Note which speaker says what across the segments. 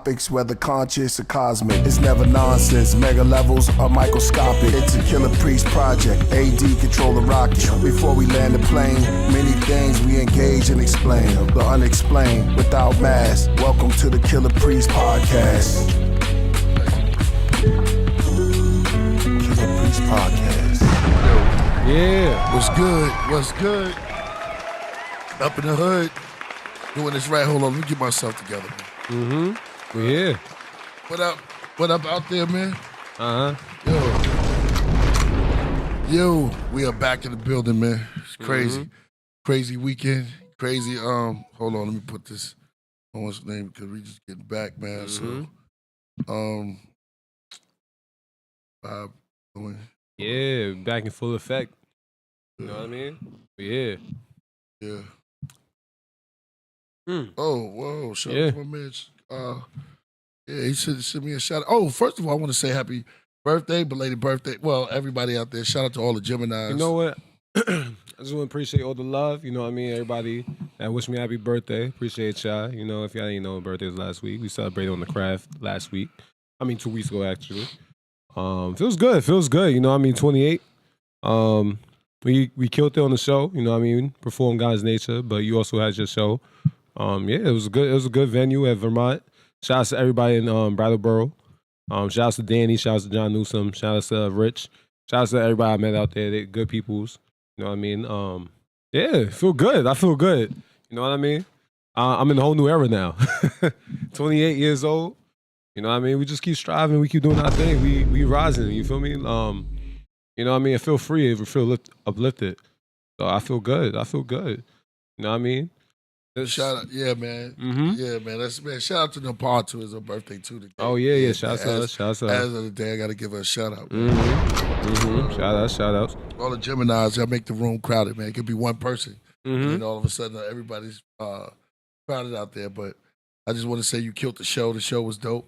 Speaker 1: topics, whether conscious or cosmic. It's never nonsense, mega levels or microscopic. It's a Killah Priest project, AD control the rocket. Before we land the plane, many things we engage and explain. The unexplained, without mask. Welcome to the Killah Priest podcast. Killah Priest podcast.
Speaker 2: Yeah. What's good? What's good? Up in the hood. Doing this right. Hold on, let me get myself together.
Speaker 3: Mm-hmm. We're here.
Speaker 2: What up? What up out there, man?
Speaker 3: Uh-huh.
Speaker 2: Yo, we are back in the building, man. It's crazy. Crazy weekend. Crazy, hold on, let me put this on what's name because we just getting back, man. So Bob doing.
Speaker 3: Yeah, back in full effect. You know what I mean? Yeah.
Speaker 2: Yeah.
Speaker 3: Mm.
Speaker 2: Oh, whoa, shout out to my man. Yeah, he should send me a shout out. Oh, first of all, I want to say happy birthday, belated birthday. Well, everybody out there, shout out to all the Geminis.
Speaker 3: You know what? I just want to appreciate all the love. You know what I mean? Everybody that wish me happy birthday. Appreciate y'all. You know, if y'all didn't know, my birthday was last week. We celebrated on the craft last week. 2 weeks ago, actually. Feels good. You know what I mean? 28. We killed it on the show. You know what I mean? Performed God's Nature, but you also had your show. Yeah, it was a good venue at Vermont. Shout out to everybody in Brattleboro. Shout out to Danny. Shout out to John Newsom. Shout out to Rich. Shout out to everybody I met out there. They're good peoples. You know what I mean? Yeah, feel good. I feel good. You know what I mean? I'm in a whole new era now. 28 years old. You know what I mean? We just keep striving. We keep doing our thing. We rising. You feel me? You know what I mean? I feel free. I feel uplifted. So I feel good. You know what I mean?
Speaker 2: Shout out, yeah, man. Yeah, man. Shout out to Nepal too. It's her birthday too. Today.
Speaker 3: Oh yeah. Shout out to her.
Speaker 2: As of the day, I gotta give her a shout out.
Speaker 3: Shout out.
Speaker 2: All the Geminis, y'all make the room crowded, man. It could be one person, and all of a sudden everybody's crowded out there. But I just want to say you killed the show. The show was dope.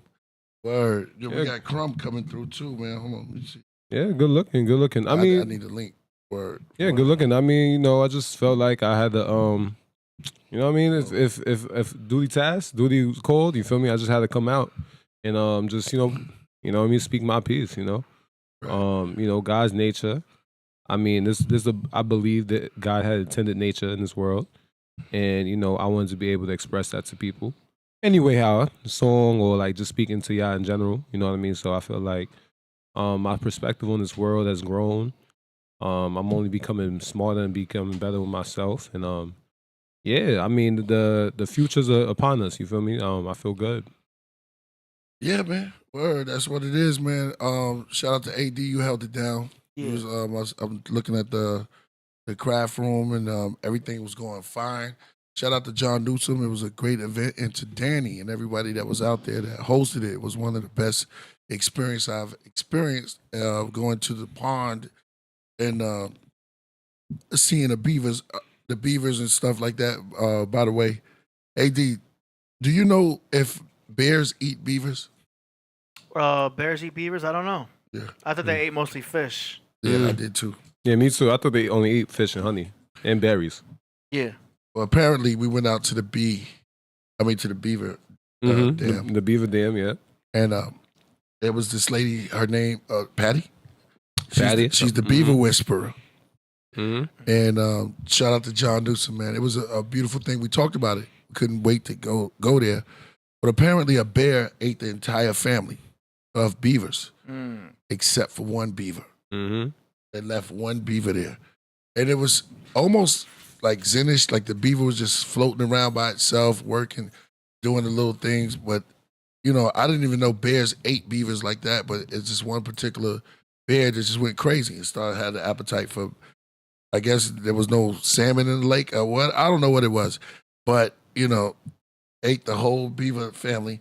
Speaker 2: Word. Yeah, we got Crumb coming through too, man. Hold on, let me see.
Speaker 3: Yeah, good looking. I mean,
Speaker 2: I need a link. Word.
Speaker 3: Yeah, good looking. I mean, you know, I just felt like I had to you know what I mean? If duty was called, you feel me? I just had to come out and just, you know what I mean, speak my piece, you know? Right. You know, God's nature. I mean, I believe that God had intended nature in this world. And, you know, I wanted to be able to express that to people. Anyway, how a song or like just speaking to y'all in general, you know what I mean? So I feel like my perspective on this world has grown. I'm only becoming smarter and becoming better with myself. And yeah, I mean, the futures are upon us, you feel me? I feel good.
Speaker 2: Yeah, man. Word, that's what it is, man. Shout out to AD, you held it down. Yeah. I'm looking at the craft room and everything was going fine. Shout out to John Newsom. It was a great event. And to Danny and everybody that was out there that hosted it. It was one of the best experience I've experienced going to the pond and seeing the beavers and stuff like that. By the way, AD, do you know if bears eat beavers?
Speaker 4: Bears eat beavers? I don't know.
Speaker 2: Yeah.
Speaker 4: I thought they ate mostly fish.
Speaker 2: Yeah, I did too.
Speaker 3: Yeah, me too. I thought they only eat fish and honey and berries.
Speaker 4: Yeah.
Speaker 2: Well, apparently we went out to the beaver dam.
Speaker 3: The beaver dam, yeah.
Speaker 2: And there was this lady, her name, Patty. She's the beaver whisperer. And shout out to John Newsom, man. It was a beautiful thing. We talked about it. We couldn't wait to go there. But apparently a bear ate the entire family of beavers, except for one beaver. They left one beaver there. And it was almost like Zenish, like the beaver was just floating around by itself, working, doing the little things. But, you know, I didn't even know bears ate beavers like that, but it's just one particular bear that just went crazy and had an appetite for, I guess there was no salmon in the lake or what. I don't know what it was. But, you know, ate the whole beaver family.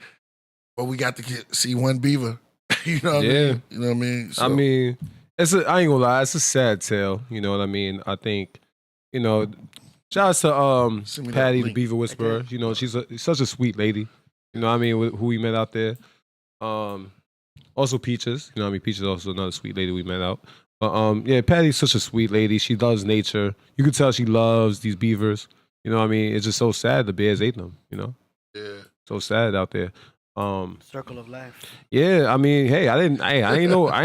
Speaker 2: But we got to see one beaver. You know what I mean? You know what I mean? So,
Speaker 3: I mean, I ain't gonna lie, it's a sad tale. You know what I mean? I think, you know, shout out to Patty, the Beaver Whisperer. You know, she's such a sweet lady. You know what I mean? Who we met out there. Also Peaches. You know what I mean? Peaches is also another sweet lady we met out. But yeah, Patty's such a sweet lady. She loves nature. You could tell she loves these beavers. You know what I mean? It's just so sad the bears ate them, you know?
Speaker 2: Yeah.
Speaker 3: So sad out there.
Speaker 4: Circle of life.
Speaker 3: Yeah, I mean, hey, I ain't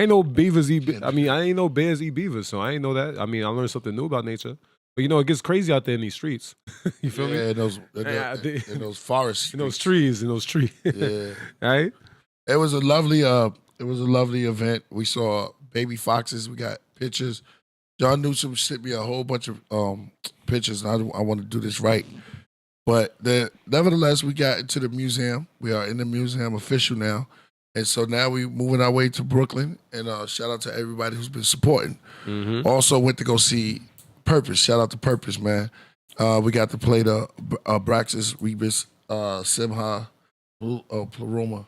Speaker 3: know beavers eat. I mean, I ain't know bears eat beavers, so I ain't know that. I mean, I learned something new about nature. But it gets crazy out there in these streets. You feel me?
Speaker 2: Yeah, in those forests,
Speaker 3: in those trees,
Speaker 2: Yeah,
Speaker 3: right.
Speaker 2: it was a lovely event. We saw baby foxes. We got pictures. John Newsom sent me a whole bunch of pictures, and I want to do this right. But nevertheless, we got into the museum. We are in the museum official now. And so now we moving our way to Brooklyn. And shout out to everybody who's been supporting.
Speaker 3: Mm-hmm.
Speaker 2: Also went to go see Purpose. Shout out to Purpose, man. We got to play the Braxis Rebus Simha Pleroma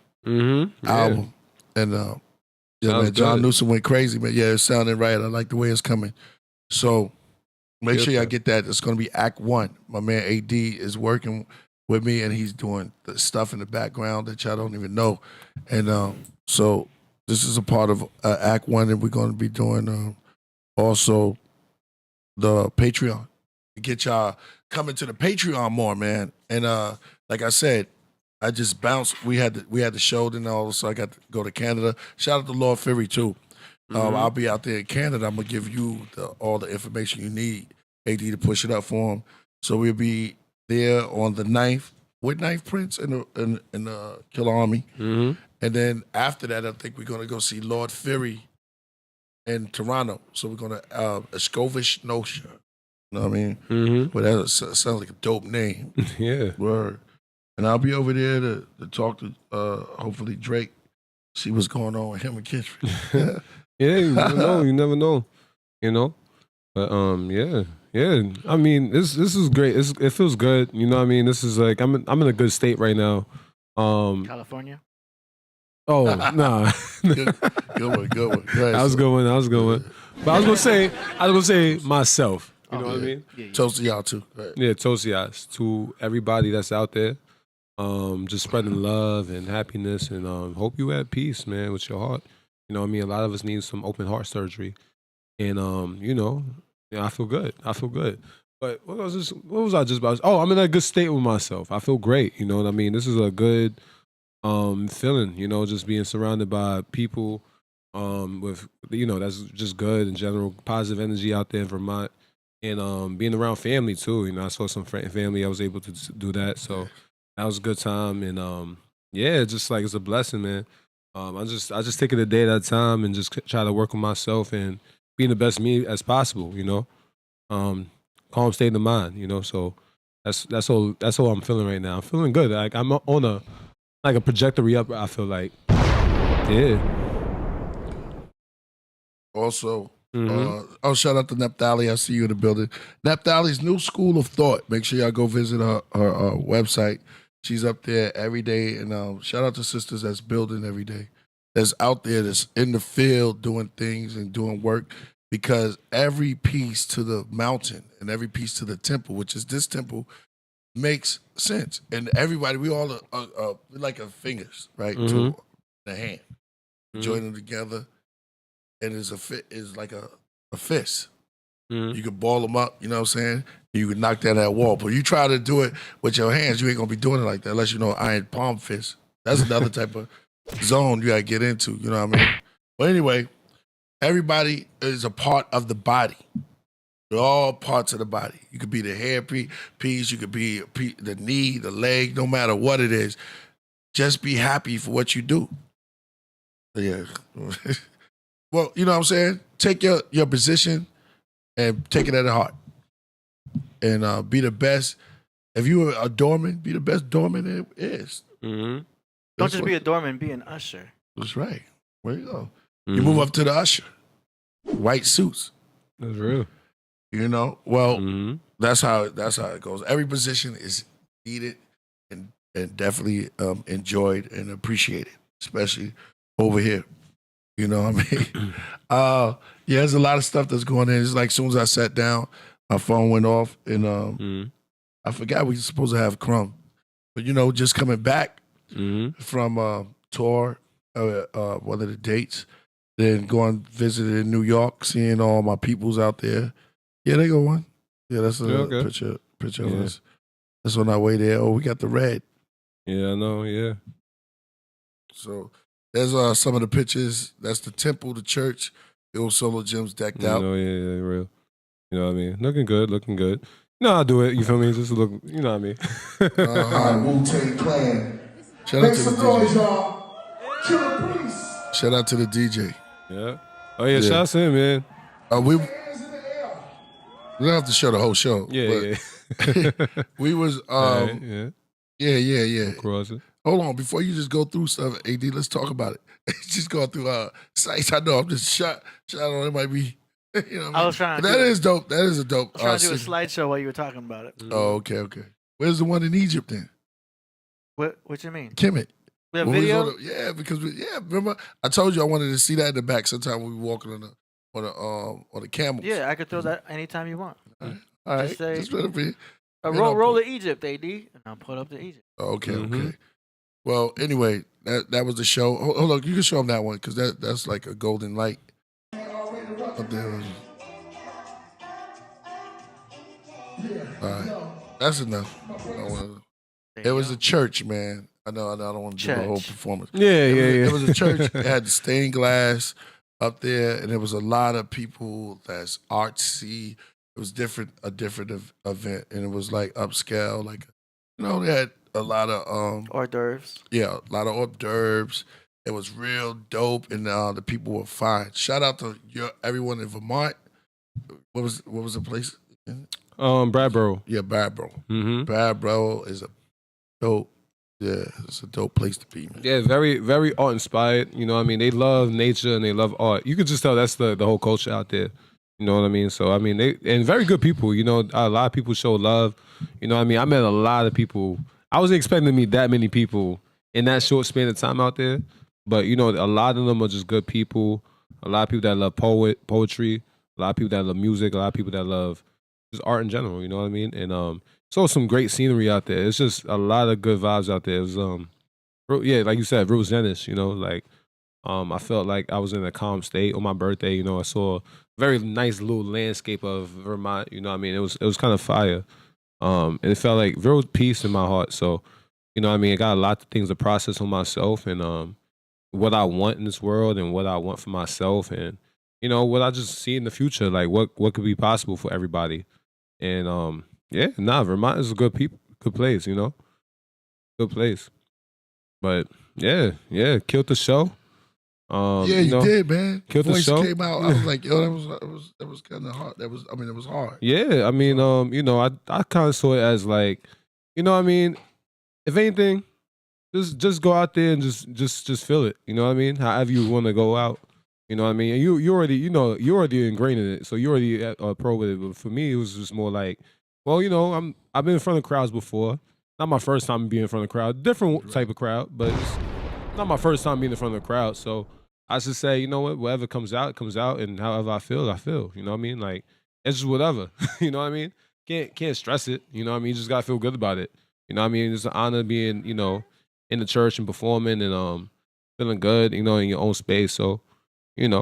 Speaker 2: album. And man, John Newsom went crazy, man. Yeah, it's sounding right. I like the way it's coming. So make sure y'all get that. It's going to be Act 1. My man AD is working with me, and he's doing the stuff in the background that y'all don't even know. And so this is a part of Act 1, and we're going to be doing also the Patreon. To get y'all coming to the Patreon more, man. And like I said, I just bounced. We had the show, then so I got to go to Canada. Shout out to Lord Fury, too. I'll be out there in Canada. I'm gonna give you all the information you need, AD, to push it up for him. So we'll be there on the 9th with Knife Prince and the Killer Army, and then after that, I think we're gonna go see Lord Fury in Toronto. So we're gonna Escovish Notion. You know what I mean? But that sounds like a dope name.
Speaker 3: Yeah.
Speaker 2: Word. And I'll be over there to talk to hopefully Drake, see what's going on with him and Kitchener.
Speaker 3: Yeah, you never know, But yeah. I mean, this is great. It feels good. You know what I mean? This is like I'm in a good state right now.
Speaker 4: California.
Speaker 3: Oh nah.
Speaker 2: Good one. Right,
Speaker 3: I was going. But I was gonna say myself. You know what I mean?
Speaker 4: Yeah.
Speaker 2: Toast to y'all too. Right.
Speaker 3: Yeah, toast to everybody that's out there. Just spreading love and happiness, and hope you at peace, man, with your heart. You know what I mean? A lot of us need some open heart surgery. And, I feel good. But what was I just about? Oh, I'm in a good state with myself. I feel great. You know what I mean? This is a good feeling, just being surrounded by people with, that's just good in general, positive energy out there in Vermont. And being around family, too. I saw some family. I was able to do that. So that was a good time. And, just like it's a blessing, man. I just take it a day at a time and just try to work on myself and being the best me as possible, calm state of mind, so that's all I'm feeling right now. I'm feeling good. Like I'm on a trajectory up, I feel like. Yeah.
Speaker 2: Also, shout out to Nephtali. I see you in the building. Nephtali's new school of thought. Make sure y'all go visit her website. She's up there every day, and shout out to sisters that's building every day, that's out there, that's in the field doing things and doing work, because every piece to the mountain and every piece to the temple, which is this temple, makes sense. And everybody, we all are like our fingers, right, to the hand. Join them together, and is like a fist. You can ball them up, you know what I'm saying? You can knock down that wall. But you try to do it with your hands, you ain't going to be doing it like that unless you know iron palm fist. That's another type of zone you got to get into, you know what I mean? But anyway, everybody is a part of the body. They're all parts of the body. You could be the hair piece, you could be the knee, the leg, no matter what it is. Just be happy for what you do. Yeah. Well, you know what I'm saying? Take your position and take it at heart. And be the best. If you were a doorman, be the best doorman there is.
Speaker 4: Don't just be a doorman, be an usher.
Speaker 2: That's right. Where you go? You move up to the usher. White suits.
Speaker 3: That's real.
Speaker 2: Well, that's how it goes. Every position is needed and definitely enjoyed and appreciated, especially over here. You know what I mean? There's a lot of stuff that's going in. It's like as soon as I sat down, my phone went off, and I forgot we were supposed to have Crumb. But, just coming back from tour, one of the dates, then going visiting in New York, seeing all my peoples out there. Yeah, they go one. Yeah, that's a picture of us. That's on our way there. Oh, we got the red.
Speaker 3: Yeah, I know, yeah.
Speaker 2: So there's some of the pictures. That's the temple, the church, the old SoloGems decked out.
Speaker 3: Yeah, real. You know what I mean? Looking good. No, I'll do it. You feel me? Just look. You know what I mean?
Speaker 1: Wu-Tang Clan.
Speaker 2: Shout out to the DJ.
Speaker 1: y'all. Killah Priest.
Speaker 2: Shout out to the DJ.
Speaker 3: Yeah. Oh yeah, shout out to him, man.
Speaker 2: We don't have to show the whole show.
Speaker 3: Yeah.
Speaker 2: We was yeah.
Speaker 3: Cross it.
Speaker 2: Hold on, before you just go through stuff, AD, let's talk about it. Just go through sites. I know I'm just shot on. It might be, you know.
Speaker 4: I was trying.
Speaker 2: That is dope. That is a dope.
Speaker 4: I was trying to do a slideshow while you were talking about it.
Speaker 2: Oh, okay. Where's the one in Egypt then?
Speaker 4: What you mean?
Speaker 2: Kemet.
Speaker 4: We have video.
Speaker 2: Because remember I told you I wanted to see that in the back. Sometime we were walking on the camels.
Speaker 4: Yeah, I could throw that anytime you want.
Speaker 2: All right.
Speaker 4: Just say,
Speaker 2: Just better be.
Speaker 4: roll to Egypt, AD, and I'll put up to Egypt.
Speaker 2: Okay. Well, anyway, that was the show. Hold on, you can show them that one because that's like a golden light up there. All right, that's enough. It was a church, man. I know. I don't want to do the whole performance.
Speaker 3: Yeah.
Speaker 2: It was a church. It had the stained glass up there, and there was a lot of people that's artsy. It was a different event, and it was like upscale. Like, they had a lot of
Speaker 4: hors d'oeuvres.
Speaker 2: Yeah, a lot of hors d'oeuvres. It was real dope, and the people were fine. Shout out to everyone in Vermont. What was the place?
Speaker 3: Bradboro.
Speaker 2: Yeah, Bradboro.
Speaker 3: Mm-hmm.
Speaker 2: Bradboro is a dope. Yeah, it's a dope place to be, man.
Speaker 3: Yeah, very, very art inspired. You know what I mean? They love nature and they love art. You could just tell that's the whole culture out there. You know what I mean? So, I mean, and very good people. You know, a lot of people show love. You know what I mean? I met a lot of people. I wasn't expecting to meet that many people in that short span of time out there. But, a lot of them are just good people. A lot of people that love poetry. A lot of people that love music. A lot of people that love just art in general. You know what I mean? And so some great scenery out there. It's just a lot of good vibes out there. It was, like you said, real Zen-ish, I felt like I was in a calm state on my birthday. I saw a very nice little landscape of Vermont. You know what I mean? It was kind of fire. And it felt like real peace in my heart. So, I got a lot of things to process on myself and what I want in this world and what I want for myself and, what I just see in the future, like what could be possible for everybody. And Vermont is a good place, good place. But yeah, killed the show.
Speaker 2: You did, man.
Speaker 3: Killed the show.
Speaker 2: Came out. I was like, yo, that was kind of hard. It was hard.
Speaker 3: Yeah, I mean, I kind of saw it as like, if anything, just go out there and just feel it. You know what I mean? However you want to go out. You know what I mean? And you already, you're already ingrained in it, so you're already pro with it. But for me, it was just more like, well, I've been in front of crowds before. Not my first time being in front of a crowd. Different type of crowd, but it's not my first time being in front of a crowd. So I should say, you know what? Whatever comes out, and however I feel, I feel. You know what I mean? Like, it's just whatever. You know what I mean? Can't stress it. You know what I mean? You just gotta feel good about it. You know what I mean? It's an honor being, in the church and performing and feeling good, in your own space. So, and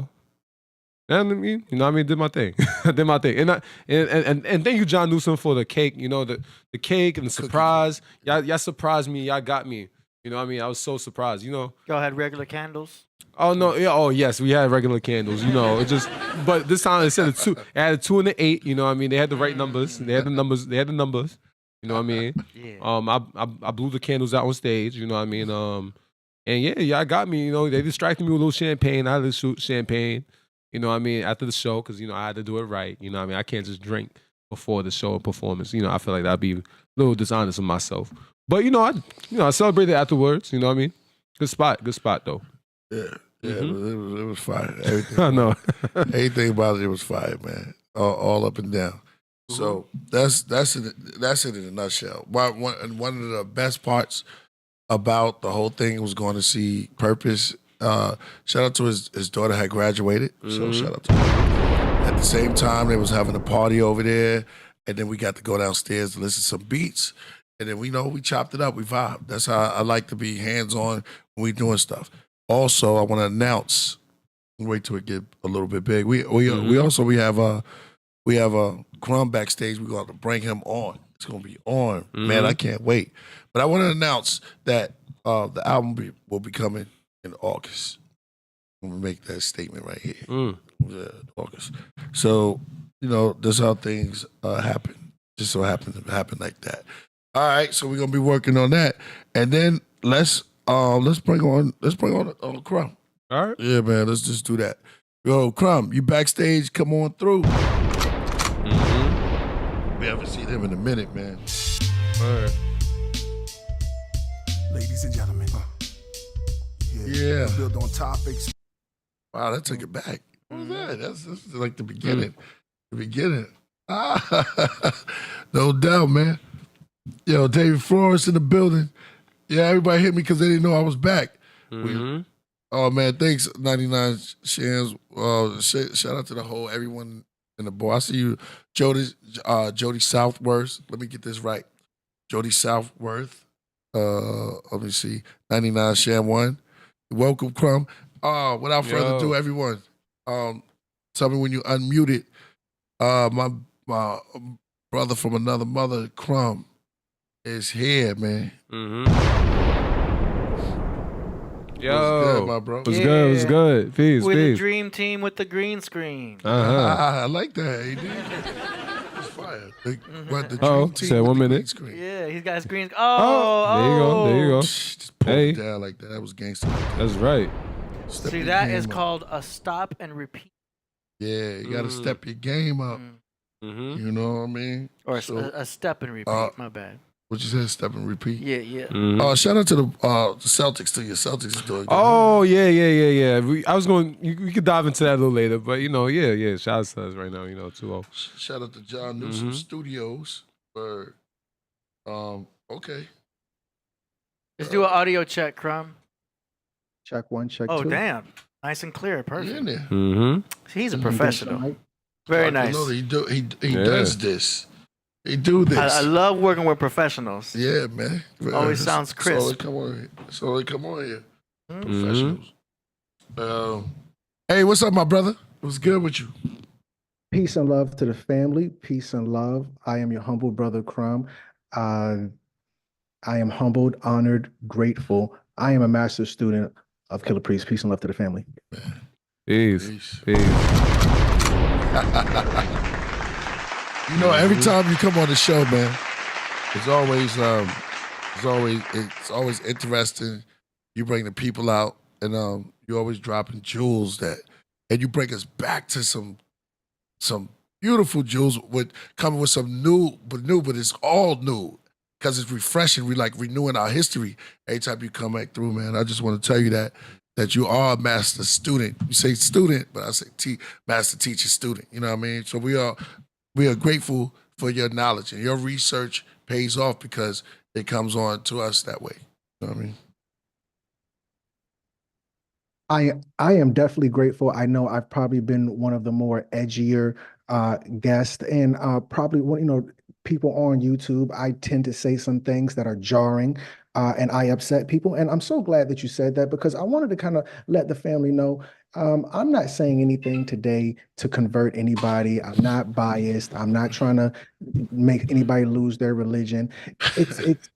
Speaker 3: I mean, did my thing. I did my thing. And thank you, John Newsom, for the cake, the cake and the surprise. Y'all surprised me, y'all got me. You know what I mean? I was so surprised,
Speaker 4: Y'all had regular candles?
Speaker 3: Oh no, yeah, oh yes, we had regular candles, but this time instead of 2, it had a 2 and an 8, you know what I mean? They had the right numbers. They had the numbers. You know what I mean?
Speaker 4: Yeah.
Speaker 3: I blew the candles out on stage, you know what I mean? And yeah, y'all got me, they distracted me with a little champagne. I had to shoot champagne, you know what I mean, after the show, because I had to do it right. You know what I mean? I can't just drink before the show and performance. I feel like that'd be a little dishonest of myself. But I celebrated afterwards, you know what I mean? Good spot though.
Speaker 2: Yeah. Yeah, it was fire. Everything.
Speaker 3: I know.
Speaker 2: Everything about it was fire, man. All up and down. So that's it in a nutshell. One of the best parts about the whole thing was going to see Purpose. Shout out to his daughter had graduated. So shout out to her. At the same time, they was having a party over there, and then we got to go downstairs to listen to some beats. And then we chopped it up. We vibed. That's how I like to be hands-on when we doing stuff. Also, I want to announce. Wait till it get a little bit big. We have a Crumb backstage. We're going to bring him on. It's going to be on. Man, I can't wait. But I want to announce that the album will be coming in August. I'm gonna make that statement right here.
Speaker 3: Mm.
Speaker 2: Yeah, August. So, that's how things happen. Just so happens to happen like that. All right, so we're gonna be working on that, and then let's bring on Crumb.
Speaker 3: All right.
Speaker 2: Yeah, man, let's just do that. Yo, Crumb, you backstage? Come on through. We haven't seen him in a minute, man.
Speaker 3: All right.
Speaker 1: Ladies and gentlemen.
Speaker 2: Yeah.
Speaker 1: Build on topics.
Speaker 2: Wow, that took it back. What was that? This is like the beginning. The beginning. No doubt, man. Yo, David Flores in the building. Yeah, everybody hit me because they didn't know I was back. Oh, man, thanks, 99 Shans. Shout out to the whole, everyone in the board. I see you, Jody Southworth. Let me get this right. Jody Southworth. Let me see. 99 Shan 1. Welcome, Crumb. Without further ado, everyone, tell me when you unmuted. My brother from another mother, Crumb, is here, man.
Speaker 3: Yo,
Speaker 2: what's good, my bro?
Speaker 3: What's good? What's good? Peace,
Speaker 4: We're the
Speaker 3: peace.
Speaker 4: dream team with the green screen.
Speaker 2: I like that, AD. It's fire. The dream team
Speaker 3: say
Speaker 2: with
Speaker 3: 1
Speaker 2: the
Speaker 3: minute.
Speaker 2: green screen.
Speaker 4: Yeah, he's got his green.
Speaker 3: There you go.
Speaker 2: Just pull it down like that. That was gangster.
Speaker 3: That's right.
Speaker 2: Step
Speaker 4: See,
Speaker 2: your
Speaker 4: that
Speaker 2: game
Speaker 4: is
Speaker 2: up.
Speaker 4: called a stop and repeat.
Speaker 2: Yeah, you got to step your game up. You know what I mean?
Speaker 4: Or
Speaker 2: So,
Speaker 4: a step and repeat. My bad.
Speaker 2: what you said, step and repeat?
Speaker 4: Yeah.
Speaker 2: Shout out to the Celtics, to your Celtics is doing good.
Speaker 3: Oh, yeah. I was going, we could dive into that a little later, but, yeah. Shout out to us right now, 2-0.
Speaker 2: Shout out to John Newsom Studios for, okay.
Speaker 4: Let's do an audio check, Crumb.
Speaker 5: Check 1, check 2.
Speaker 4: Oh, damn. Nice and clear.
Speaker 2: Yeah,
Speaker 4: Perfect.
Speaker 2: there.
Speaker 4: He's a professional. Very nice.
Speaker 2: He does this. He do this.
Speaker 4: I love working with professionals.
Speaker 2: Yeah, man.
Speaker 4: Always sounds crisp.
Speaker 2: So they come on here. Professionals. Hey, what's up, my brother? What's good with you?
Speaker 5: Peace and love to the family. Peace and love. I am your humble brother, Crumb. I am humbled, honored, grateful. I am a master student of Killah Priest. Peace and love to the family.
Speaker 3: Peace.
Speaker 2: Every time you come on the show, man, it's always interesting. You bring the people out, and you always dropping jewels and you bring us back to some beautiful jewels coming with some new, but it's all new because it's refreshing. We like renewing our history every time you come back through, man. I just want to tell you that you are a master student. You say student, but I say master teacher student. You know what I mean? So we are grateful for your knowledge, and your research pays off because it comes on to us that way. You know what I mean?
Speaker 5: I am definitely grateful. I know I've probably been one of the more edgier guests, and probably people on YouTube. I tend to say some things that are jarring, and I upset people. And I'm so glad that you said that, because I wanted to kind of let the family know I'm not saying anything today to convert anybody. I'm not biased. I'm not trying to make anybody lose their religion. It's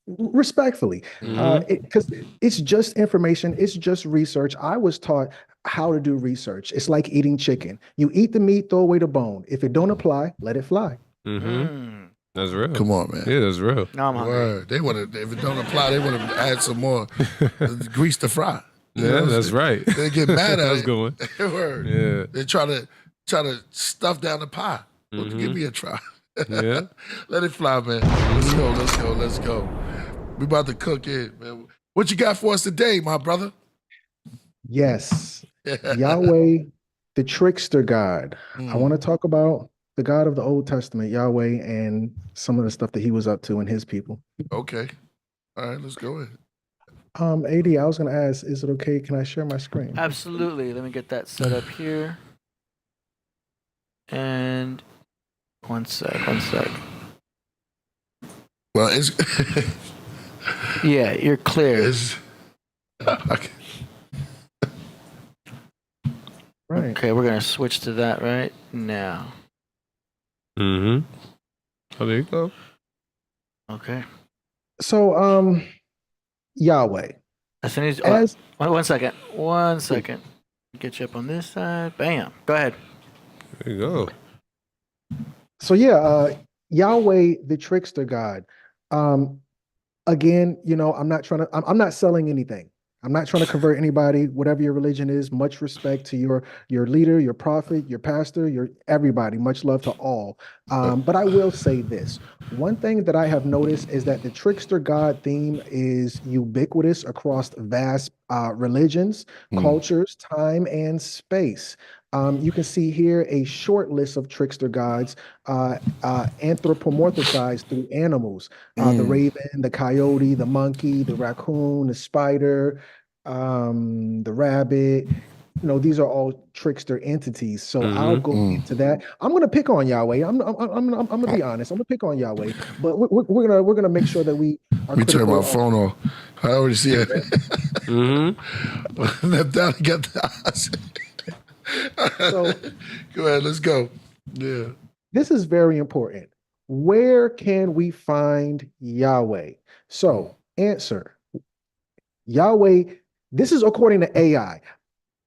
Speaker 5: respectfully, because it's just information. It's just research. I was taught how to do research. It's like eating chicken. You eat the meat, throw away the bone. If it don't apply, let it fly.
Speaker 3: That's real.
Speaker 2: Come on, man.
Speaker 3: Yeah, that's real.
Speaker 4: No, I'm hungry.
Speaker 2: Word. They want to. If it don't apply, they want to add some more grease to fry.
Speaker 3: Yeah, that's right.
Speaker 2: They get mad at
Speaker 3: That's
Speaker 2: it.
Speaker 3: going.
Speaker 2: Word.
Speaker 3: Yeah.
Speaker 2: They try to stuff down the pie. Well, give me a try.
Speaker 3: Yeah.
Speaker 2: Let it fly, man. Let's go. We about to cook it, man. What you got for us today, my brother?
Speaker 5: Yes, Yahweh, the trickster God. I want to talk about the God of the Old Testament, Yahweh, and some of the stuff that he was up to and his people.
Speaker 2: Okay. All right, let's go ahead.
Speaker 5: AD, I was going to ask, is it okay? Can I share my screen?
Speaker 4: Absolutely. Let me get that set up here. And one sec.
Speaker 2: Well, it's
Speaker 4: Yeah, you're clear.
Speaker 2: okay.
Speaker 5: Right.
Speaker 4: Okay, we're gonna switch to that right now.
Speaker 3: Oh, there you go.
Speaker 4: Okay.
Speaker 5: So, Yahweh.
Speaker 4: As soon as,
Speaker 5: As
Speaker 4: 1 second. Get you up on this side. Bam. Go ahead.
Speaker 3: There you go.
Speaker 5: So yeah, Yahweh, the trickster God. Again, I'm not trying to. I'm not selling anything. I'm not trying to convert anybody. Whatever your religion is, much respect to your leader, your prophet, your pastor, your everybody. Much love to all. But I will say this: one thing that I have noticed is that the trickster God theme is ubiquitous across vast religions, cultures, time, and space. You can see here a short list of trickster gods anthropomorphized through animals. The raven, the coyote, the monkey, the raccoon, the spider, the rabbit. These are all trickster entities. So I'll go into that. I'm gonna pick on Yahweh. I'm gonna be honest. I'm gonna pick on Yahweh, but we're gonna make sure that we are.
Speaker 2: Let me turn my phone off. I already see it. Down got the eyes.
Speaker 5: So
Speaker 2: go ahead, let's go. Yeah.
Speaker 5: This is very important. Where can we find Yahweh? So, answer. Yahweh, this is according to AI.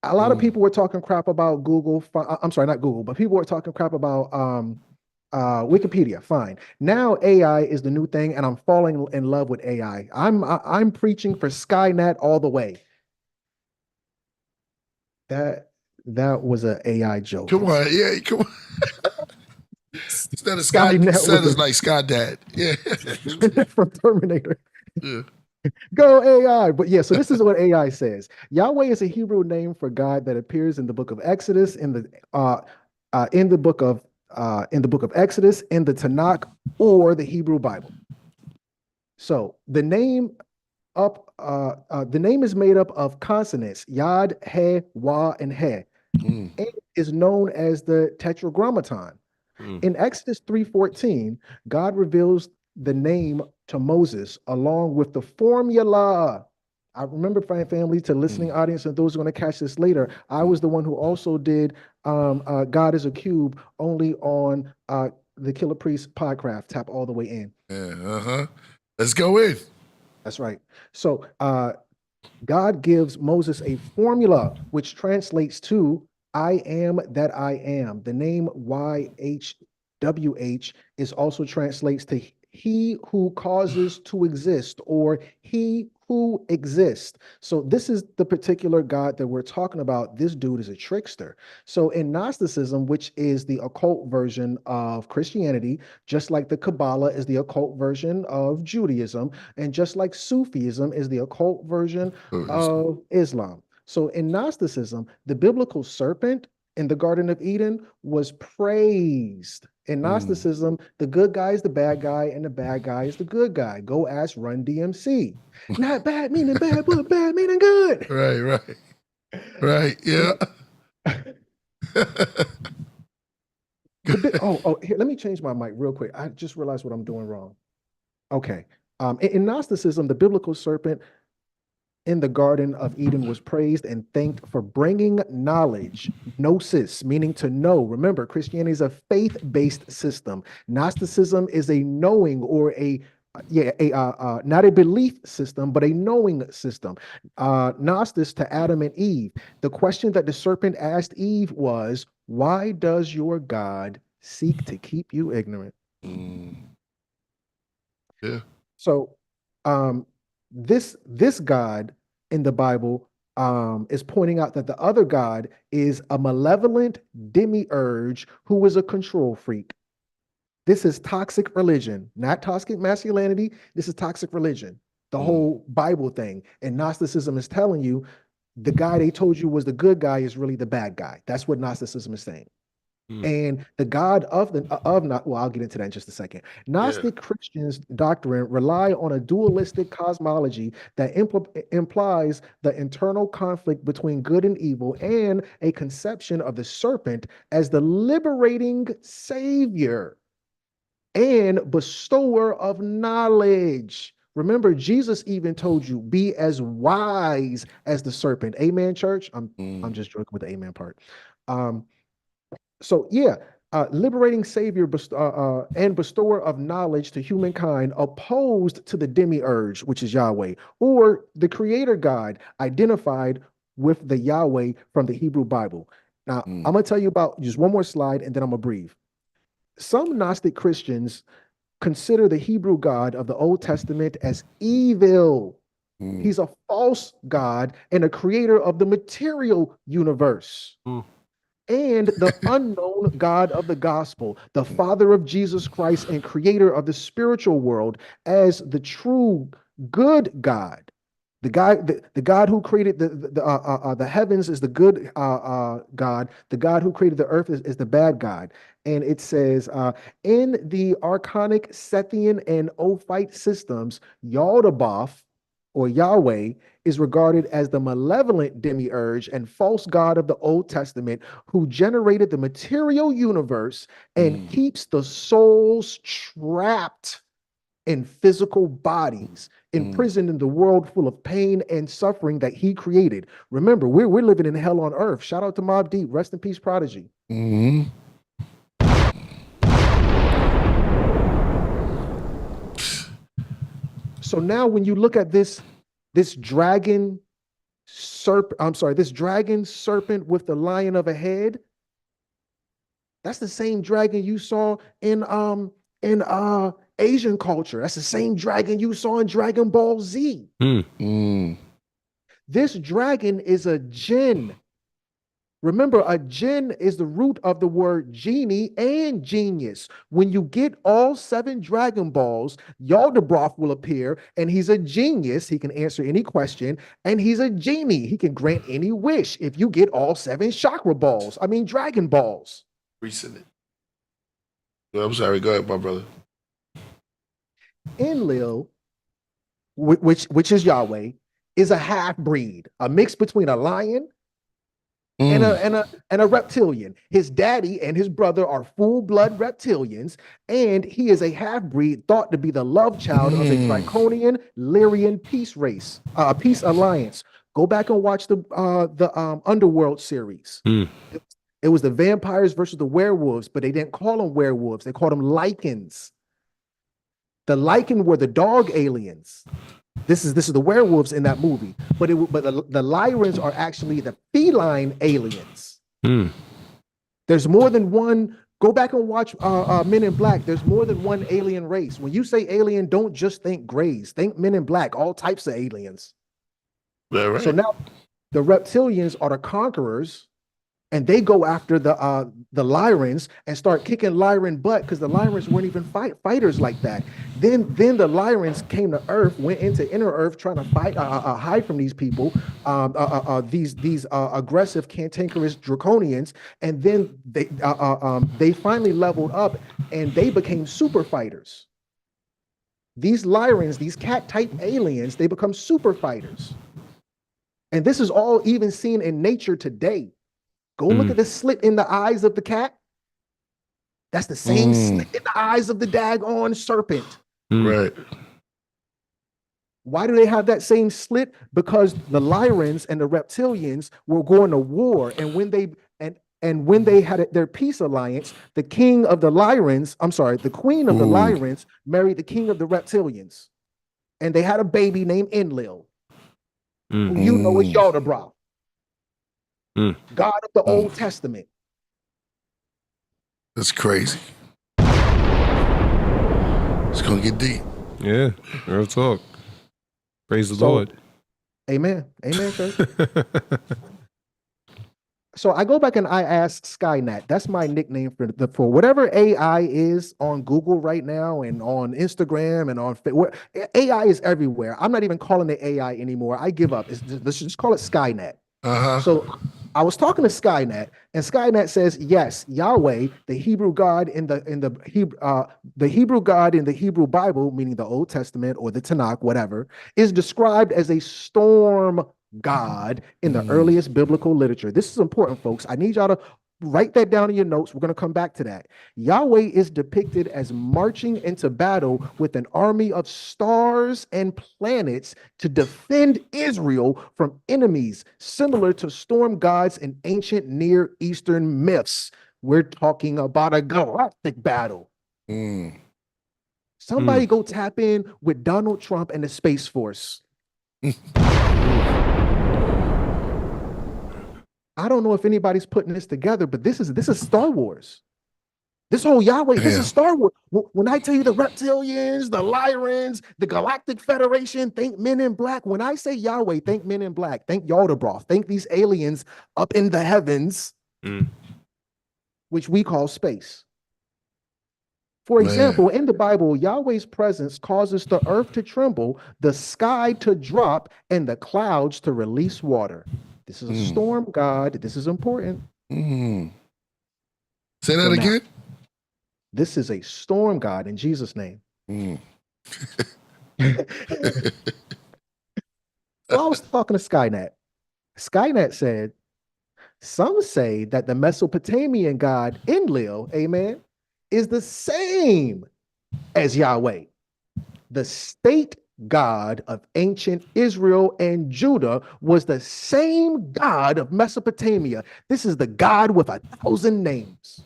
Speaker 5: A lot of people were talking crap about Google. I'm sorry, not Google, but people were talking crap about Wikipedia. Fine. Now AI is the new thing, and I'm falling in love with AI. I'm preaching for Skynet all the way. That was an AI joke.
Speaker 2: Come on, yeah, come on. Instead of Sky, said it's like Sky Dad. Yeah.
Speaker 5: From Terminator.
Speaker 2: Yeah.
Speaker 5: Go AI. But yeah, so this is what AI says. Yahweh is a Hebrew name for God that appears in the book of Exodus, in the book of Exodus, in the Tanakh, or the Hebrew Bible. So the name is made up of consonants, Yod, He, Wa, and He. And is known as the Tetragrammaton. In Exodus 3:14, God reveals the name to Moses along with the formula. I remember, family, to listening audience and those who are going to catch this later, I was the one who also did God is a Cube only on the Killah Priest Podcraft. Tap all the way in.
Speaker 2: Yeah, let's go in.
Speaker 5: That's right. So God gives Moses a formula which translates to I am that I am. The name YHWH is also translates to he who causes to exist, or he who exists. So this is the particular God that we're talking about. This dude is a trickster. So in Gnosticism, which is the occult version of Christianity, just like the Kabbalah is the occult version of Judaism, and just like Sufism is the occult version of Islam. So in Gnosticism, the biblical serpent in the Garden of Eden was praised. In Gnosticism, the good guy is the bad guy, and the bad guy is the good guy. Go ask Run DMC. Not bad meaning bad, but bad meaning good.
Speaker 2: Right, yeah.
Speaker 5: Here, let me change my mic real quick. I just realized what I'm doing wrong. Okay. In Gnosticism, the biblical serpent in the Garden of Eden was praised and thanked for bringing knowledge, gnosis, meaning to know. Remember, Christianity is a faith-based system. Gnosticism is a knowing, or not a belief system, but a knowing system. Gnosis to Adam and Eve. The question that the serpent asked Eve was, why does your God seek to keep you ignorant?
Speaker 2: Yeah.
Speaker 5: So this God in the Bible is pointing out that the other God is a malevolent demiurge who is a control freak. This is toxic religion, not toxic masculinity. This is toxic religion. The whole Bible thing. And Gnosticism is telling you the guy they told you was the good guy is really the bad guy. That's what Gnosticism is saying. And the God of I'll get into that in just a second. Gnostic Christians' doctrine rely on a dualistic cosmology that implies the internal conflict between good and evil, and a conception of the serpent as the liberating savior and bestower of knowledge. Remember, Jesus even told you, be as wise as the serpent. Amen, church? I'm just joking with the amen part. So yeah, liberating savior and bestower of knowledge to humankind, opposed to the demiurge, which is Yahweh, or the creator God identified with the Yahweh from the Hebrew Bible. Now, I'm going to tell you about just one more slide and then I'm going to breathe. Some Gnostic Christians consider the Hebrew God of the Old Testament as evil. He's a false God and a creator of the material universe. And the unknown God of the gospel, the Father of Jesus Christ and creator of the spiritual world, as the true good God. The God who created the heavens is the good God. The God who created the earth is the bad God. And it says, in the Archonic, Sethian, and Ophite systems, Yaldabaoth, or Yahweh, is regarded as the malevolent demiurge and false god of the Old Testament who generated the material universe and keeps the souls trapped in physical bodies, imprisoned in the world full of pain and suffering that he created. Remember, we're living in hell on earth. Shout out to Mobb Deep. Rest in peace, Prodigy. So now when you look at this dragon serpent with the lion of a head, that's the same dragon you saw in Asian culture. That's the same dragon you saw in Dragon Ball Z. This dragon is a jinn. Remember, a jinn is the root of the word genie and genius. When you get all 7 Dragon Balls, Yaldabaoth will appear, and he's a genius. He can answer any question, and he's a genie. He can grant any wish if you get all 7 Dragon Balls.
Speaker 2: Recent. I'm sorry. Go ahead, my brother.
Speaker 5: Enlil, which is Yahweh, is a half-breed, a mix between a lion and a reptilian. His daddy and his brother are full-blood reptilians, and he is a half-breed thought to be the love child of the Draconian Lyrian peace alliance. Go back and watch the Underworld series. It was the vampires versus the werewolves, but they didn't call them werewolves. They called them lycans. The lycan were the dog aliens. This is the werewolves in that movie, but the Lyrans are actually the feline aliens. There's more than one. Go back and watch Men in Black. There's more than one alien race. When you say alien, don't just think Greys. Think Men in Black. All types of aliens. Right. So now the reptilians are the conquerors, and they go after the Lyrans and start kicking Lyran butt because the Lyrans weren't even fighters like that. Then the Lyrans came to Earth, went into inner Earth trying to hide from these people, these aggressive, cantankerous Draconians, and then they finally leveled up and they became super fighters. These Lyrans, these cat-type aliens, they become super fighters. And this is all even seen in nature today. Go look at the slit in the eyes of the cat. That's the same slit in the eyes of the daggone serpent.
Speaker 2: Right.
Speaker 5: Why do they have that same slit? Because the Lyrans and the reptilians were going to war, and when they had their peace alliance, the queen of the Lyrans married the king of the reptilians, and they had a baby named Enlil, who you know is Yaldabaoth. God of the Old Testament.
Speaker 2: That's crazy. It's gonna get deep.
Speaker 3: Yeah, real talk. Praise the Lord.
Speaker 5: Amen. Amen, sir. So I go back and I ask Skynet. That's my nickname for whatever AI is on Google right now and on Instagram and on AI is everywhere. I'm not even calling it AI anymore. I give up. Let's just call it Skynet. So I was talking to Skynet, and Skynet says, yes, Yahweh, the Hebrew God in the Hebrew God in the Hebrew Bible, meaning the Old Testament or the Tanakh, whatever, is described as a storm God in the earliest biblical literature. This is important, folks. I need y'all to write that down in your notes. We're going to come back to that. Yahweh is depicted as marching into battle with an army of stars and planets to defend Israel from enemies, similar to storm gods in ancient Near Eastern myths. We're talking about a galactic battle. Somebody go tap in with Donald Trump and the Space Force. I don't know if anybody's putting this together, but this is Star Wars. This whole Yahweh, this is Star Wars. When I tell you the reptilians, the Lyrans, the Galactic Federation, think Men in Black. When I say Yahweh, think Men in Black. Think Yaldabaoth. Think these aliens up in the heavens, which we call space. For example, in the Bible, Yahweh's presence causes the earth to tremble, the sky to drop, and the clouds to release water. This is a storm god. This is important.
Speaker 2: Say that again.
Speaker 5: This is a storm god in Jesus' name. Well, I was talking to Skynet. Skynet said, some say that the Mesopotamian god Enlil, amen, is the same as Yahweh. The state god of ancient Israel and Judah was the same god of Mesopotamia. This is the god with 1,000 names.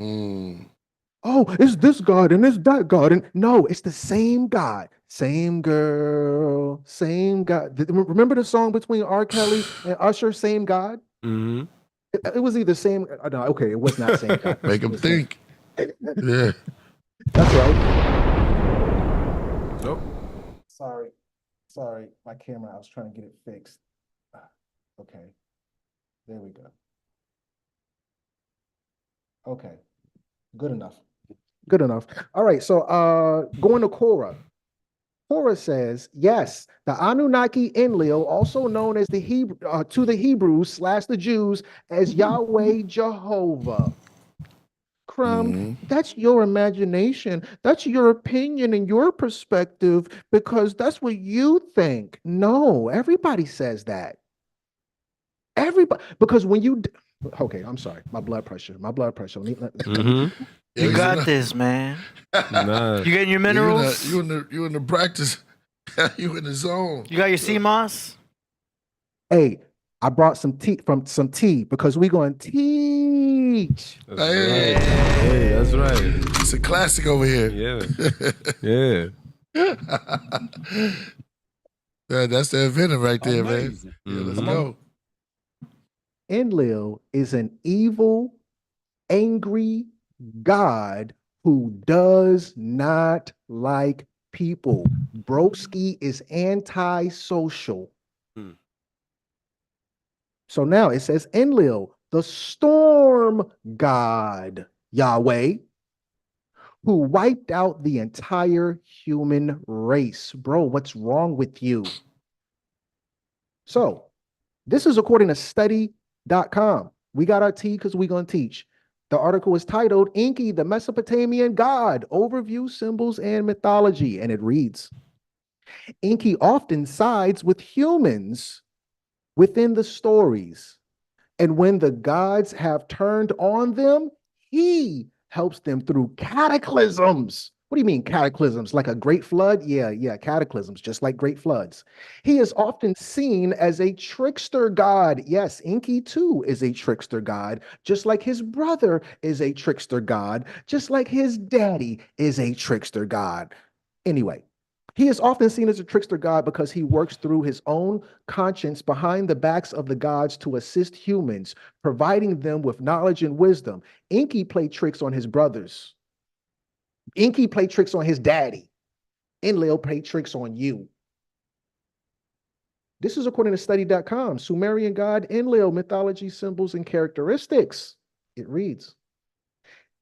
Speaker 5: Oh, it's this God and it's that God. And no, it's the same God. Same girl, same God. Remember the song between R. Kelly and Usher, Same God? It was either same. No, okay, it was not same God.
Speaker 2: Make them think. Yeah.
Speaker 5: That's right.
Speaker 3: Nope.
Speaker 5: Sorry, my camera, I was trying to get it fixed. Okay, there we go. Okay, good enough. Good enough. All right, so going to Korah. Korah says, yes, the Anunnaki Enlil, also known as the to the Hebrews / the Jews as Yahweh Jehovah. That's your imagination. That's your opinion and your perspective because that's what you think. No, everybody says that. Everybody, because when you, okay, I'm sorry, my blood pressure.
Speaker 4: You got this, man. You getting your minerals?
Speaker 2: You in the practice. You in the zone.
Speaker 4: You got your sea moss?
Speaker 5: Hey, I brought some tea because we're going to teach.
Speaker 3: That's right. Hey, that's right.
Speaker 2: It's a classic over here.
Speaker 3: Yeah.
Speaker 2: That's the inventor right there, man. Yeah, let's go.
Speaker 5: Enlil is an evil, angry God who does not like people. Broski is antisocial. So now it says Enlil, the storm god, Yahweh, who wiped out the entire human race. Bro, what's wrong with you? So this is according to study.com. We got our tea because we're going to teach. The article is titled Enki, the Mesopotamian God, Overview, Symbols, and Mythology. And it reads, Enki often sides with humans within the stories. And when the gods have turned on them, he helps them through cataclysms. What do you mean cataclysms? Like a great flood? Yeah, cataclysms, just like great floods. He is often seen as a trickster god. Yes, Enki too is a trickster god, just like his brother is a trickster god, just like his daddy is a trickster god. Anyway, he is often seen as a trickster god because he works through his own conscience behind the backs of the gods to assist humans, providing them with knowledge and wisdom. Enki played tricks on his brothers. Enki played tricks on his daddy. Enlil played tricks on you. This is according to study.com. Sumerian god Enlil, mythology, symbols, and characteristics. It reads,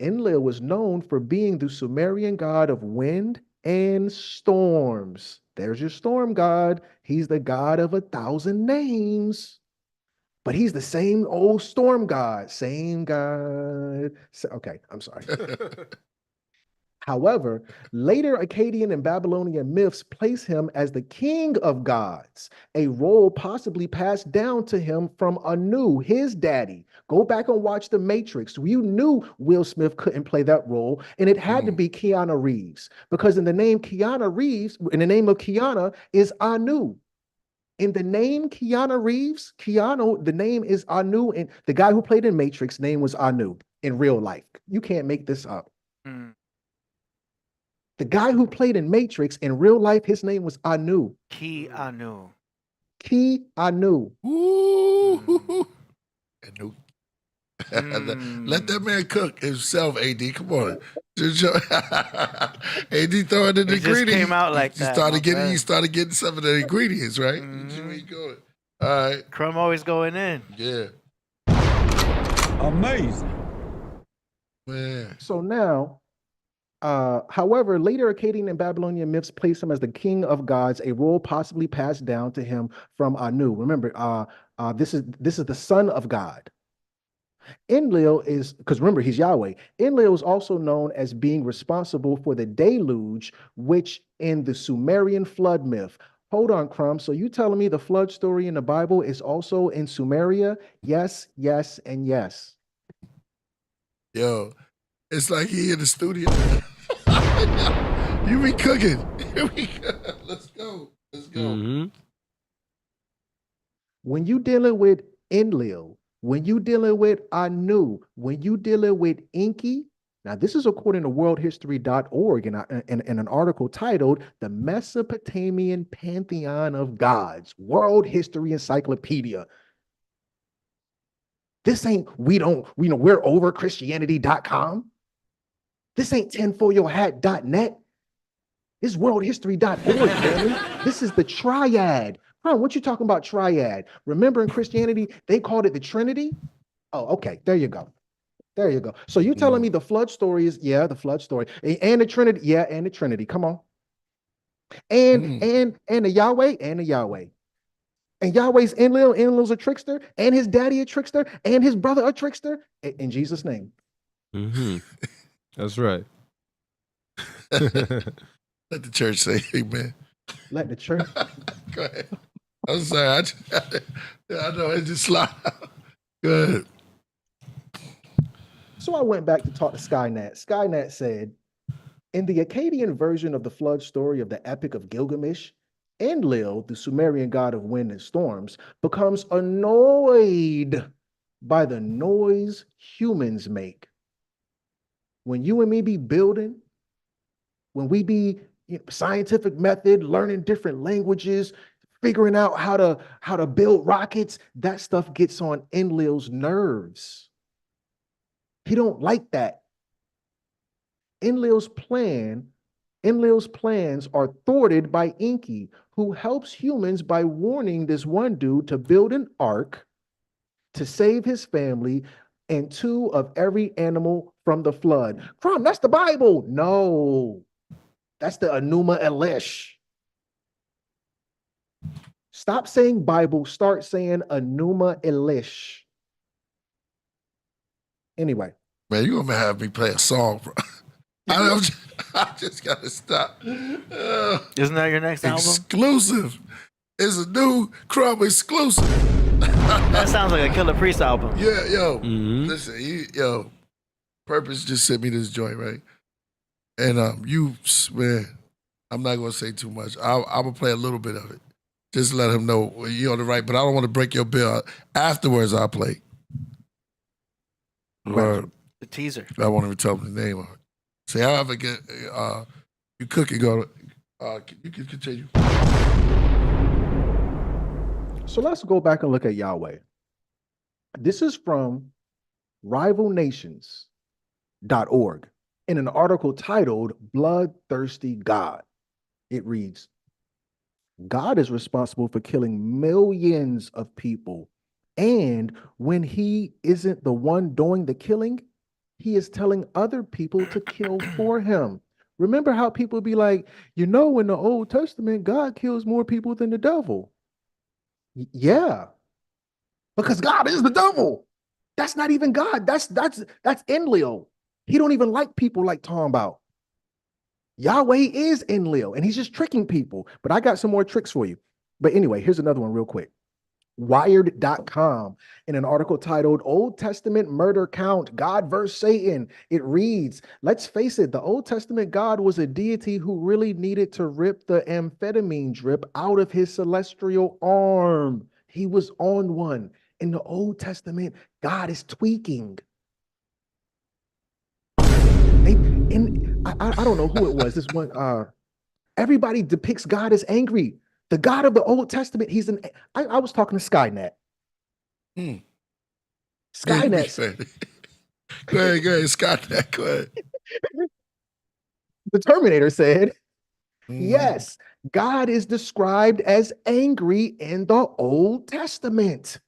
Speaker 5: Enlil was known for being the Sumerian god of wind and storms. There's your storm god. He's the god of 1,000 names. But he's the same old storm god. Same god. Okay, I'm sorry. However, later Akkadian and Babylonian myths place him as the king of gods, a role possibly passed down to him from Anu, his daddy. Go back and watch The Matrix. You knew Will Smith couldn't play that role, and it had to be Keanu Reeves, because in the name of Keanu is Anu. In the name Keanu Reeves, the name is Anu, and the guy who played in Matrix name was Anu in real life. You can't make this up.
Speaker 4: Mm.
Speaker 5: The guy who played in Matrix in real life, his name was Anu.
Speaker 4: Keanu.
Speaker 5: Keanu.
Speaker 2: Ooh. Anu.
Speaker 4: Mm.
Speaker 2: Let that man cook himself, AD. Come on. AD throwing in the
Speaker 4: It just
Speaker 2: ingredients.
Speaker 4: came out like that.
Speaker 2: You started getting some of the ingredients, right? You see where you going. All right.
Speaker 4: Crumb always going in.
Speaker 2: Yeah.
Speaker 3: Amazing.
Speaker 2: Man.
Speaker 5: So now, however, later Akkadian and Babylonian myths place him as the king of gods, a role possibly passed down to him from Anu. Remember, this is the son of God. Enlil is, because remember, he's Yahweh. Enlil is also known as being responsible for the deluge, which in the Sumerian flood myth. Hold on, Crumb. So you telling me the flood story in the Bible is also in Sumeria? Yes, yes, and yes.
Speaker 2: Yo, it's like he in the studio. You be cooking. Here we go. Let's go. Let's go.
Speaker 3: Mm-hmm.
Speaker 5: When you dealing with Enlil, when you dealing with Anu, when you dealing with Enki, now this is according to worldhistory.org in an article titled The Mesopotamian Pantheon of Gods, World History Encyclopedia. This ain't, we're over Christianity.com. This ain't tinfoilyourhat.net. This is worldhistory.org, family. This is the triad. What you talking about triad? Remember in Christianity, they called it the Trinity? Oh, okay. There you go. There you go. So you telling me the flood story is, the flood story. And the Trinity, and the Trinity. Come on. And the Yahweh, and the Yahweh. And Yahweh's Enlil's a trickster, and his daddy a trickster, and his brother a trickster. In Jesus' name.
Speaker 3: Mm-hmm. That's right.
Speaker 2: Let the church say amen.
Speaker 5: Let the church.
Speaker 2: Go ahead. I'm sorry. I know it just slide out. Go ahead.
Speaker 5: So I went back to talk to Skynet. Skynet said, in the Akkadian version of the flood story of the Epic of Gilgamesh, Enlil, the Sumerian god of wind and storms, becomes annoyed by the noise humans make. When you and me be building, when we be scientific method, learning different languages, figuring out how to build rockets, that stuff gets on Enlil's nerves. He don't like that. Enlil's plans are thwarted by Enki, who helps humans by warning this one dude to build an ark to save his family and 2 of every animal from the flood. Crumb, that's the Bible. No, that's the Enuma Elish. Stop saying Bible, start saying Enuma Elish. Anyway.
Speaker 2: Man, you're going to have me play a song, bro. I just got to stop.
Speaker 4: Isn't that your next album?
Speaker 2: Exclusive. It's a new Crumb exclusive.
Speaker 4: That sounds like a Killah Priest album.
Speaker 2: Yeah, yo. Listen, Purpose just sent me this joint, right? And man, I'm not going to say too much. I'm going to play a little bit of it. Just let him know you're on the right, but I don't want to break your bill. Afterwards, I'll play.
Speaker 4: The teaser.
Speaker 2: I won't even tell him the name of it. Say, however, you cook and go. You can continue.
Speaker 5: So let's go back and look at Yahweh. This is from rivalnations.org in an article titled Bloodthirsty God. It reads, God is responsible for killing millions of people. And when he isn't the one doing the killing, he is telling other people to kill for him. Remember how people be like, in the Old Testament, God kills more people than the devil. Yeah, because God is the devil. That's not even God. That's Enlil. He don't even like people like talking about. Yahweh is Enlil, and he's just tricking people. But I got some more tricks for you. But anyway, here's another one real quick. Wired.com in an article titled Old Testament Murder Count, God versus Satan. It reads, let's face it, the Old Testament God was a deity who really needed to rip the amphetamine drip out of his celestial arm. He was on one. In the Old Testament, God is tweaking. I don't know who it was. This one, everybody depicts God as angry. The God of the Old Testament, I was talking to Skynet. Skynet.
Speaker 2: Go ahead, Skynet, go ahead.
Speaker 5: The Terminator said, yes, God is described as angry in the Old Testament.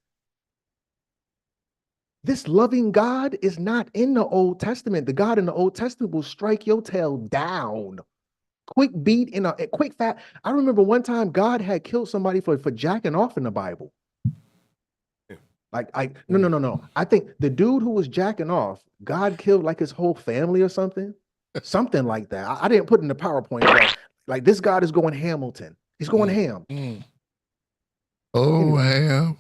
Speaker 5: This loving God is not in the Old Testament. The God in the Old Testament will strike your tail down. Quick beat in a quick fat. I remember one time God had killed somebody for jacking off in the Bible. No. I think the dude who was jacking off, God killed like his whole family or something. Something like that. I didn't put in the PowerPoint, but like this God is going Hamilton. He's going ham.
Speaker 2: Oh, ham.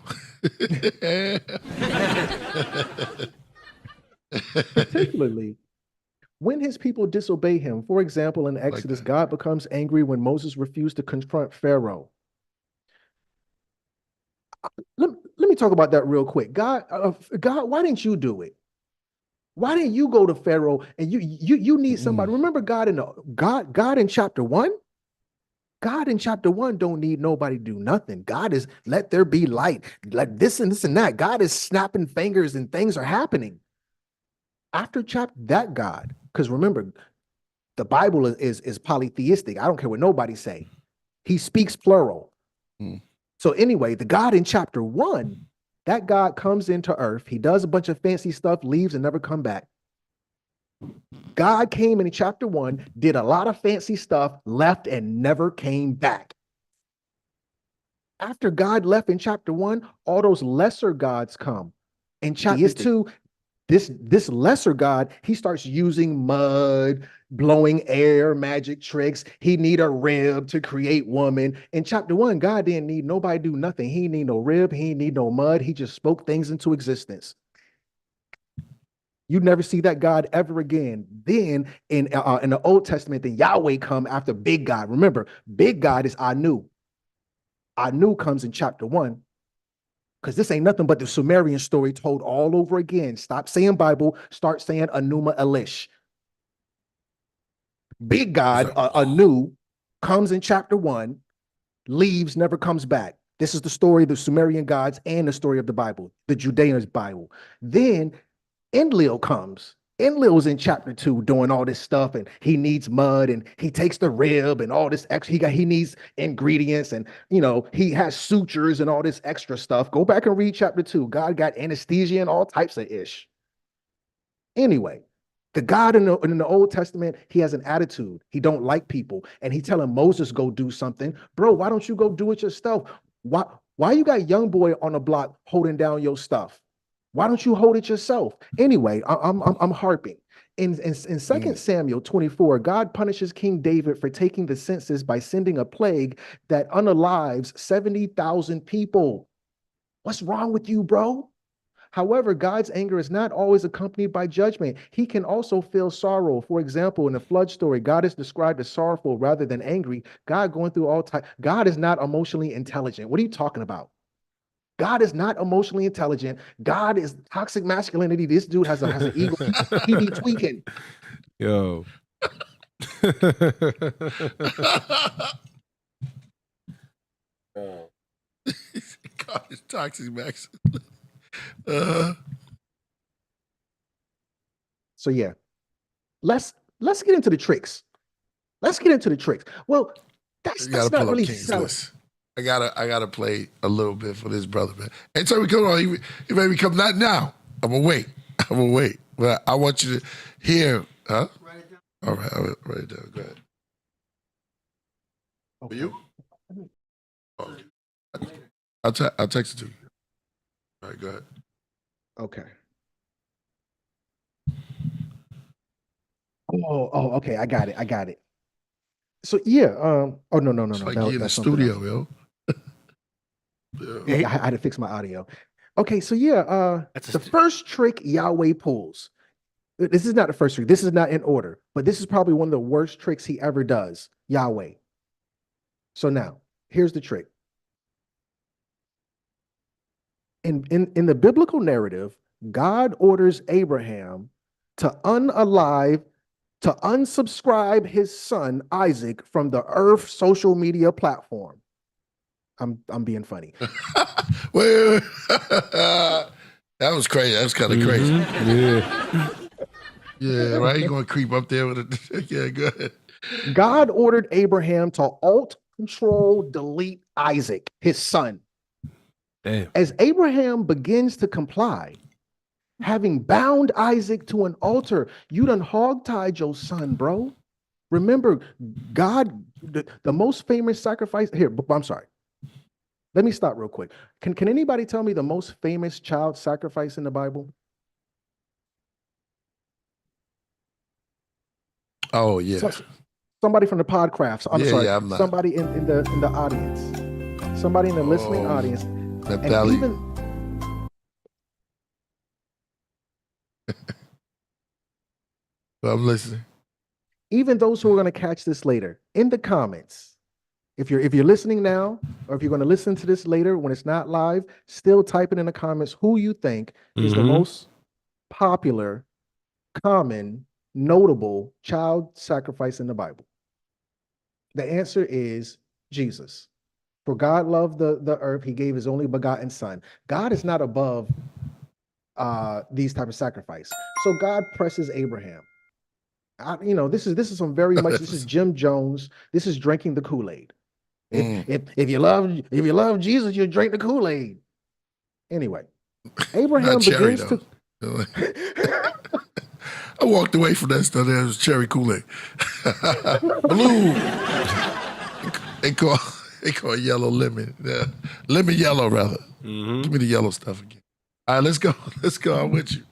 Speaker 5: Particularly when his people disobey him. For example, in Exodus, God becomes angry when Moses refused to confront Pharaoh. Let me talk about that real quick. God, why didn't you do it? Why didn't you go to Pharaoh and you need somebody? Remember God in chapter 1? God in chapter 1 don't need nobody to do nothing. God is let there be light, like this and that. God is snapping fingers and things are happening. After that God, because remember, the Bible is polytheistic. I don't care what nobody say. He speaks plural. So anyway, the God in chapter 1, that God comes into earth. He does a bunch of fancy stuff, leaves and never come back. God came in chapter 1, did a lot of fancy stuff, left and never came back. After God left in chapter 1, all those lesser gods come. In chapter 2, this lesser God, he starts using mud, blowing air, magic tricks. He need a rib to create woman. In chapter 1, God didn't need nobody to do nothing. He need no rib. He need no mud. He just spoke things into existence. You never see that God ever again. Then in the Old Testament, the Yahweh come after big God. Remember, big God is Anu. Anu comes in chapter 1. Because this ain't nothing but the Sumerian story told all over again. Stop saying Bible, start saying Enuma Elish. Big God, Anu, comes in chapter 1, leaves, never comes back. This is the story of the Sumerian gods and the story of the Bible, the Judeans' Bible. Then Enlil comes. Enlil's in chapter 2 doing all this stuff, and he needs mud, and he takes the rib and all this extra. He needs ingredients, and he has sutures and all this extra stuff. Go back and read chapter 2. God got anesthesia and all types of ish. Anyway, the God in the Old Testament, he has an attitude. He don't like people, and he telling Moses go do something. Bro, why don't you go do it yourself? Why you got young boy on the block holding down your stuff? Why don't you hold it yourself? Anyway, I'm harping. In 2 Samuel 24, God punishes King David for taking the census by sending a plague that unalives 70,000 people. What's wrong with you, bro? However, God's anger is not always accompanied by judgment. He can also feel sorrow. For example, in the flood story, God is described as sorrowful rather than angry. God going through all time. God is not emotionally intelligent. What are you talking about? God is not emotionally intelligent. God is toxic masculinity. This dude has an ego. He be tweaking.
Speaker 3: Yo.
Speaker 2: God is toxic masculinity.
Speaker 5: So yeah, let's get into the tricks. Let's get into the tricks. Well, that's not really selling.
Speaker 2: I gotta play a little bit for this brother, man. Anytime we come on, he made me come. Not now. I'm gonna wait. But I want you to hear. Huh? Write it down. All right, I'll write it down. Go ahead.
Speaker 5: Okay.
Speaker 2: For you? Oh. I'll text it to you. All right, go ahead.
Speaker 5: Okay. Oh, okay. I got it. So yeah. Oh no.
Speaker 2: It's like you're in the studio, yo.
Speaker 5: Yeah, I had to fix my audio. Okay, so yeah, the first trick Yahweh pulls. This is not the first trick. This is not in order, but this is probably one of the worst tricks he ever does, Yahweh. So now, here's the trick. In the biblical narrative, God orders Abraham to unsubscribe his son Isaac from the Earth social media platform. I'm being funny.
Speaker 2: Wait. That was crazy. That was kind of crazy.
Speaker 3: Yeah.
Speaker 2: Yeah, right. You gonna creep up there with it? Yeah, go ahead.
Speaker 5: God ordered Abraham to Alt-Control-Delete Isaac, his son.
Speaker 3: Damn.
Speaker 5: As Abraham begins to comply, having bound Isaac to an altar, you done hogtied your son, bro. Remember, God, the most famous sacrifice here. I'm sorry. Let me stop real quick. Can anybody tell me the most famous child sacrifice in the Bible?
Speaker 2: Oh yeah.
Speaker 5: Somebody from the Podcraft. I'm sorry.
Speaker 2: Yeah, I'm not.
Speaker 5: Somebody in the audience. Somebody in the listening audience.
Speaker 2: That
Speaker 5: And
Speaker 2: belly. I'm listening.
Speaker 5: Even those who are going to catch this later, in the comments, if you're listening now, or if you're going to listen to this later when it's not live, still type it in the comments who you think is the most popular, common, notable child sacrifice in the Bible. The answer is Jesus. For God loved the earth, he gave his only begotten son. God is not above these type of sacrifice. So God presses Abraham. This is some very much, this is Jim Jones. This is drinking the Kool-Aid. If you love Jesus, you drink the Kool-Aid. Anyway, Abraham begins to.
Speaker 2: I walked away from that stuff. There was cherry Kool-Aid. Blue. They call it yellow lemon. Lemon yellow, rather. Give me the yellow stuff again. All right, let's go. Let's go. I'm with you.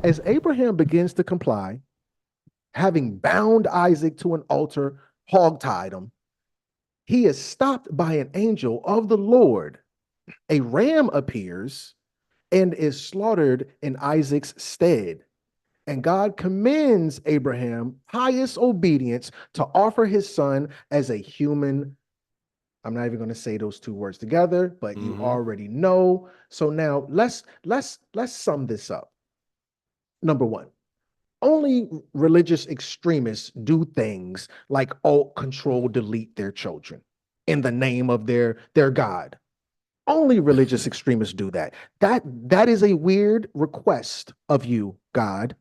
Speaker 5: As Abraham begins to comply, having bound Isaac to an altar, hogtied him, he is stopped by an angel of the Lord. A ram appears and is slaughtered in Isaac's stead. And God commends Abraham pious obedience to offer his son as a human. I'm not even going to say those two words together, but you already know. So now let's sum this up. Number one, only religious extremists do things like Alt-Control-Delete their children in the name of their God. Only religious extremists do that. That is a weird request of you, God.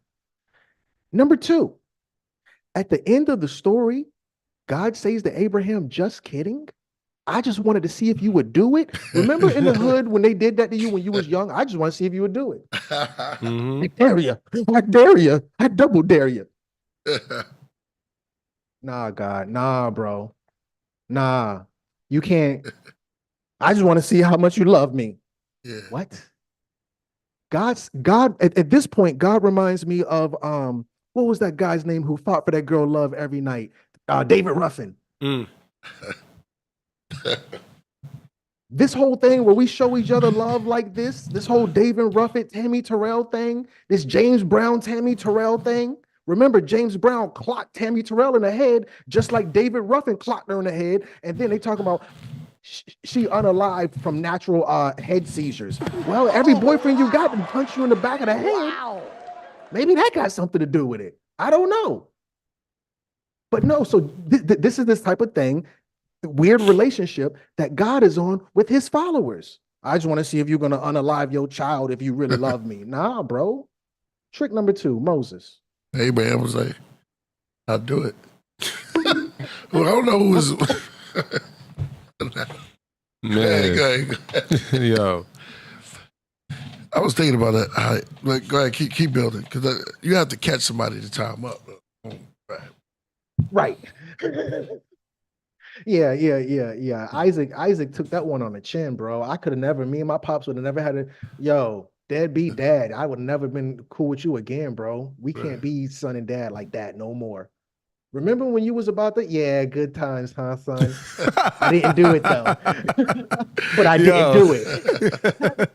Speaker 5: Number two, at the end of the story, God says to Abraham, just kidding. I just wanted to see if you would do it. Remember in the hood when they did that to you when you was young? I just want to see if you would do it. I dare you. I dare you. I double dare you. Nah, God. Nah, bro. Nah. You can't. I just want to see how much you love me.
Speaker 2: Yeah.
Speaker 5: What? God at this point, God reminds me of what was that guy's name who fought for that girl love every night? David Ruffin. This whole thing where we show each other love like this whole David Ruffin, Tammy Terrell thing, this James Brown, Tammy Terrell thing. Remember, James Brown clocked Tammy Terrell in the head, just like David Ruffin clocked her in the head. And then they talk about she unalived from natural head seizures. Well, every boyfriend you got to punch you in the back of the head. Wow. Maybe that got something to do with it. I don't know. But no, so this is this type of thing, weird relationship that God is on with his followers. I just want to see if you're going to unalive your child if you really love me. Nah, bro. Trick number two, Moses.
Speaker 2: Abraham was like, I'll do it. Well, I don't know who was.
Speaker 3: Man.
Speaker 2: Go ahead.
Speaker 3: Yo.
Speaker 2: I was thinking about that. All right, like, go ahead, keep building, because you have to catch somebody to tie them up.
Speaker 5: Right. Yeah. Isaac took that one on the chin, bro. Me and my pops would have never had deadbeat dad. I would have never been cool with you again, bro. We can't be son and dad like that no more. Remember when you was about to? Yeah, good times, huh, son? I didn't do it though, but I didn't do it.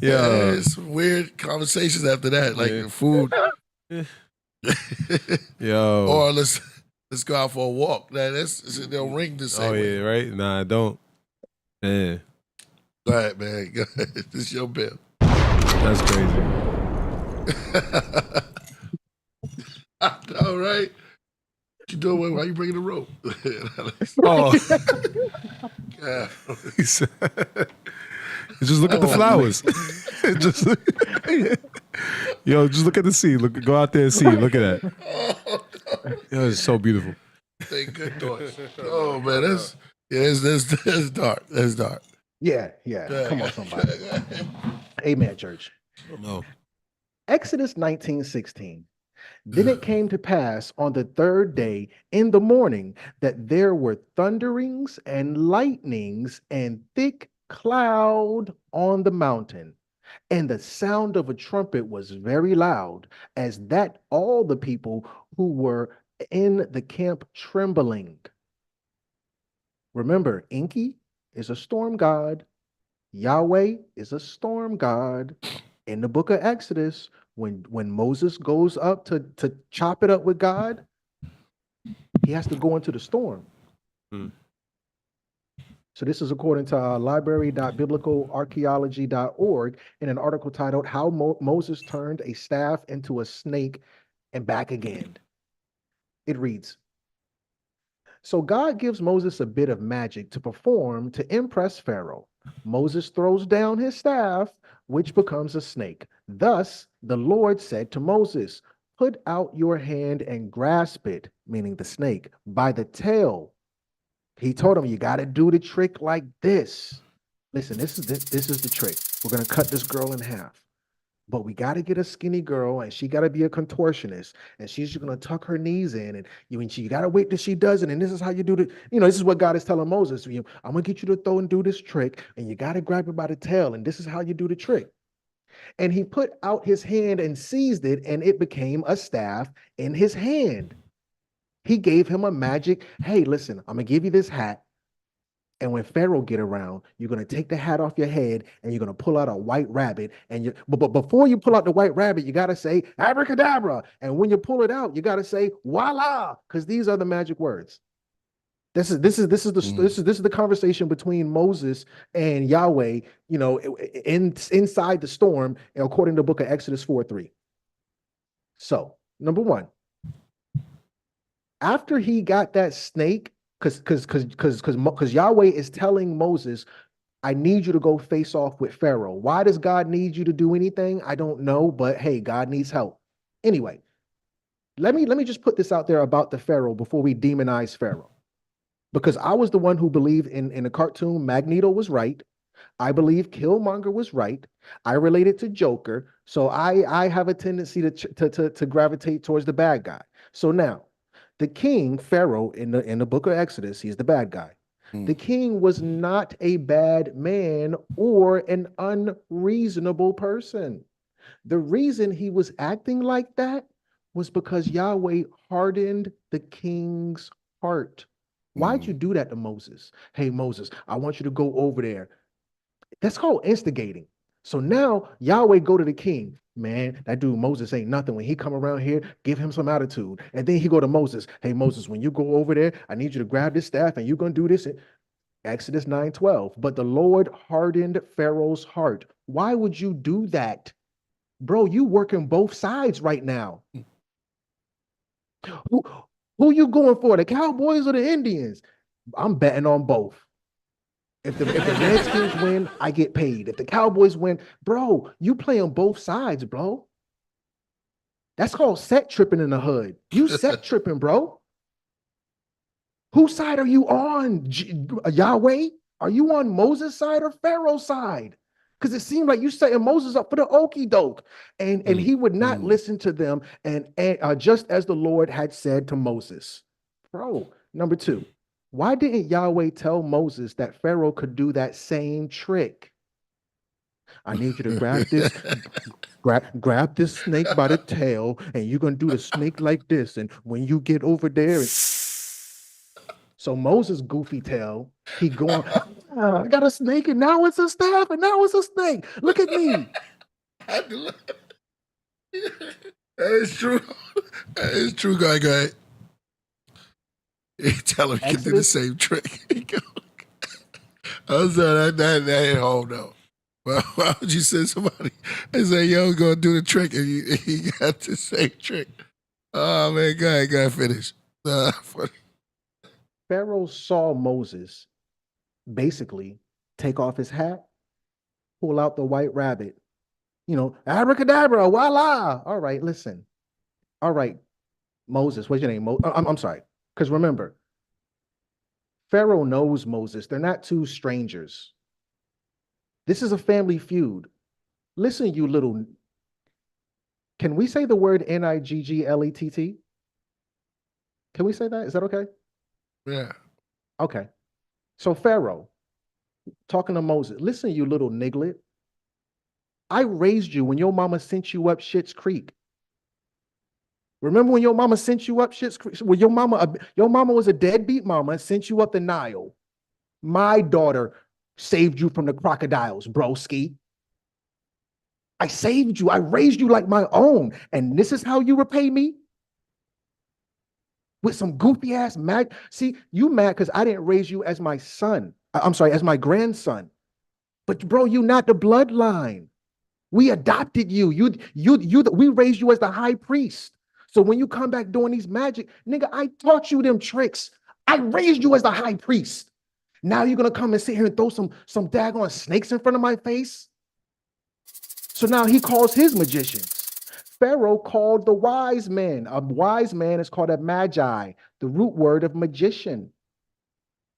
Speaker 2: Yeah, some weird conversations after that, like food.
Speaker 3: Yo.
Speaker 2: Or let's go out for a walk. They'll ring the same way.
Speaker 3: Right? Nah, I don't. Man.
Speaker 2: Go ahead, man. Go ahead. This is your bill.
Speaker 3: That's crazy.
Speaker 2: I know, right? What you doing? Why you bringing the rope?
Speaker 3: Oh.
Speaker 2: Yeah.
Speaker 3: Just look at the flowers. Just look at the sea. Go out there and see. Look at that. Yo, it's so beautiful.
Speaker 2: Good thoughts. Oh man, that's dark. That's dark.
Speaker 5: Yeah. Come on, somebody. Amen, church.
Speaker 3: No.
Speaker 5: Exodus 19:16. Then it came to pass on the third day in the morning that there were thunderings and lightnings and thick cloud on the mountain. And the sound of a trumpet was very loud, as that all the people who were in the camp trembling. Remember, Enki is a storm god. Yahweh is a storm god. In the book of Exodus, when Moses goes up to chop it up with God, he has to go into the storm. So this is according to library.biblicalarchaeology.org in an article titled How Moses Turned a Staff into a Snake and Back Again. It reads, so God gives Moses a bit of magic to perform to impress Pharaoh. Moses throws down his staff, which becomes a snake. Thus, the Lord said to Moses, put out your hand and grasp it, meaning the snake, by the tail. He told him, you got to do the trick like this. Listen, this is the trick. We're going to cut this girl in half. But we got to get a skinny girl, and she got to be a contortionist, and she's going to tuck her knees in, and you got to wait till she does it. And this is how you do it. This is what God is telling Moses. I'm going to get you to throw and do this trick, and you got to grab it by the tail, and this is how you do the trick. And he put out his hand and seized it, and it became a staff in his hand. He gave him a magic, hey, listen, I'm going to give you this hat. And when Pharaoh get around, you're going to take the hat off your head and you're going to pull out a white rabbit. But before you pull out the white rabbit, you got to say abracadabra. And when you pull it out, you got to say voila, because these are the magic words. This is the conversation between Moses and Yahweh, inside the storm, according to the book of Exodus 4:3. So, number one, after he got that snake, because Yahweh is telling Moses, I need you to go face off with Pharaoh. Why does God need you to do anything? I don't know, but hey, God needs help. Anyway, let me just put this out there about the Pharaoh before we demonize Pharaoh. Because I was the one who believed in the cartoon Magneto was right. I believe Killmonger was right. I related to Joker. So I have a tendency to gravitate towards the bad guy. So now, the king, Pharaoh, in the book of Exodus, he's the bad guy. The king was not a bad man or an unreasonable person. The reason he was acting like that was because Yahweh hardened the king's heart. Why'd you do that to Moses? Hey, Moses, I want you to go over there. That's called instigating. So now Yahweh go to the king. Man, that dude Moses ain't nothing. When he come around here, give him some attitude. And then he go to Moses. Hey, Moses, when you go over there, I need you to grab this staff and you're going to do this. Exodus 9:12. But the Lord hardened Pharaoh's heart. Why would you do that? Bro, you working both sides right now. Who you going for, the Cowboys or the Indians? I'm betting on both. If the Redskins win, I get paid. If the Cowboys win, bro, you play on both sides, bro. That's called set tripping in the hood. You set tripping, bro. Whose side are you on, Yahweh? Are you on Moses' side or Pharaoh's side? Because it seemed like you setting Moses up for the okie doke. And he would not listen to them, and just as the Lord had said to Moses. Bro, number two. Why didn't Yahweh tell Moses that Pharaoh could do that same trick? I need you to grab this, grab this snake by the tail, and you're gonna do the snake like this. And when you get over there, so Moses goofy tail, he going, I got a snake, and now it's a staff, and now it's a snake. Look at me.
Speaker 2: That is true. That is true, guy. You tell him he can do the same trick. I was that ain't home though. Well, why would you send somebody and say, yo, go do the trick, and you got the same trick? Oh, man, go ahead, finish.
Speaker 5: Pharaoh saw Moses basically take off his hat, pull out the white rabbit, abracadabra, voila. All right, listen. All right, Moses, what's your name? I'm sorry, because remember, Pharaoh knows Moses. They're not two strangers. This is a family feud. Listen, you little. Can we say the word Nigglet? Can we say that? Is that okay?
Speaker 2: Yeah.
Speaker 5: Okay. So Pharaoh, talking to Moses, listen, you little niglet. I raised you when your mama sent you up Schitt's Creek. Remember when your mama sent you up Schitt's Creek? When your mama was a deadbeat mama and sent you up the Nile. My daughter saved you from the crocodiles, broski. I saved you. I raised you like my own. And this is how you repay me? With some goofy ass mad. See, you mad because I didn't raise you as my son. I'm sorry, as my grandson. But bro, you not the bloodline. We adopted you. We raised you as the high priest. So when you come back doing these magic, nigga, I taught you them tricks. I raised you as the high priest. Now you're gonna come and sit here and throw some daggone snakes in front of my face? So now he calls his magicians. Pharaoh called the wise men. A wise man is called a magi, the root word of magician.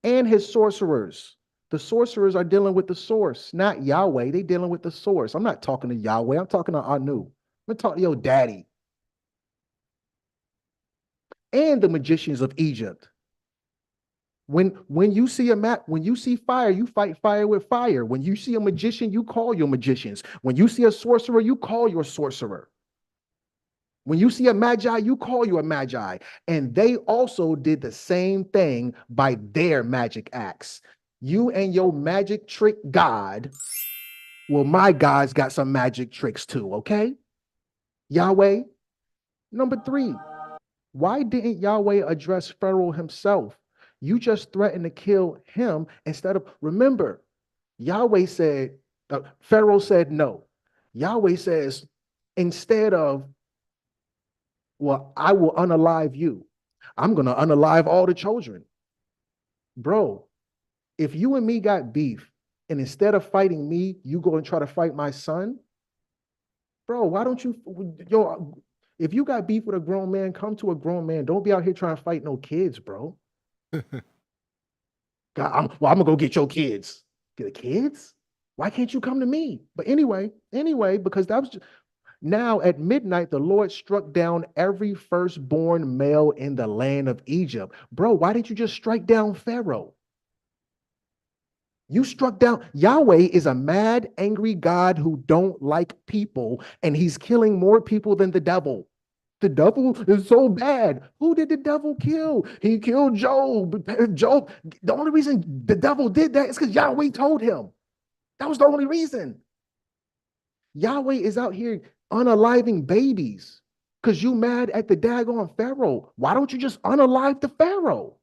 Speaker 5: And his sorcerers. The sorcerers are dealing with the source, not Yahweh. They dealing with the source. I'm not talking to Yahweh. I'm talking to Anu. I'm talking to your daddy. And the magicians of Egypt. When you see when you see fire, you fight fire with fire. When you see a magician, you call your magicians. When you see a sorcerer, you call your sorcerer. When you see a magi, you call you a magi. And they also did the same thing by their magic acts. You and your magic trick God, well, my God's got some magic tricks too, okay? Yahweh. Number 3, why didn't Yahweh address Pharaoh himself? You just threatened to kill him instead of, remember, Yahweh said, Pharaoh said no. Yahweh says, instead of, well, I will unalive you. I'm going to unalive all the children. Bro, if you and me got beef, and instead of fighting me, you go and try to fight my son, bro, why don't you, if you got beef with a grown man, come to a grown man. Don't be out here trying to fight no kids, bro. God, I'm going to go get your kids. Get the kids? Why can't you come to me? But anyway, because that was just, now at midnight, the Lord struck down every firstborn male in the land of Egypt. Bro, why didn't you just strike down Pharaoh? You struck down. Yahweh is a mad, angry God who don't like people, and he's killing more people than the devil. The devil is so bad. Who did the devil kill? He killed Job. Job. The only reason the devil did that is because Yahweh told him. That was the only reason. Yahweh is out here unaliving babies because you mad at the daggone Pharaoh. Why don't you just unalive the Pharaoh?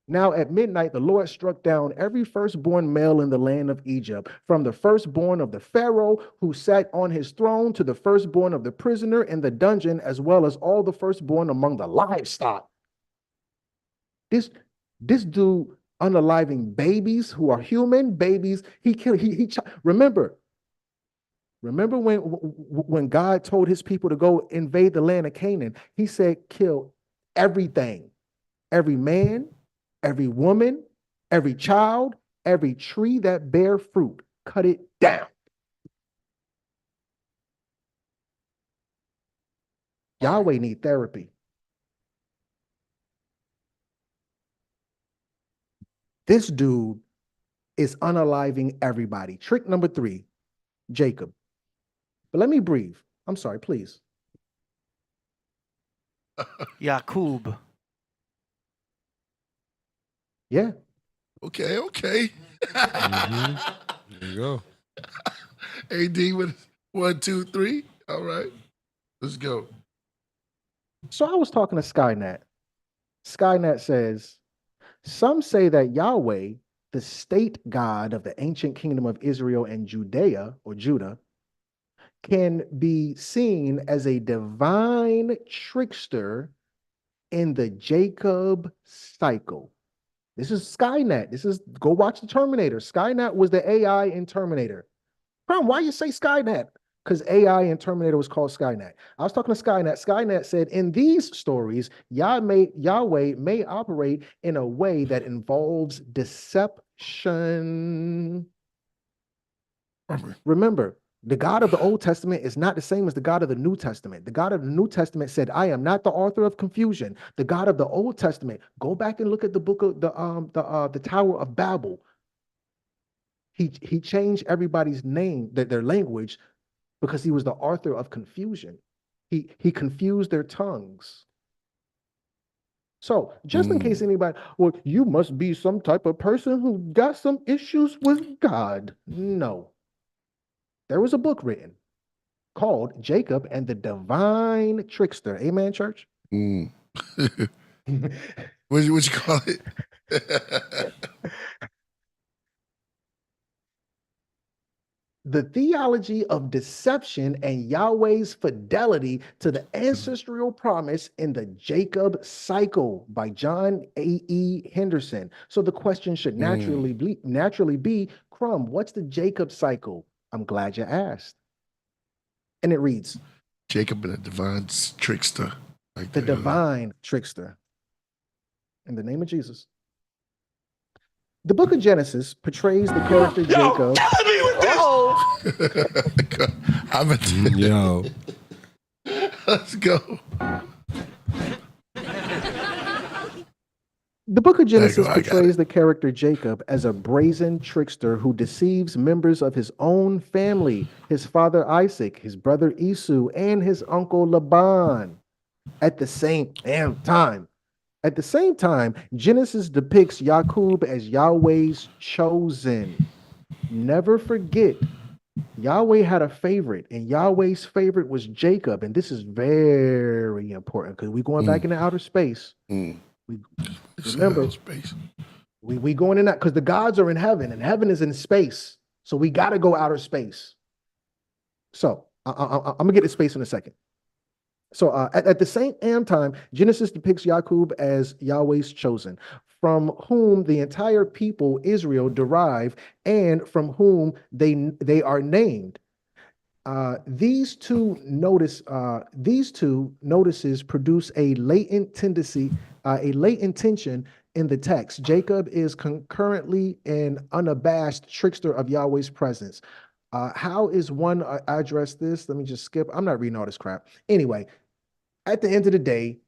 Speaker 5: Now at midnight, the Lord struck down every firstborn male in the land of Egypt, from the firstborn of the Pharaoh who sat on his throne to the firstborn of the prisoner in the dungeon, as well as all the firstborn among the livestock. This dude unaliving babies who are human babies. Remember when God told his people to go invade the land of Canaan, he said, kill everything, every man, every woman, every child, every tree that bear fruit, cut it down. Yahweh need therapy. This dude is unaliving everybody. Trick number 3, Jacob. But let me breathe. I'm sorry, please.
Speaker 4: Yakub.
Speaker 5: Yeah.
Speaker 2: Okay.
Speaker 3: There you go.
Speaker 2: AD with 1, 2, 3. All right. Let's go.
Speaker 5: So I was talking to Skynet. Skynet says, some say that Yahweh, the state god of the ancient kingdom of Israel and Judea or Judah, can be seen as a divine trickster in the Jacob cycle. This is Skynet. Go watch the Terminator. Skynet was the AI in Terminator. Why you say Skynet? Because AI in Terminator was called Skynet. I was talking to Skynet. Skynet said, in these stories, Yahweh may operate in a way that involves deception. Remember, the God of the Old Testament is not the same as the God of the New Testament. The God of the New Testament said, I am not the author of confusion. The God of the Old Testament, go back and look at the book of the Tower of Babel. He changed everybody's name, their language, because he was the author of confusion. He confused their tongues. So just in case anybody, well, you must be some type of person who got some issues with God. No. There was a book written called Jacob and the Divine Trickster. Amen, church?
Speaker 2: What you call it?
Speaker 5: The theology of deception and Yahweh's fidelity to the ancestral promise in the Jacob cycle by John A.E. Henderson. So the question should naturally be, Crumb, what's the Jacob cycle? I'm glad you asked. And it reads,
Speaker 2: Jacob and the divine trickster. Like
Speaker 5: the divine trickster. In the name of Jesus. The book of Genesis portrays the character Jacob.
Speaker 3: Yo.
Speaker 2: Let's go.
Speaker 5: The book of Genesis portrays the character Jacob as a brazen trickster who deceives members of his own family, his father Isaac, his brother Esau, and his uncle Laban. At the same time, Genesis depicts Yakub as Yahweh's chosen. Never forget, Yahweh had a favorite, and Yahweh's favorite was Jacob. And this is very important because we're going back into outer space. Remember, we going in that because the gods are in heaven, and heaven is in space. So we got to go outer space. So I'm going to get to space in a second. So at the same time, Genesis depicts Yakub as Yahweh's chosen, from whom the entire people Israel derive, and from whom they are named. These two notices produce a latent tension in the text. Jacob is concurrently an unabashed trickster of Yahweh's presence. How is one address this? Let me just skip. I'm not reading all this crap. Anyway, at the end of the day,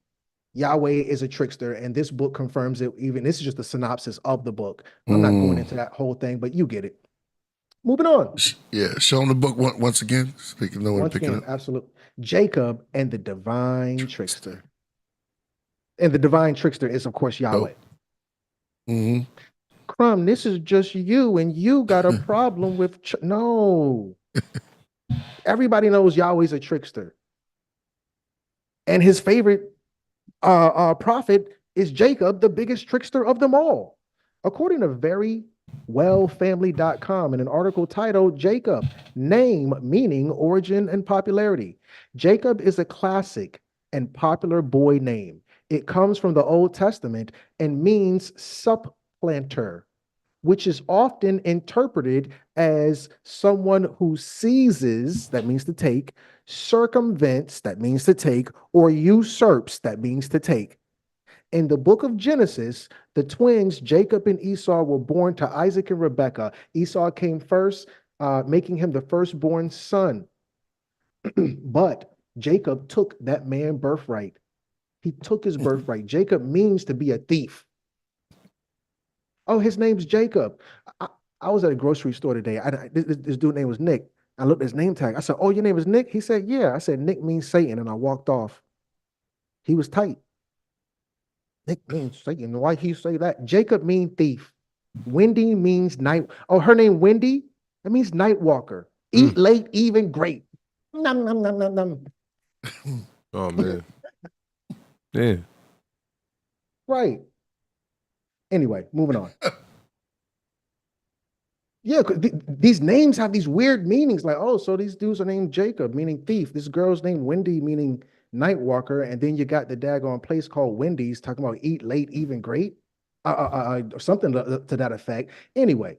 Speaker 5: Yahweh is a trickster, and this book confirms it. Even this is just a synopsis of the book. I'm not going into that whole thing, but you get it. Moving on.
Speaker 2: Yeah, show them the book once again. So they can know what to pick it up.
Speaker 5: Absolutely. Jacob and the divine trickster. And the divine trickster is, of course, Yahweh. Crumb, this is just you, and you got a problem with... No. Everybody knows Yahweh's a trickster. And his favorite prophet is Jacob, the biggest trickster of them all. According to verywellfamily.com, in an article titled Jacob, Name, Meaning, Origin, and Popularity. Jacob is a classic and popular boy name. It comes from the Old Testament and means supplanter, which is often interpreted as someone who seizes, that means to take, circumvents, that means to take, or usurps, that means to take. In the book of Genesis, the twins Jacob and Esau were born to Isaac and Rebekah. Esau came first, making him the firstborn son. But Jacob took that man's birthright. He took his birthright. Jacob means to be a thief. Oh, his name's Jacob. I was at a grocery store today. This dude name was Nick. I looked at his name tag. I said, "Oh, your name is Nick?" He said, "Yeah." I said, "Nick means Satan," and I walked off. He was tight. Nick means Satan. Why he say that? Jacob means thief. Wendy means night. Oh, her name Wendy? That means night walker. Eat late, even great. Nom, nom, nom, nom, nom.
Speaker 3: Oh man. Yeah.
Speaker 5: Right. Anyway, moving on. Yeah, these names have these weird meanings. Like, oh, so these dudes are named Jacob, meaning thief. This girl's named Wendy, meaning night walker. And then you got the daggone place called Wendy's talking about eat late, even great, or something to that effect. Anyway,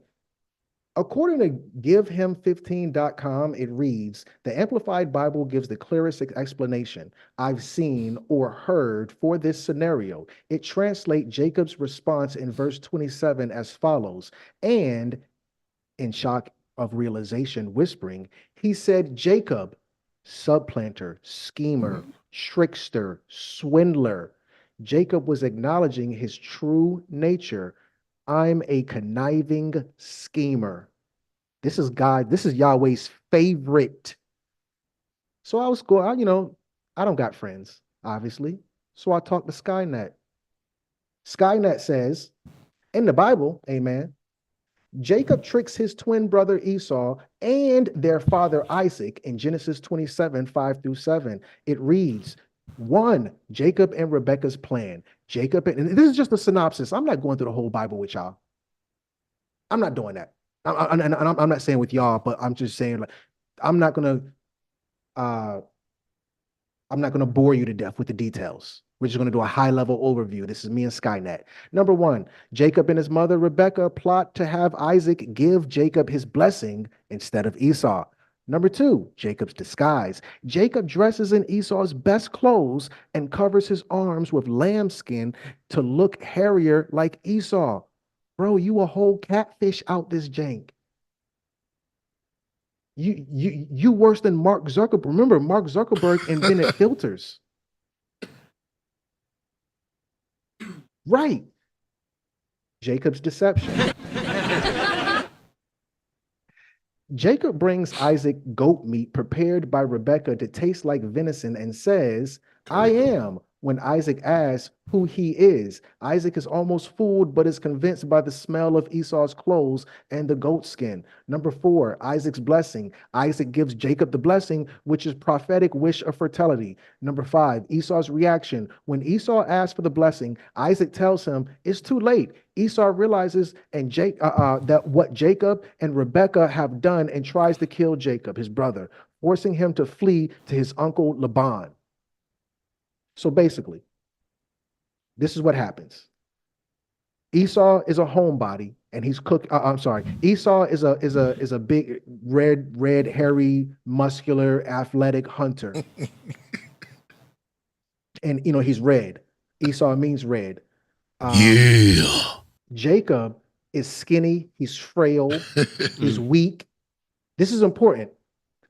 Speaker 5: according to GiveHim15.com, it reads, the Amplified Bible gives the clearest explanation I've seen or heard for this scenario. It translates Jacob's response in verse 27 as follows, and in shock of realization, whispering, he said, Jacob, supplanter, schemer, trickster, swindler. Jacob was acknowledging his true nature. I'm a conniving schemer. This is God, this is Yahweh's favorite. So I was going, I don't got friends, obviously. So I talked to Skynet. Skynet says, in the Bible, amen, Jacob tricks his twin brother Esau and their father Isaac in Genesis 27, 5-7. It reads, 1, Jacob and Rebekah's plan. And this is just a synopsis. I'm not going through the whole Bible with y'all. I'm not doing that. I'm not saying with y'all, but I'm just saying, like, I'm not gonna bore you to death with the details. We're just going to do a high-level overview. This is me and Skynet. Number 1, Jacob and his mother Rebekah plot to have Isaac give Jacob his blessing instead of Esau. Number 2, Jacob's disguise. Jacob dresses in Esau's best clothes and covers his arms with lambskin to look hairier like Esau. Bro, you a whole catfish out this jank. You worse than Mark Zuckerberg. Remember, Mark Zuckerberg invented filters. Right. Jacob's deception. Jacob brings Isaac goat meat prepared by Rebekah to taste like venison and says, I am. When Isaac asks who he is, Isaac is almost fooled but is convinced by the smell of Esau's clothes and the goat skin. Number 4, Isaac's blessing. Isaac gives Jacob the blessing, which is prophetic wish of fertility. Number 5, Esau's reaction. When Esau asks for the blessing, Isaac tells him it's too late. Esau realizes that what Jacob and Rebekah have done and tries to kill Jacob, his brother, forcing him to flee to his uncle Laban. So basically, this is what happens. Esau is a homebody, and he's Esau is a big red, hairy, muscular, athletic hunter, and he's red. Esau means red. Jacob is skinny. He's frail. He's weak. This is important.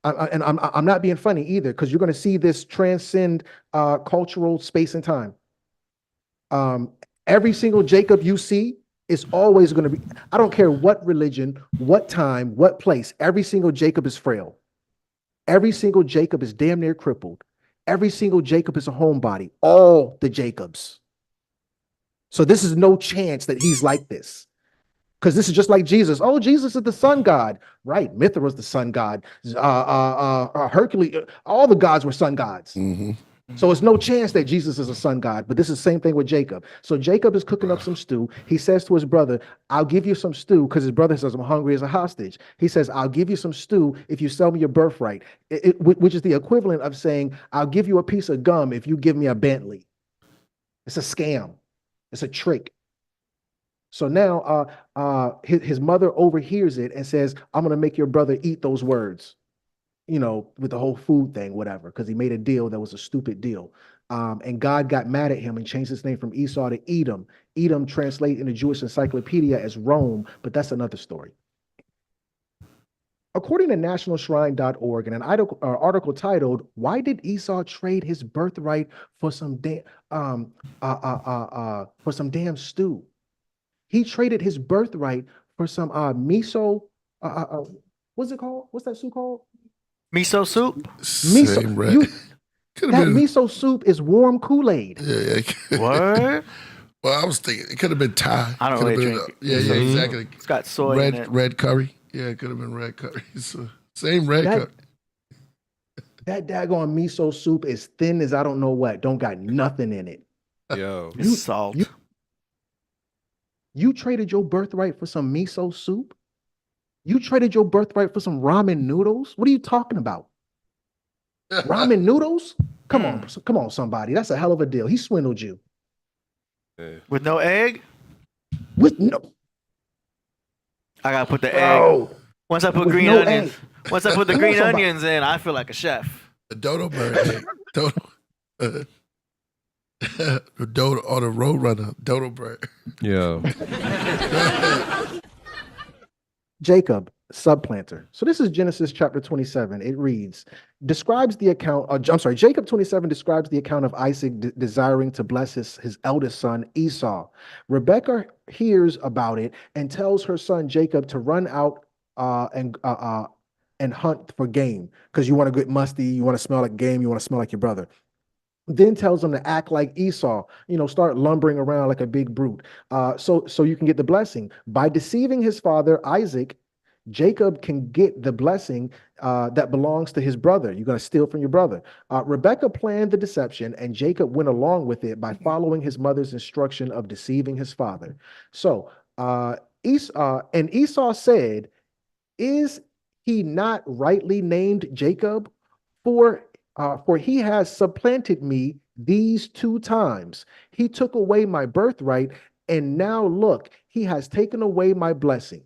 Speaker 5: I'm not being funny either, because you're going to see this transcend cultural space and time. Every single Jacob you see is always going to be, I don't care what religion, what time, what place, every single Jacob is frail. Every single Jacob is damn near crippled. Every single Jacob is a homebody. All the Jacobs. So this is no chance that he's like this. Because this is just like Jesus. Oh, Jesus is the sun god. Right. Mithra was the sun god. Hercules, all the gods were sun gods. Mm-hmm. So it's no chance that Jesus is a sun god. But this is the same thing with Jacob. So Jacob is cooking up some stew. He says to his brother, I'll give you some stew, because his brother says, I'm hungry as a hostage. He says, I'll give you some stew if you sell me your birthright, which is the equivalent of saying, I'll give you a piece of gum if you give me a Bentley. It's a scam. It's a trick. So now his mother overhears it and says, I'm going to make your brother eat those words, with the whole food thing, whatever, because he made a deal that was a stupid deal. And God got mad at him and changed his name from Esau to Edom. Edom translated in the Jewish encyclopedia as Rome, but that's another story. According to nationalshrine.org, in an article titled, Why Did Esau Trade His Birthright for some damn stew? He traded his birthright for some miso. What's it called? What's that soup called?
Speaker 4: Miso soup?
Speaker 5: Miso.
Speaker 2: Same red.
Speaker 5: You,
Speaker 2: Could
Speaker 5: that
Speaker 2: have been.
Speaker 5: miso soup is warm Kool-Aid.
Speaker 2: Yeah.
Speaker 4: What?
Speaker 2: Well, I was thinking it could have been Thai.
Speaker 4: I don't
Speaker 2: Could have
Speaker 4: really
Speaker 2: been,
Speaker 4: drink
Speaker 2: yeah,
Speaker 4: miso soup.
Speaker 2: exactly.
Speaker 4: It's got soy in it.
Speaker 2: Red curry. Yeah, it could have been red curry. So, same red
Speaker 5: That-
Speaker 2: curry.
Speaker 5: That daggone miso soup is thin as I don't know what. Don't got nothing in it.
Speaker 3: Yo.
Speaker 4: It's salt.
Speaker 5: You traded your birthright for some miso soup? You traded your birthright for some ramen noodles? What are you talking about? Ramen noodles? Come on, somebody. That's a hell of a deal. He swindled you.
Speaker 4: With no egg?
Speaker 5: With no.
Speaker 4: I gotta put the
Speaker 5: Bro,
Speaker 4: egg. Once I put
Speaker 5: with
Speaker 4: green
Speaker 5: no
Speaker 4: onions.
Speaker 5: egg.
Speaker 4: Once I put the
Speaker 5: Come on,
Speaker 4: green
Speaker 5: somebody.
Speaker 4: onions in, I feel like a chef.
Speaker 2: The dodo bird. Egg. Dodo. The dodo or the roadrunner. Dodo bird.
Speaker 3: Yo.
Speaker 5: Jacob, subplanter. So this is Genesis chapter 27. It reads, Jacob 27 describes the account of Isaac desiring to bless his eldest son, Esau. Rebekah hears about it and tells her son, Jacob, to run out and hunt for game because you want to get musty, you want to smell like game, you want to smell like your brother. Then tells him to act like Esau, start lumbering around like a big brute. So you can get the blessing. By deceiving his father, Isaac, Jacob can get the blessing that belongs to his brother. You're going to steal from your brother. Rebekah planned the deception, and Jacob went along with it by following his mother's instruction of deceiving his father. So Esau said, "Is he not rightly named Jacob? For he has supplanted me these 2 times. He took away my birthright, and now look, he has taken away my blessing."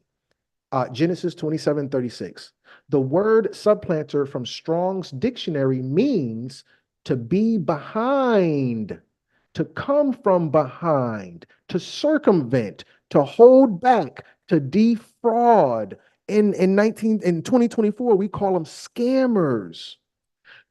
Speaker 5: Genesis 27:36. The word supplanter from Strong's dictionary means to be behind, to come from behind, to circumvent, to hold back, to defraud. In 2024, we call them scammers.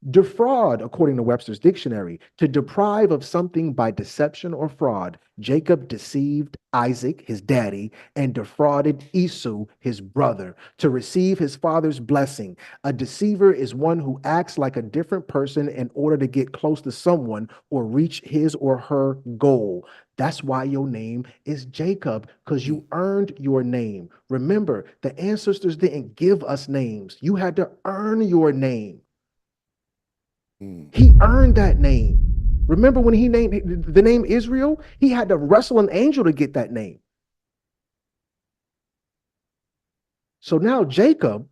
Speaker 5: Defraud, according to Webster's dictionary, to deprive of something by deception or fraud. Jacob deceived Isaac, his daddy, and defrauded Esau, his brother, to receive his father's blessing. A deceiver is one who acts like a different person in order to get close to someone or reach his or her goal. That's why your name is Jacob, because you earned your name. Remember, the ancestors didn't give us names. You had to earn your name. He earned that name. Remember when he named the name Israel? He had to wrestle an angel to get that name. So now Jacob,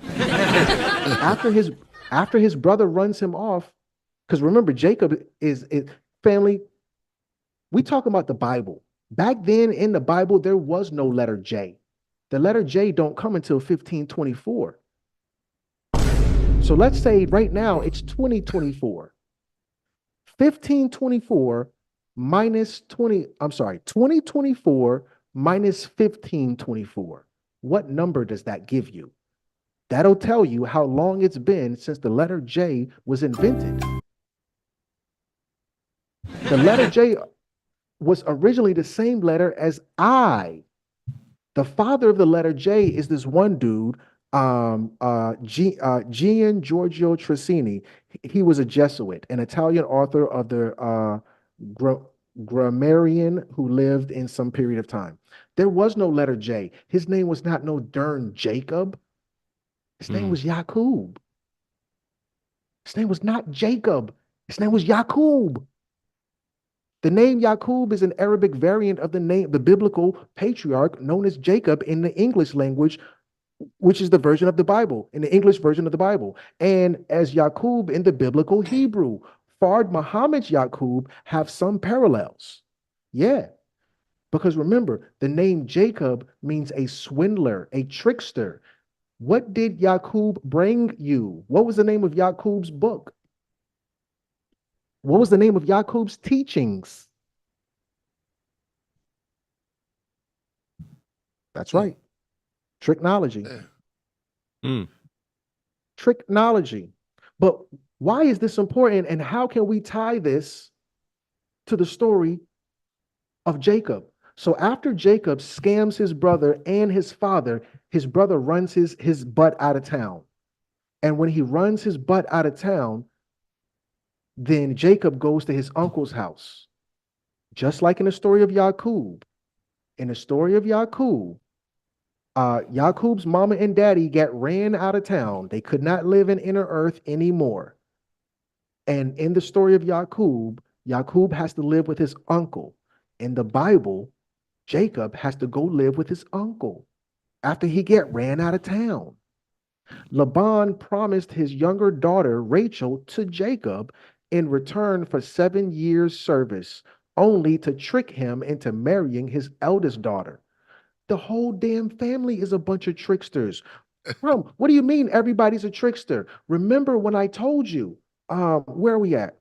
Speaker 5: after his brother runs him off, because remember, Jacob is family. We talk about the Bible. Back then in the Bible, there was no letter J. The letter J don't come until 1524. So let's say right now it's 2024. 1524 minus 2024 minus 1524. What number does that give you? That'll tell you how long it's been since the letter J was invented. The letter J was originally the same letter as I. The father of the letter J is this one dude, Gian Giorgio Trissini. He was a Jesuit, an Italian author of the grammarian who lived in some period of time. There was no letter J. His name was not no darn Jacob. His name was Yaqub. His name was not Jacob. His name was Yaqub. The name Yaqub is an Arabic variant of the biblical patriarch known as Jacob in the English language, which is the version of the Bible, in the English version of the Bible, and as Yaqub in the biblical Hebrew. Fard Muhammad's Yaqub have some parallels. Yeah, because remember, the name Jacob means a swindler, a trickster. What did Yaqub bring you? What was the name of Yaqub's book? What was the name of Yaqub's teachings? That's right. Tricknology. Tricknology. But why is this important, and how can we tie this to the story of Jacob? So after Jacob scams his brother and his father, his brother runs his butt out of town. And when he runs his butt out of town, then Jacob goes to his uncle's house. Just like in the story of Yaqub. In the story of Yaqub, Yaqub's mama and daddy got ran out of town. They could not live in inner earth anymore. And in the story of Yaqub, Yaqub has to live with his uncle. In the Bible, Jacob has to go live with his uncle after he get ran out of town. Laban promised his younger daughter, Rachel, to Jacob in return for 7 years' service, only to trick him into marrying his eldest daughter. The whole damn family is a bunch of tricksters. Bro, what do you mean everybody's a trickster? Remember when I told you, where are we at?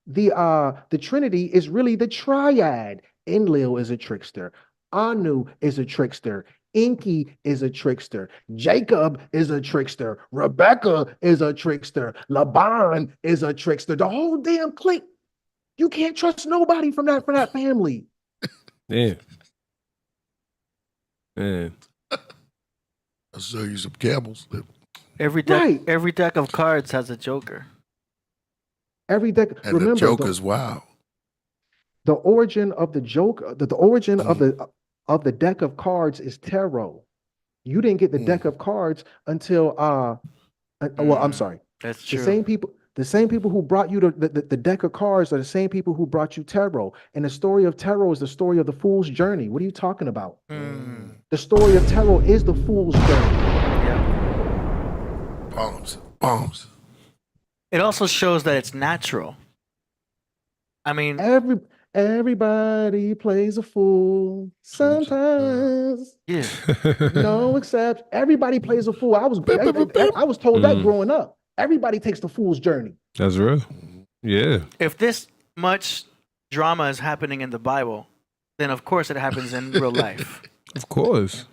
Speaker 5: The Trinity is really the triad. Enlil is a trickster. Anu is a trickster. Enki is a trickster. Jacob is a trickster. Rebecca is a trickster. Laban is a trickster. The whole damn clique. You can't trust nobody from that family.
Speaker 3: Yeah. Man.
Speaker 2: I'll show you some camels.
Speaker 4: Every deck of cards has a joker.
Speaker 5: Every deck.
Speaker 2: And
Speaker 5: remember,
Speaker 2: the Joker's wow.
Speaker 5: The origin of the joke, the origin of the deck of cards is tarot. You didn't get the deck of cards until well, I'm sorry.
Speaker 4: That's true.
Speaker 5: The same people who brought you the deck of cards are the same people who brought you tarot. And the story of tarot is the story of the fool's journey. What are you talking about? The story of tarot is the fool's journey.
Speaker 4: Yeah.
Speaker 2: Bombs.
Speaker 4: It also shows that it's natural. I mean,
Speaker 5: everybody plays a fool sometimes.
Speaker 4: Yeah.
Speaker 5: No except everybody plays a fool. I was told that growing up. Everybody takes the fool's journey.
Speaker 3: That's real. Yeah.
Speaker 4: If this much drama is happening in the Bible, then of course it happens in real life.
Speaker 3: Of course.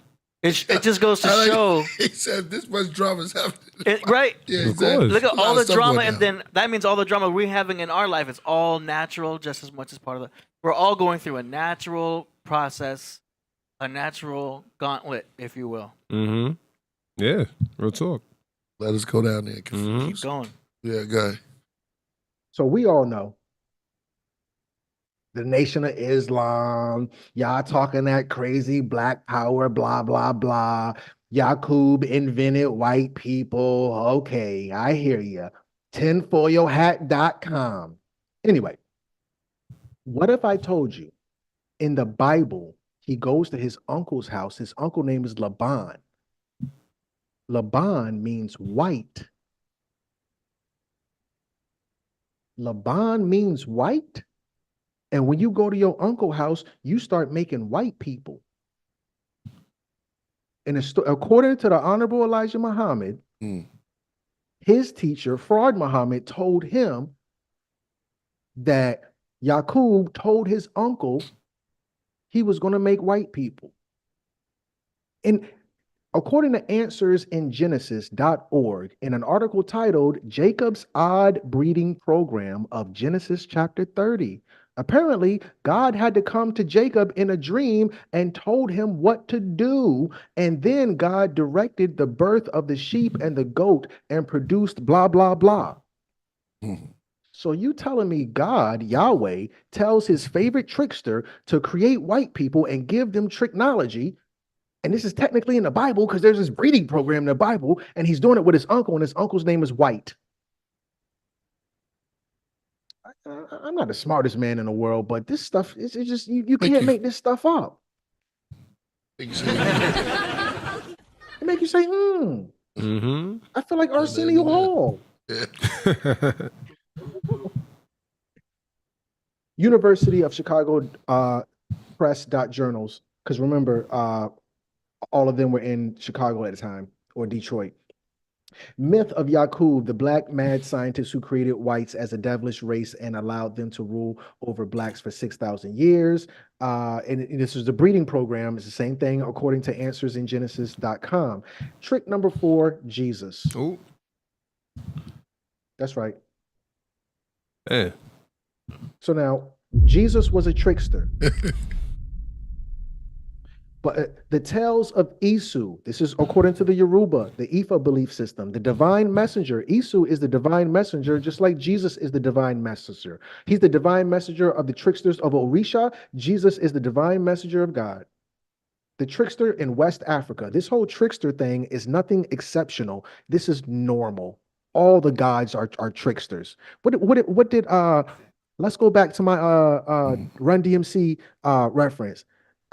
Speaker 4: It just goes to show.
Speaker 2: He said this much drama is happening.
Speaker 4: Right?
Speaker 2: Yeah,
Speaker 3: Of course.
Speaker 4: Look at all the drama, and
Speaker 2: then
Speaker 4: then that means all the drama we're having in our life is all natural, just as much as part of the. We're all going through a natural process, a natural gauntlet, if you will.
Speaker 3: Mm-hmm. Yeah. Real talk.
Speaker 2: let us go down there.
Speaker 4: Keep going.
Speaker 2: Yeah, go ahead.
Speaker 5: So we all know the Nation of Islam, y'all talking that crazy black power, blah, blah, blah. Yaqub invented white people. Okay, I hear you. tinfoilhat.com. Anyway, what if I told you in the Bible, he goes to his uncle's house. His uncle name is Laban. Laban means white. Laban means white. And when you go to your uncle's house, you start making white people. And according to the Honorable Elijah Muhammad, his teacher, Fraud Muhammad, told him that Yaqub told his uncle he was going to make white people. And according to answersingenesis.org, in an article titled Jacob's Odd Breeding Program of Genesis chapter 30, apparently God had to come to Jacob in a dream and told him what to do. And then God directed the birth of the sheep and the goat and produced blah, blah, blah. So you telling me God, Yahweh, tells his favorite trickster to create white people and give them tricknology. And this is technically in the Bible because there's this breeding program in the Bible, and he's doing it with his uncle, and his uncle's name is White. I'm not the smartest man in the world, but this stuff is just you can't make this stuff up. It make you say, I feel like Arsenio Hall.
Speaker 2: Yeah.
Speaker 5: University of Chicago Press.journals, because remember, all of them were in Chicago at the time, or Detroit. Myth of Yaqub, the black mad scientist who created whites as a devilish race and allowed them to rule over blacks for 6,000 years. And this is the breeding program. It's the same thing according to answersingenesis.com. Trick number 4, Jesus.
Speaker 3: Oh,
Speaker 5: that's right.
Speaker 3: Yeah.
Speaker 5: So now, Jesus was a trickster. But the tales of Isu, this is according to the Yoruba, the Ifa belief system, the divine messenger. Isu is the divine messenger, just like Jesus is the divine messenger. He's the divine messenger of the tricksters of Orisha. Jesus is the divine messenger of God. The trickster in West Africa. This whole trickster thing is nothing exceptional. This is normal. All the gods are tricksters. What did let's go back to my Run DMC reference.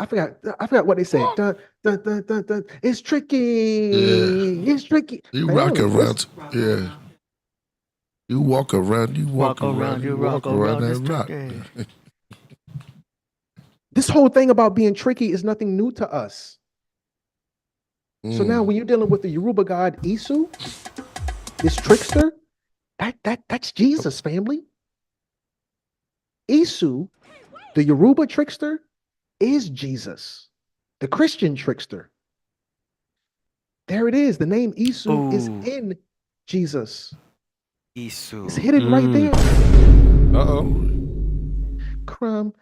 Speaker 5: I forgot what they said. Dun, dun, dun, dun, dun. It's tricky.
Speaker 2: Yeah.
Speaker 5: It's tricky.
Speaker 2: You
Speaker 5: Man,
Speaker 2: rock around. Yeah. You walk around. You walk around. You walk around that rock.
Speaker 5: This whole thing about being tricky is nothing new to us. So now when you're dealing with the Yoruba god Isu, this trickster, that's Jesus, family. Isu, the Yoruba trickster, is Jesus, the Christian trickster. There it is. The name Isu is in Jesus.
Speaker 6: Isu.
Speaker 5: It's hidden right there. Crumb.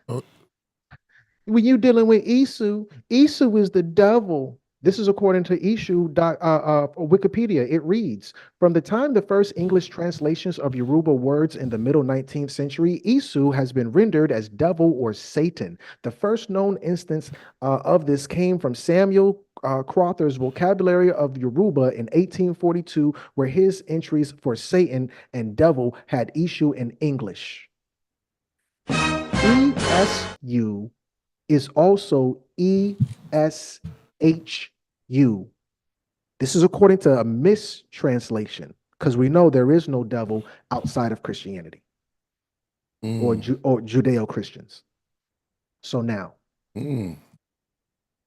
Speaker 5: When you're dealing with Isu, Isu is the devil. This is according to Wikipedia. It reads, from the time the first English translations of Yoruba words in the middle 19th century, Isu has been rendered as devil or Satan. The first known instance of this came from Samuel Crowther's vocabulary of Yoruba in 1842, where his entries for Satan and devil had Isu in English. ESU is also ESHU. This is according to a mistranslation, because we know there is no devil outside of Christianity or Judeo-Christians. So now,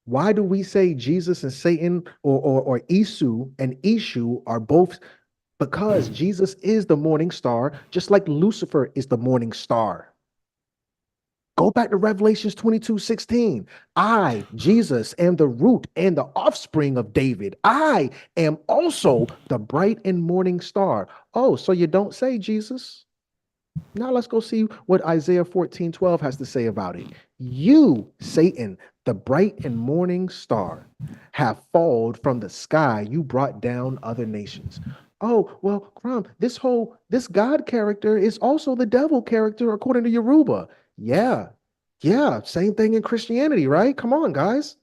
Speaker 5: why do we say Jesus and Satan or Isu and Ishu are both? Because Jesus is the morning star, just like Lucifer is the morning star. Go back to Revelations 22:16. I, Jesus, am the root and the offspring of David. I am also the bright and morning star. Oh, so you don't say Jesus? Now let's go see what Isaiah 14:12 has to say about it. You, Satan, the bright and morning star, have fallen from the sky. You brought down other nations. Oh, well, Crumb, this God character is also the devil character according to Yoruba. Yeah, same thing in Christianity, right? Come on, guys.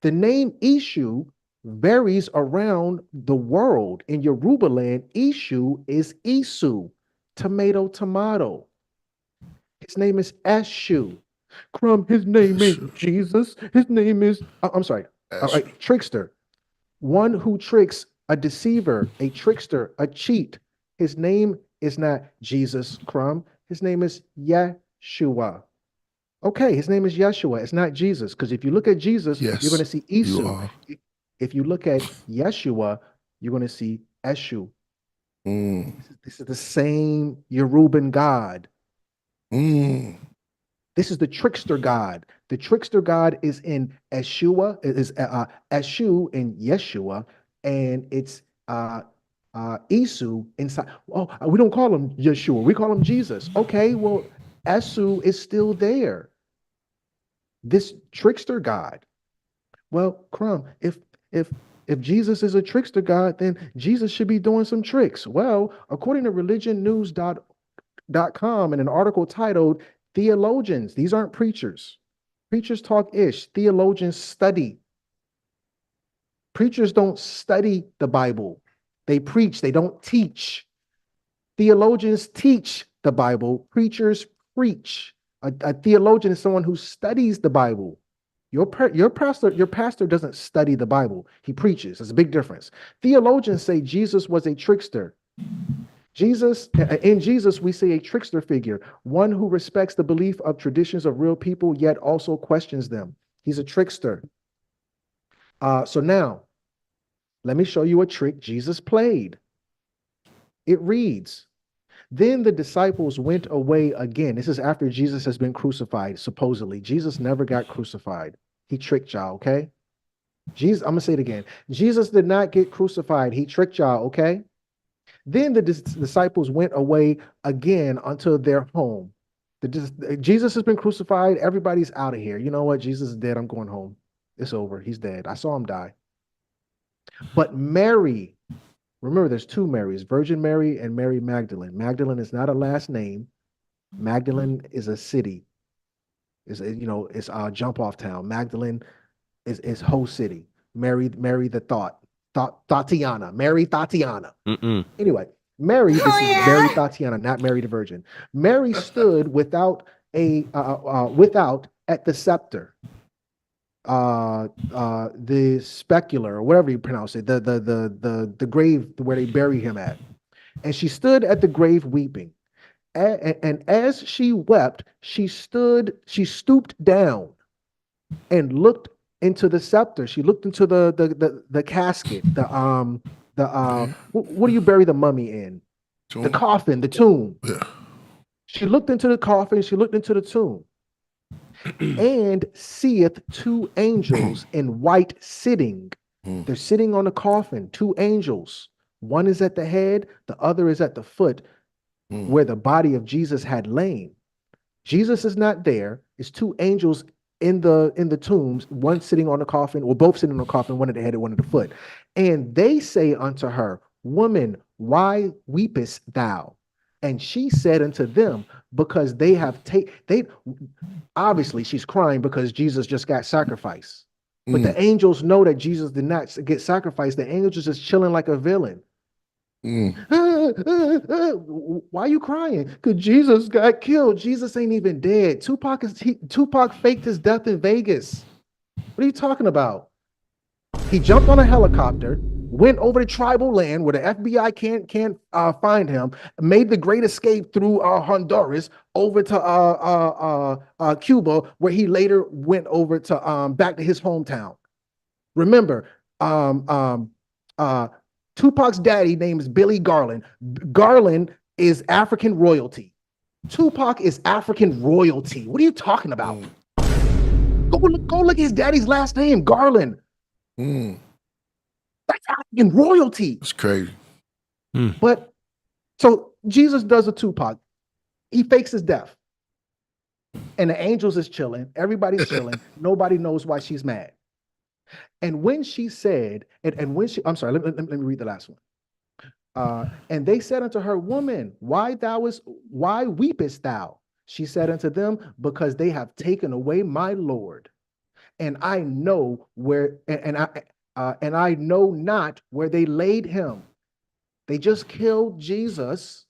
Speaker 5: The name Ishu varies around the world. In Yoruba land, Ishu is Isu, tomato. His name is Eshu. Crumb, his name is Jesus. His name is, I'm sorry, trickster. One who tricks, a deceiver, a trickster, a cheat. His name is not Jesus, Crumb. His name is Yeshua. Okay, his name is Yeshua. It's not Jesus, because if you look at Jesus, you're going to see Isu. If you look at Yeshua, you're going to see Eshu. This is the same Yoruban God. This is the trickster God. The trickster God is in Eshua, is Eshu in Yeshua, and it's Isu inside. Oh, we don't call him Yeshua. We call him Jesus. Okay, well, Esu is still there. This trickster God. Well, Crumb, if Jesus is a trickster God, then Jesus should be doing some tricks. Well, according to religionnews.com in an article titled Theologians, these aren't preachers. Preachers talk ish. Theologians study. Preachers don't study the Bible. They preach, they don't teach. Theologians teach the Bible. Preachers preach. A theologian is someone who studies the Bible. Your pastor doesn't study the Bible. He preaches. There's a big difference. Theologians say Jesus was a trickster. In Jesus, we see a trickster figure, one who respects the belief of traditions of real people, yet also questions them. He's a trickster. So now, let me show you a trick Jesus played. It reads, then the disciples went away again. This is after Jesus has been crucified, supposedly. Jesus never got crucified. He tricked y'all, okay? I'm going to say it again. Jesus did not get crucified. He tricked y'all, okay? Then the disciples went away again unto their home. Jesus has been crucified. Everybody's out of here. You know what? Jesus is dead. I'm going home. It's over. He's dead. I saw him die. But Mary, remember, there's two Marys, Virgin Mary and Mary Magdalene. Magdalene is not a last name. Magdalene is a city. It's a jump off town. Magdalene is whole city. Mary the Tatiana. Mary Tatiana. Anyway, Mary, this is Mary Tatiana, not Mary the Virgin. Mary stood without at the scepter, the specular, or whatever you pronounce it, the grave where they bury him at. And she stood at the grave weeping. And as she wept, she stooped down and looked into the scepter. She looked into the casket, what do you bury the mummy in? Tomb? The coffin, the tomb.
Speaker 2: Yeah.
Speaker 5: She looked into the coffin, she looked into the tomb, and seeth two angels in white sitting. They're sitting on the coffin, two angels. One is at the head, the other is at the foot, where the body of Jesus had lain. Jesus is not there. It's two angels in the tombs, one sitting on the coffin, or both sitting on the coffin, one at the head and one at the foot. And they say unto her, Woman, why weepest thou? And she said unto them, because they have obviously she's crying because Jesus just got sacrificed. But the angels know that Jesus did not get sacrificed. The angels are just chilling like a villain. Why are you crying? Because Jesus got killed. Jesus ain't even dead. Tupac faked his death in Vegas. What are you talking about? He jumped on a helicopter, went over to tribal land where the FBI can't find him, made the great escape through Honduras over to Cuba, where he later went over to back to his hometown. Remember, Tupac's daddy name is Billy Garland. Garland is African royalty. Tupac is African royalty. What are you talking about? Go look at his daddy's last name, Garland. That's African royalty.
Speaker 2: It's crazy.
Speaker 5: But so Jesus does a Tupac. He fakes his death. And the angels is chilling. Everybody's chilling. Nobody knows why she's mad. And when she said, I'm sorry, let me read the last one. And they said unto her, Woman, why weepest thou? She said unto them, Because they have taken away my Lord, and I know where, and I know not where they laid him. They just killed Jesus.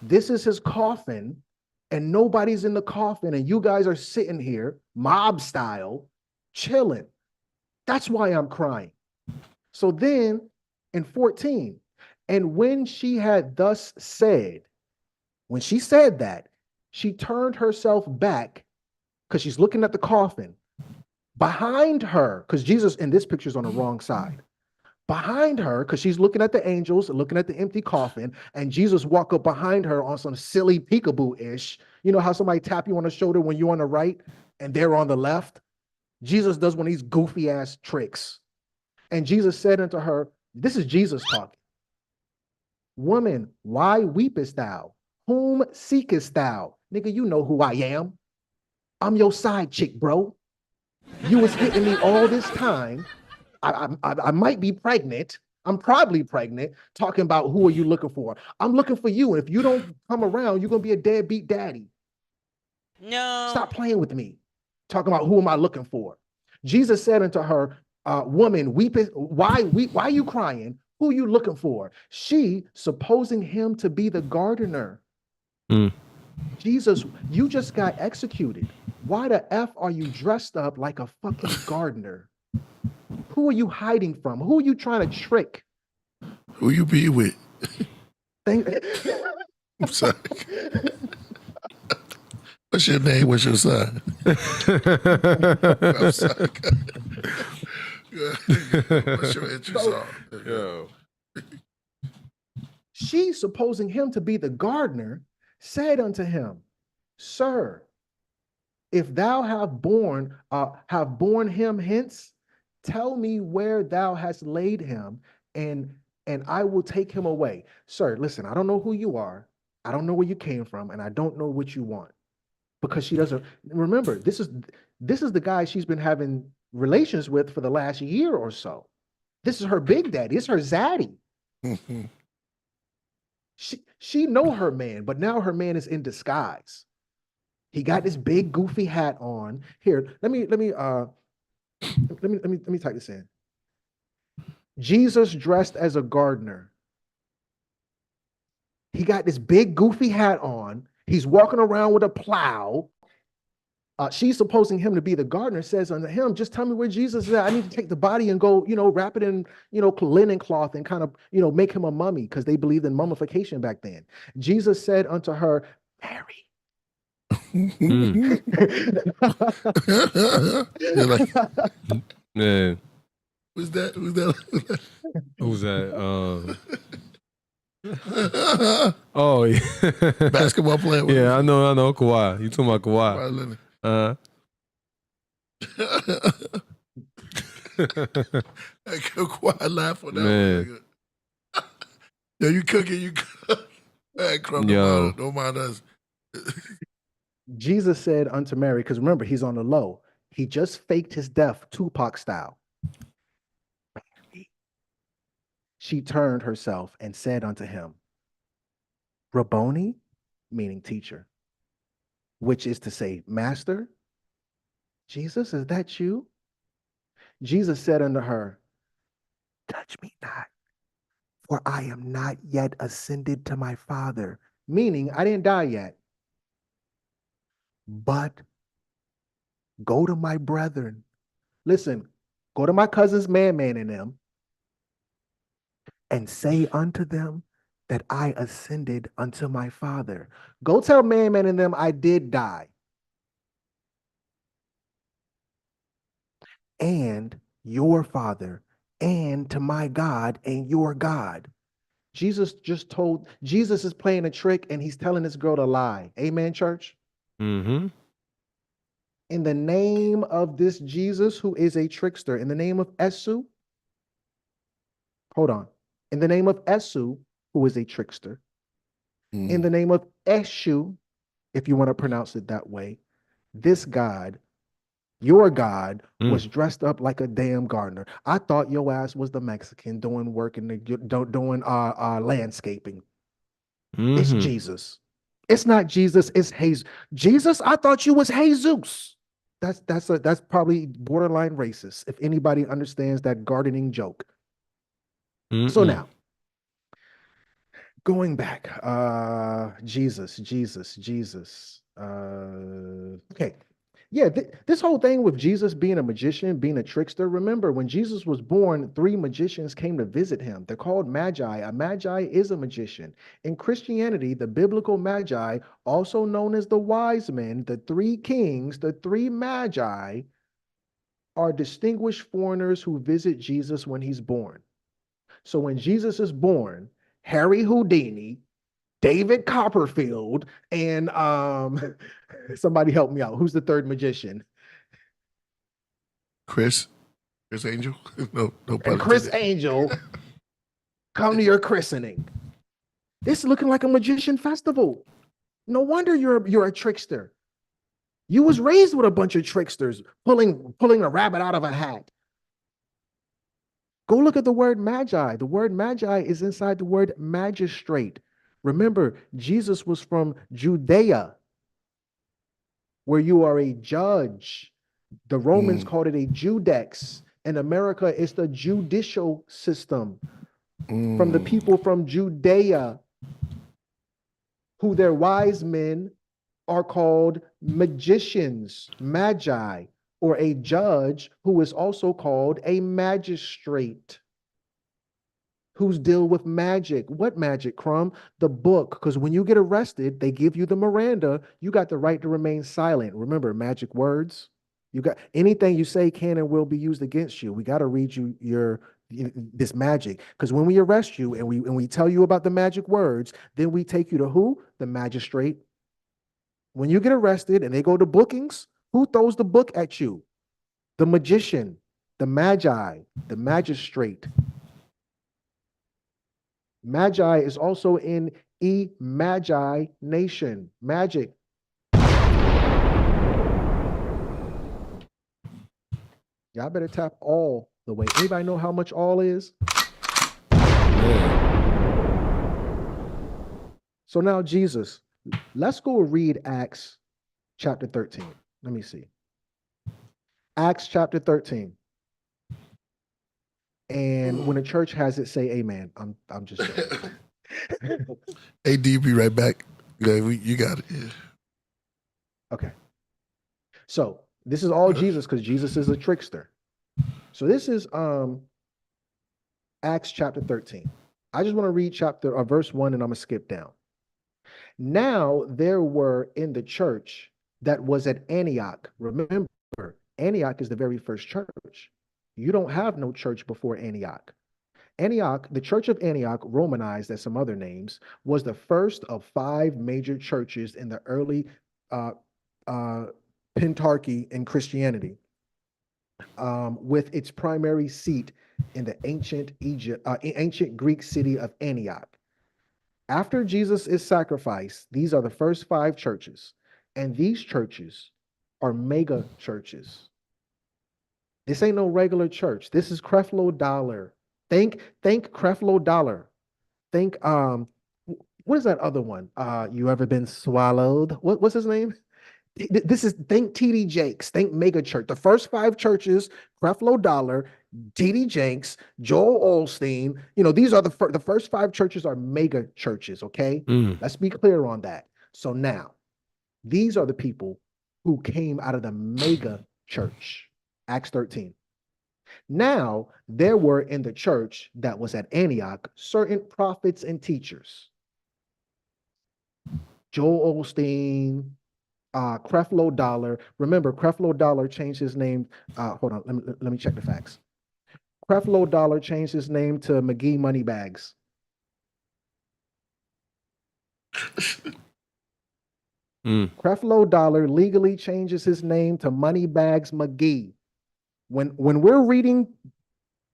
Speaker 5: This is his coffin, and nobody's in the coffin, and you guys are sitting here, mob style, chilling. That's why I'm crying. So then in 14, and when she had thus said, when she said that, she turned herself back because she's looking at the coffin. Behind her, because Jesus in this picture is on the wrong side. Behind her, because she's looking at the angels and looking at the empty coffin, and Jesus walk up behind her on some silly peekaboo-ish. You know how somebody tap you on the shoulder when you're on the right and they're on the left? Jesus does one of these goofy ass tricks. And Jesus said unto her, this is Jesus talking. Woman, why weepest thou? Whom seekest thou? Nigga, you know who I am. I'm your side chick, bro. You was hitting me all this time. I might be pregnant. I'm probably pregnant, talking about who are you looking for? I'm looking for you. And if you don't come around, you're going to be a deadbeat daddy.
Speaker 6: No.
Speaker 5: Stop playing with me. Talking about who am I looking for? Jesus said unto her, Woman, why are you crying? Who are you looking for? She, supposing him to be the gardener. Jesus, you just got executed. Why the F are you dressed up like a fucking gardener? Who are you hiding from? Who are you trying to trick?
Speaker 2: Who you be with? I'm sorry. What's your name? What's your son? I'm sorry. What's your interest on?
Speaker 3: Yo.
Speaker 5: She, supposing him to be the gardener, said unto him, Sir, if thou have borne him hence, tell me where thou hast laid him, and I will take him away. Sir, listen, I don't know who you are. I don't know where you came from, and I don't know what you want. because she doesn't remember. This is the guy she's been having relations with for the last year or so. This is her big daddy. It's her zaddy. She know her man, but now her man is in disguise. He got this big goofy hat on. Here, let me type this in. Jesus dressed as a gardener. He got this big goofy hat on. He's walking around with a plow. She's supposing him to be the gardener, says unto him, just tell me where Jesus is at. I need to take the body and go, wrap it in, linen cloth and kind of, make him a mummy, because they believed in mummification back then. Jesus said unto her, Mary.
Speaker 3: Man.
Speaker 2: Who's that?
Speaker 3: Who's that? Oh, yeah.
Speaker 2: Basketball player.
Speaker 3: Yeah, I know. Kawhi. You talking about Kawhi?
Speaker 2: I could quite laugh on that.
Speaker 3: Man.
Speaker 2: Yo, you cooking? You cook. Hey, Crumb, don't mind us.
Speaker 5: Jesus said unto Mary, because remember, he's on the low. He just faked his death, Tupac style. She turned herself and said unto him, Rabboni, meaning teacher, which is to say, Master. Jesus, is that you? Jesus said unto her, touch me not, for I am not yet ascended to my Father. Meaning, I didn't die yet. But go to my brethren. Listen, go to my cousins, Man and them, and say unto them that I ascended unto my Father. Go tell Man and them I did die. And your Father, and to my God and your God. Jesus is playing a trick, and he's telling this girl to lie. Amen, church?
Speaker 3: Mm-hmm.
Speaker 5: In the name of this Jesus, who is a trickster, in the name of Esu, hold on. In the name of Esu, who is a trickster, in the name of Eshu, if you want to pronounce it that way, this God, your God, was dressed up like a damn gardener. I thought your ass was the Mexican doing work in the doing landscaping. It's Jesus. It's not Jesus. It's Jesus. Jesus, I thought you was Jesus. That's probably borderline racist, if anybody understands that gardening joke. So now, going back, Jesus. Okay. Yeah, this whole thing with Jesus being a magician, being a trickster. Remember, when Jesus was born, 3 magicians came to visit him. They're called magi. A magi is a magician. In Christianity, the biblical magi, also known as the wise men, the 3 kings, the 3 magi, are distinguished foreigners who visit Jesus when he's born. So when Jesus is born, Harry Houdini, David Copperfield, and somebody help me out. Who's the 3rd magician?
Speaker 2: Chris Angel. No.
Speaker 5: And Chris Angel come to your christening. This is looking like a magician festival. No wonder you're a trickster. You was raised with a bunch of tricksters pulling a rabbit out of a hat. Go look at the word magi. The word magi is inside the word magistrate. Remember, Jesus was from Judea, where you are a judge. The Romans called it a judex. In America, it's the judicial system. From the people from Judea, who their wise men are called magicians, magi, or a judge who is also called a magistrate, who's deal with magic. What magic, Crumb? The book. Because when you get arrested, they give you the Miranda. You got the right to remain silent. Remember, magic words. You got anything you say can and will be used against you. We got to read you this magic. Because when we arrest you and we tell you about the magic words, then we take you to who? The magistrate. When you get arrested and they go to bookings, who throws the book at you? The magician, the magi, the magistrate. Magi is also in Magi nation, magic. Y'all better tap all the way. Anybody know how much all is?
Speaker 3: Yeah.
Speaker 5: So now Jesus, let's go read Acts chapter 13. Let me see. Acts chapter 13. And when the church has it, say amen. I'm just saying.
Speaker 2: AD, be right back. Yeah, you got it. Yeah.
Speaker 5: Okay. So this is all Jesus because Jesus is a trickster. So this is Acts chapter 13. I just want to read verse 1 and I'm going to skip down. Now there were in the church that was at Antioch. Remember, Antioch is the very first church. You don't have no church before Antioch. Antioch, the church of Antioch, Romanized as some other names, was the first of 5 major churches in the early pentarchy in Christianity, with its primary seat in the ancient Greek city of Antioch. After Jesus is sacrificed, these are the first 5 churches, and these churches are mega churches. This ain't no regular church. This is Creflo Dollar. Think Creflo Dollar. Think what is that other one? You ever been swallowed? What's his name? This is think TD Jakes, think mega church. The first 5 churches, Creflo Dollar, TD Jakes, Joel Osteen, these are the first 5 churches are mega churches, okay? Let's be clear on that. So now, these are the people who came out of the mega church, Acts 13. Now, there were in the church that was at Antioch certain prophets and teachers. Joel Osteen, Creflo Dollar. Remember, Creflo Dollar changed his name. Hold on, let me check the facts. Creflo Dollar changed his name to McGee Moneybags. Creflo Dollar legally changes his name to Moneybags McGee. When we're reading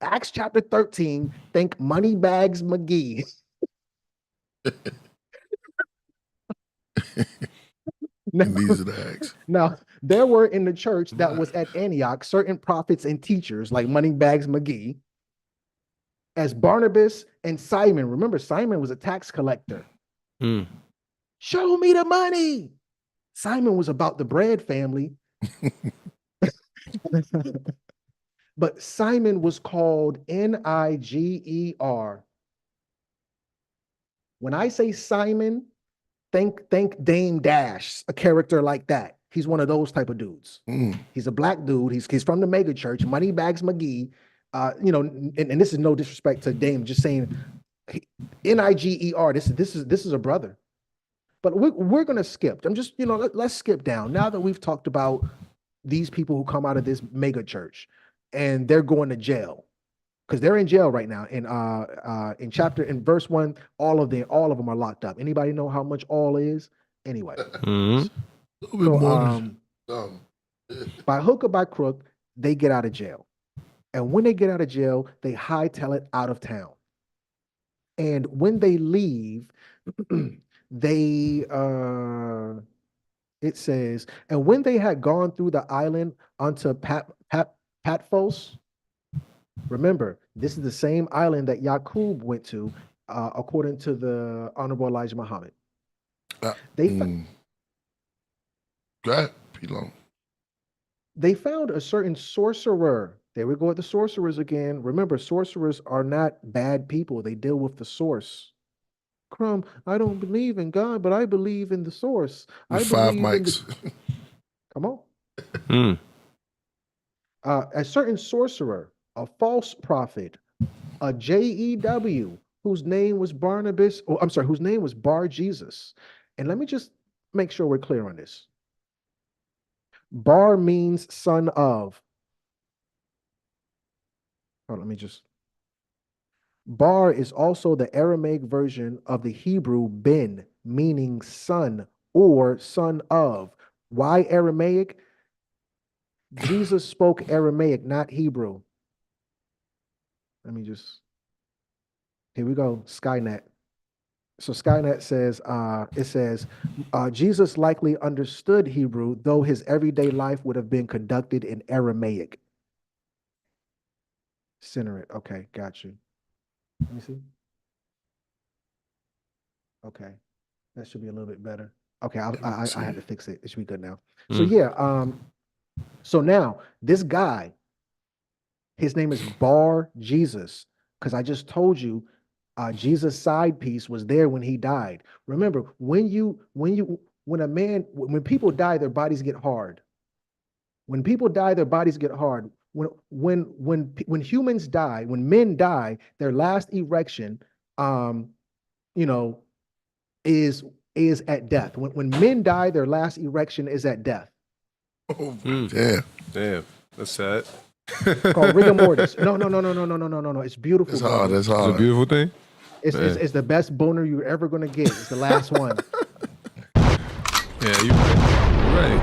Speaker 5: Acts chapter 13, think Moneybags McGee.
Speaker 2: These are the acts.
Speaker 5: Now, there were in the church that was at Antioch certain prophets and teachers like Moneybags McGee, as Barnabas and Simon. Remember, Simon was a tax collector. Show me the money. Simon was about the bread family. But Simon was called Niger. When I say Simon, think Dame Dash, a character like that. He's one of those type of dudes. He's a black dude. He's from the mega church, Moneybags McGee. And this is no disrespect to Dame, just saying Niger. This is a brother. But we're gonna skip. I'm just, let's skip down. Now that we've talked about these people who come out of this mega church and they're going to jail. Because they're in jail right now. In verse 1, all of them are locked up. Anybody know how much all is? Anyway. By hook or by crook, they get out of jail. And when they get out of jail, they hightail it out of town. And when they leave, it says, and when they had gone through the island unto Patmos. Remember, this is the same island that Yaqub went to, according to the Honorable Elijah Muhammad. They found a certain sorcerer. There we go with the sorcerers again. Remember, sorcerers are not bad people. They deal with the source. I don't believe in God, but I believe in the source. I
Speaker 2: 5 mics.
Speaker 5: Come on. A certain sorcerer, a false prophet, a JEW, whose name was whose name was Bar Jesus. And let me just make sure we're clear on this. Bar means son of. Bar is also the Aramaic version of the Hebrew ben, meaning son or son of. Why Aramaic? Jesus spoke Aramaic, not Hebrew. Here we go, Skynet. So Skynet says, Jesus likely understood Hebrew, though his everyday life would have been conducted in Aramaic. Center it. Okay, got you. Let me see. Okay, that should be a little bit better. Okay, I had to fix it. It should be good now. So yeah, so now this guy, his name is Bar Jesus, because I just told you, Jesus' side piece was there when he died. Remember, when people die, their bodies get hard. When people die, their bodies get hard. When humans die, when men die, their last erection, you know, is at death. When men die, their last erection is at death.
Speaker 2: Oh, damn.
Speaker 3: That's sad.
Speaker 5: Called rigor mortis. No. It's beautiful.
Speaker 2: It's hard.
Speaker 5: brother.
Speaker 2: It's hard.
Speaker 3: It's a beautiful thing.
Speaker 5: It's the best boner you're ever gonna get. It's the last one.
Speaker 3: Yeah, you're right.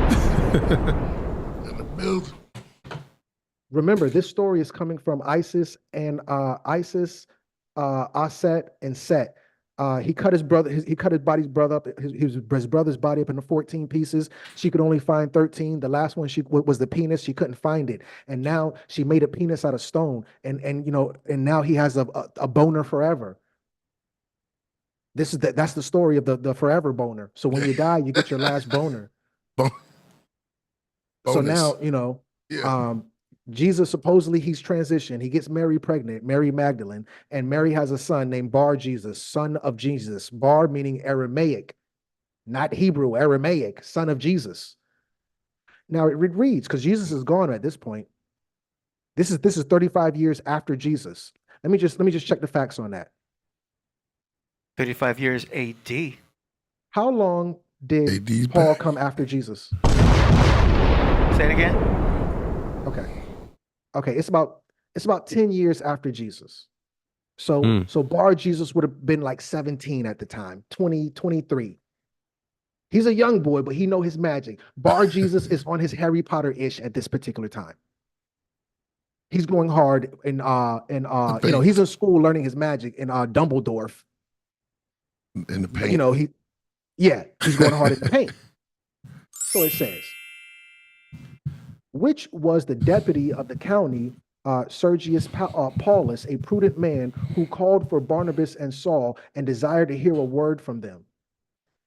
Speaker 2: In the building.
Speaker 5: Remember, this story is coming from Isis, Aset, and Set. He cut his brother's brother up, his brother's body up into 14 pieces. She could only find 13. The last one was the penis. She couldn't find it, and now she made a penis out of stone, and now he has a boner forever. That's the story of the forever boner. So when you die, you get your last boner. So now Jesus, supposedly he's transitioned. He gets Mary pregnant, Mary Magdalene, and Mary has a son named Bar Jesus, son of Jesus. Bar meaning Aramaic, not Hebrew, Aramaic, son of Jesus. Now it reads, because Jesus is gone at this point. This is 35 years after Jesus. Let me just check the facts on that.
Speaker 4: 35 years AD.
Speaker 5: How long did
Speaker 2: AD's
Speaker 5: Paul
Speaker 2: back.
Speaker 5: come after Jesus?
Speaker 4: Say it again.
Speaker 5: Okay, it's about 10 years after Jesus. So Bar Jesus would have been like 17 at the time, 20, 23. He's a young boy, but he know his magic. Bar Jesus is on his Harry Potter-ish at this particular time. He's going hard in he's in school learning his magic in Dumbledore.
Speaker 2: In the paint.
Speaker 5: He's going hard in the paint. So it says, which was the deputy of the county, Sergius Paulus, a prudent man who called for Barnabas and Saul and desired to hear a word from them.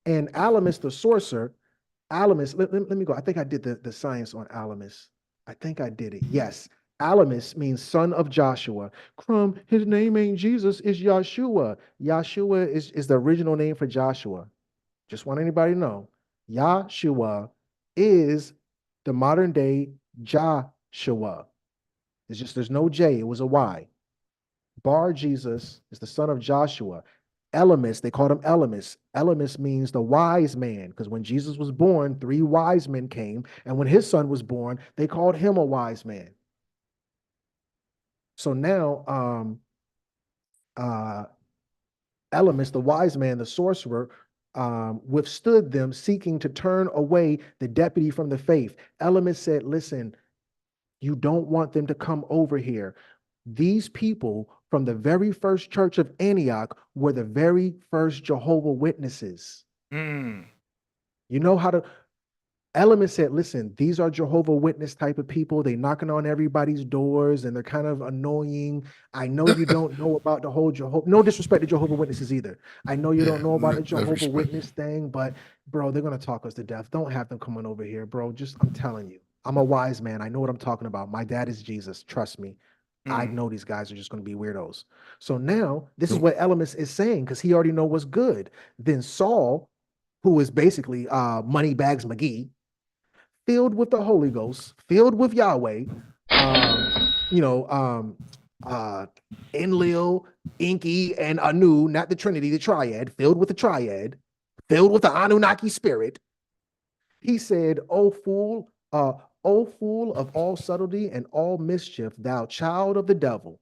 Speaker 5: And Alamus the sorcerer, let me go. I think I did the science on Alamus. I think I did it. Yes. Alamus means son of Joshua. His name ain't Jesus, it's Yahshua. Yahshua is the original name for Joshua. Just want anybody to know. Yahshua is the modern day Joshua. There's no J, it was a Y. Bar Jesus is the son of Joshua. Elymas, they called him Elymas. Elymas means the wise man, because when Jesus was born, 3 wise men came, and when his son was born, they called him a wise man. So now, Elymas, the wise man, the sorcerer, withstood them, seeking to turn away the deputy from the faith. Elymas said, listen, you don't want them to come over here. These people from the very first church of Antioch were the very first Jehovah Witnesses. You know how to... Elymas said, listen, these are Jehovah Witness type of people. They knocking on everybody's doors and they're kind of annoying. I know you don't know about the whole Jehovah, no disrespect to Jehovah Witnesses either. I know you don't know about the Jehovah Witness thing, but bro, they're going to talk us to death. Don't have them coming over here, bro. I'm telling you, I'm a wise man. I know what I'm talking about. My dad is Jesus. Trust me. I know these guys are just going to be weirdos. So now this is what Elymas is saying, because he already know what's good. Then Saul, who is basically Moneybags McGee, filled with the Holy Ghost, filled with Yahweh, Enlil, Enki, and Anu, not the Trinity, the Triad, filled with the Triad, filled with the Anunnaki spirit. He said, O fool of all subtlety and all mischief, thou child of the devil.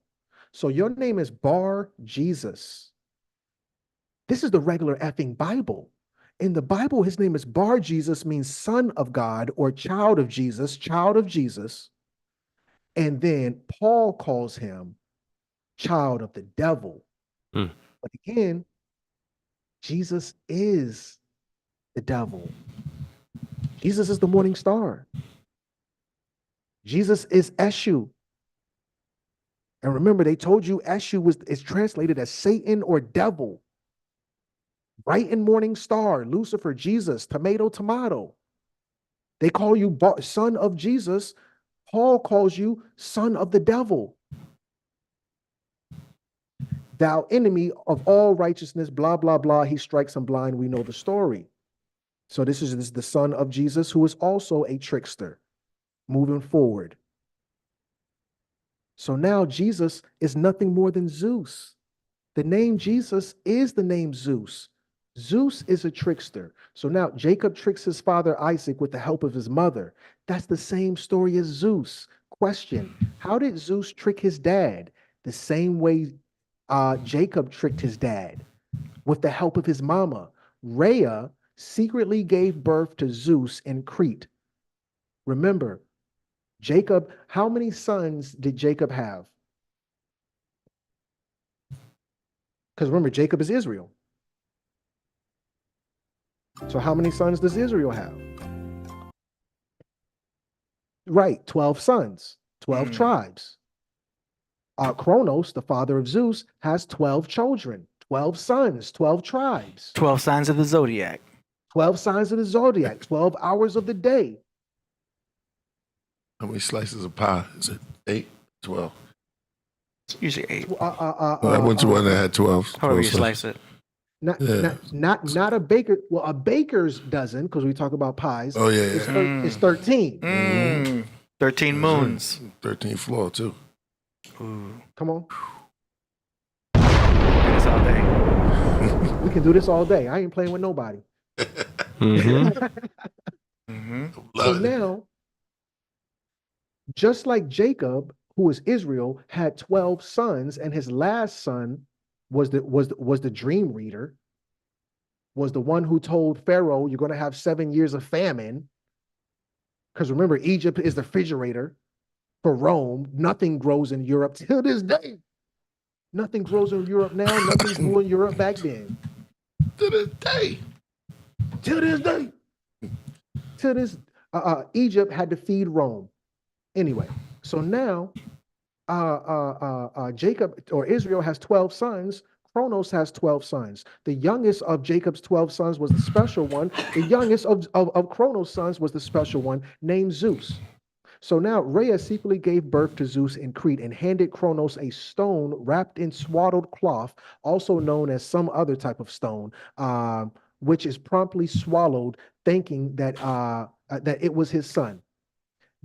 Speaker 5: So your name is Bar Jesus. This is the regular effing Bible. In the Bible, his name is Bar Jesus, means son of God or child of Jesus, child of Jesus. And then Paul calls him child of the devil. But again, Jesus is the devil. Jesus is the morning star. Jesus is Eshu. And remember, they told you Eshu is translated as Satan or devil. Bright and morning star, Lucifer, Jesus, tomato. They call you son of Jesus. Paul calls you son of the devil. Thou enemy of all righteousness, blah, blah, blah. He strikes them blind. We know the story. So this is the son of Jesus, who is also a trickster. Moving forward. So now Jesus is nothing more than Zeus. The name Jesus is the name Zeus. Zeus is a trickster. So now Jacob tricks his father Isaac with the help of his mother. That's the same story as Zeus. Question, how did Zeus trick his dad? The same way Jacob tricked his dad with the help of his mama. Rhea secretly gave birth to Zeus in Crete. Remember, Jacob, how many sons did Jacob have? Because remember, Jacob is Israel. So how many sons does Israel have? Right, 12 sons, 12 tribes. Kronos, the father of Zeus, has 12 children, 12 sons, 12 tribes.
Speaker 4: 12 signs of the zodiac.
Speaker 5: 12 signs of the zodiac, 12 hours of the day.
Speaker 2: How many slices of pie? Is it 8, 12?
Speaker 4: It's usually 8.
Speaker 2: I went to one that had 12.
Speaker 4: However you
Speaker 2: 12
Speaker 4: slice it.
Speaker 5: Not a baker. Well, a baker's dozen, because we talk about pies.
Speaker 2: Oh, yeah.
Speaker 5: It's 13.
Speaker 4: 13 moons.
Speaker 2: 13th floor, too.
Speaker 4: Ooh.
Speaker 5: Come on.
Speaker 4: Do this all day.
Speaker 5: We can do this all day. I ain't playing with nobody. So now, just like Jacob, who is Israel, had 12 sons, and his last son was the dream reader, was the one who told Pharaoh, you're going to have 7 years of famine. Because remember, Egypt is the refrigerator for Rome. Nothing grows in Europe till this day. Nothing grows in Europe now. Nothing grew in Europe back then.
Speaker 2: To this day.
Speaker 5: Till this day. Till this, Egypt had to feed Rome. Anyway, so now Jacob or Israel has 12 sons. Kronos has 12 sons. The youngest of Jacob's 12 sons was the special one. The youngest of Kronos' sons was the special one named Zeus. So now Rhea secretly gave birth to Zeus in Crete and handed Kronos a stone wrapped in swaddled cloth, also known as some other type of stone, which is promptly swallowed, thinking that it was his son.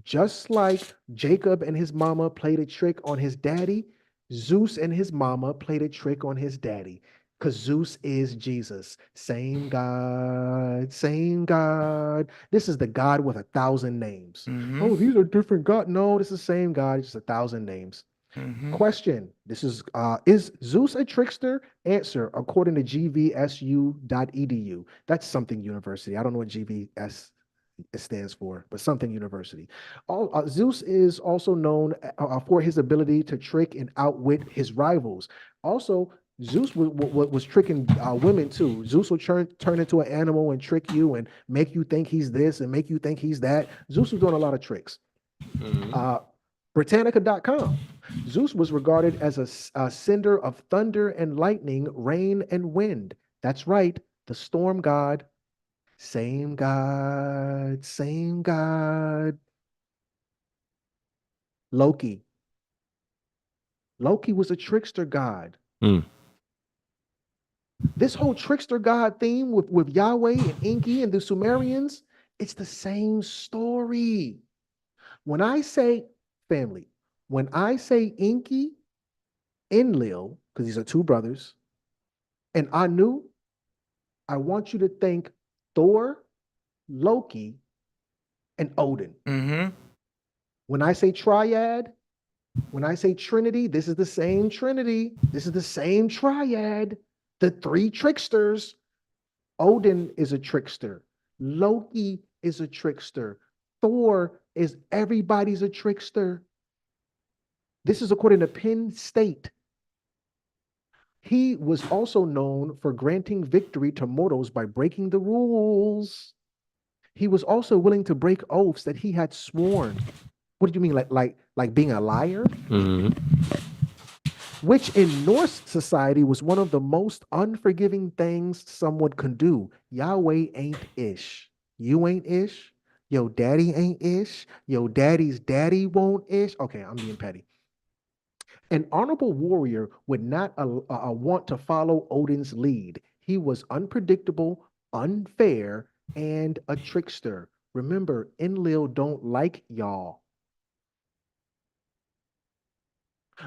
Speaker 5: Just like Jacob and his mama played a trick on his daddy, Zeus and his mama played a trick on his daddy, because Zeus is Jesus. Same God, same God. This is the God with 1,000 names. Oh, these are different God. No, this is the same God, just 1,000 names. Question, this is Zeus a trickster? Answer, according to gvsu.edu. That's something university. I don't know what GVS stands for, but something university. Zeus is also known for his ability to trick and outwit his rivals. Also, Zeus was tricking women too. Zeus will turn into an animal and trick you and make you think he's this and make you think he's that. Zeus was doing a lot of tricks. Britannica.com. Zeus was regarded as a sender of thunder and lightning, rain and wind. That's right, the storm god. Same God, same God. Loki. Loki was a trickster god. This whole trickster god theme with Yahweh and Enki and the Sumerians, it's the same story. When I say family, when I say Enki, Enlil, because these are two brothers, and Anu, I want you to think Thor, Loki, and Odin. When I say triad, when I say trinity, this is the same trinity. This is the same triad. The three tricksters. Odin is a trickster. Loki is a trickster. Thor is everybody's a trickster. This is according to Penn State. He was also known for granting victory to mortals by breaking the rules. He was also willing to break oaths that he had sworn. What do you mean, like being a liar? which in Norse society was one of the most unforgiving things someone could do. Yahweh ain't ish. You ain't ish. Yo, daddy ain't ish. Yo, daddy's daddy won't ish. Okay, I'm being petty. An honorable warrior would not want to follow Odin's lead. He was unpredictable, unfair, and a trickster. Remember, Enlil don't like y'all.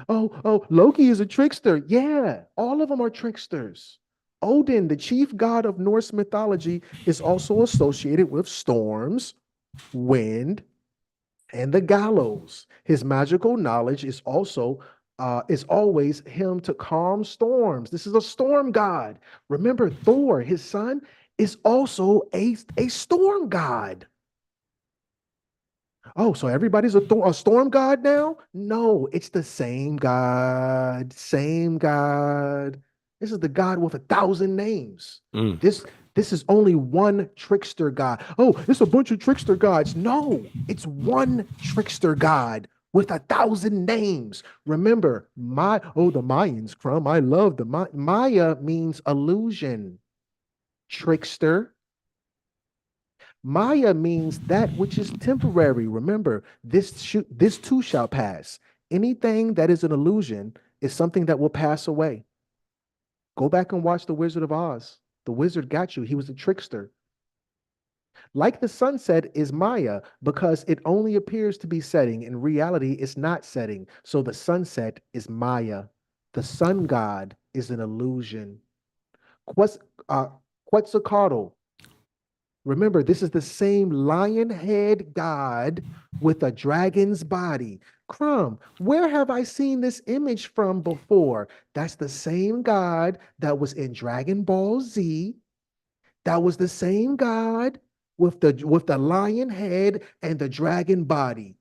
Speaker 5: Oh, Loki is a trickster. Yeah, all of them are tricksters. Odin, the chief god of Norse mythology, is also associated with storms, wind, and the gallows. His magical knowledge is always him to calm storms. This is a storm god. Remember, Thor, his son, is also a storm god. Oh, so everybody's a storm god now? No, it's the same God. Same God. This is the God with 1,000 names. This is only one trickster god. Oh, it's a bunch of trickster gods. No, it's one trickster god with 1,000 names. Remember, the Mayans, Crumb. I love the Maya means illusion. Trickster. Maya means that which is temporary. Remember, this too shall pass. Anything that is an illusion is something that will pass away. Go back and watch The Wizard of Oz. The wizard got you. He was a trickster. Like the sunset is Maya because it only appears to be setting. In reality, it's not setting. So the sunset is Maya. The sun god is an illusion. Quetzalcoatl. Remember, this is the same lion head god with a dragon's body. Crumb, where have I seen this image from before? That's the same god that was in Dragon Ball Z. That was the same god with the lion head and the dragon body.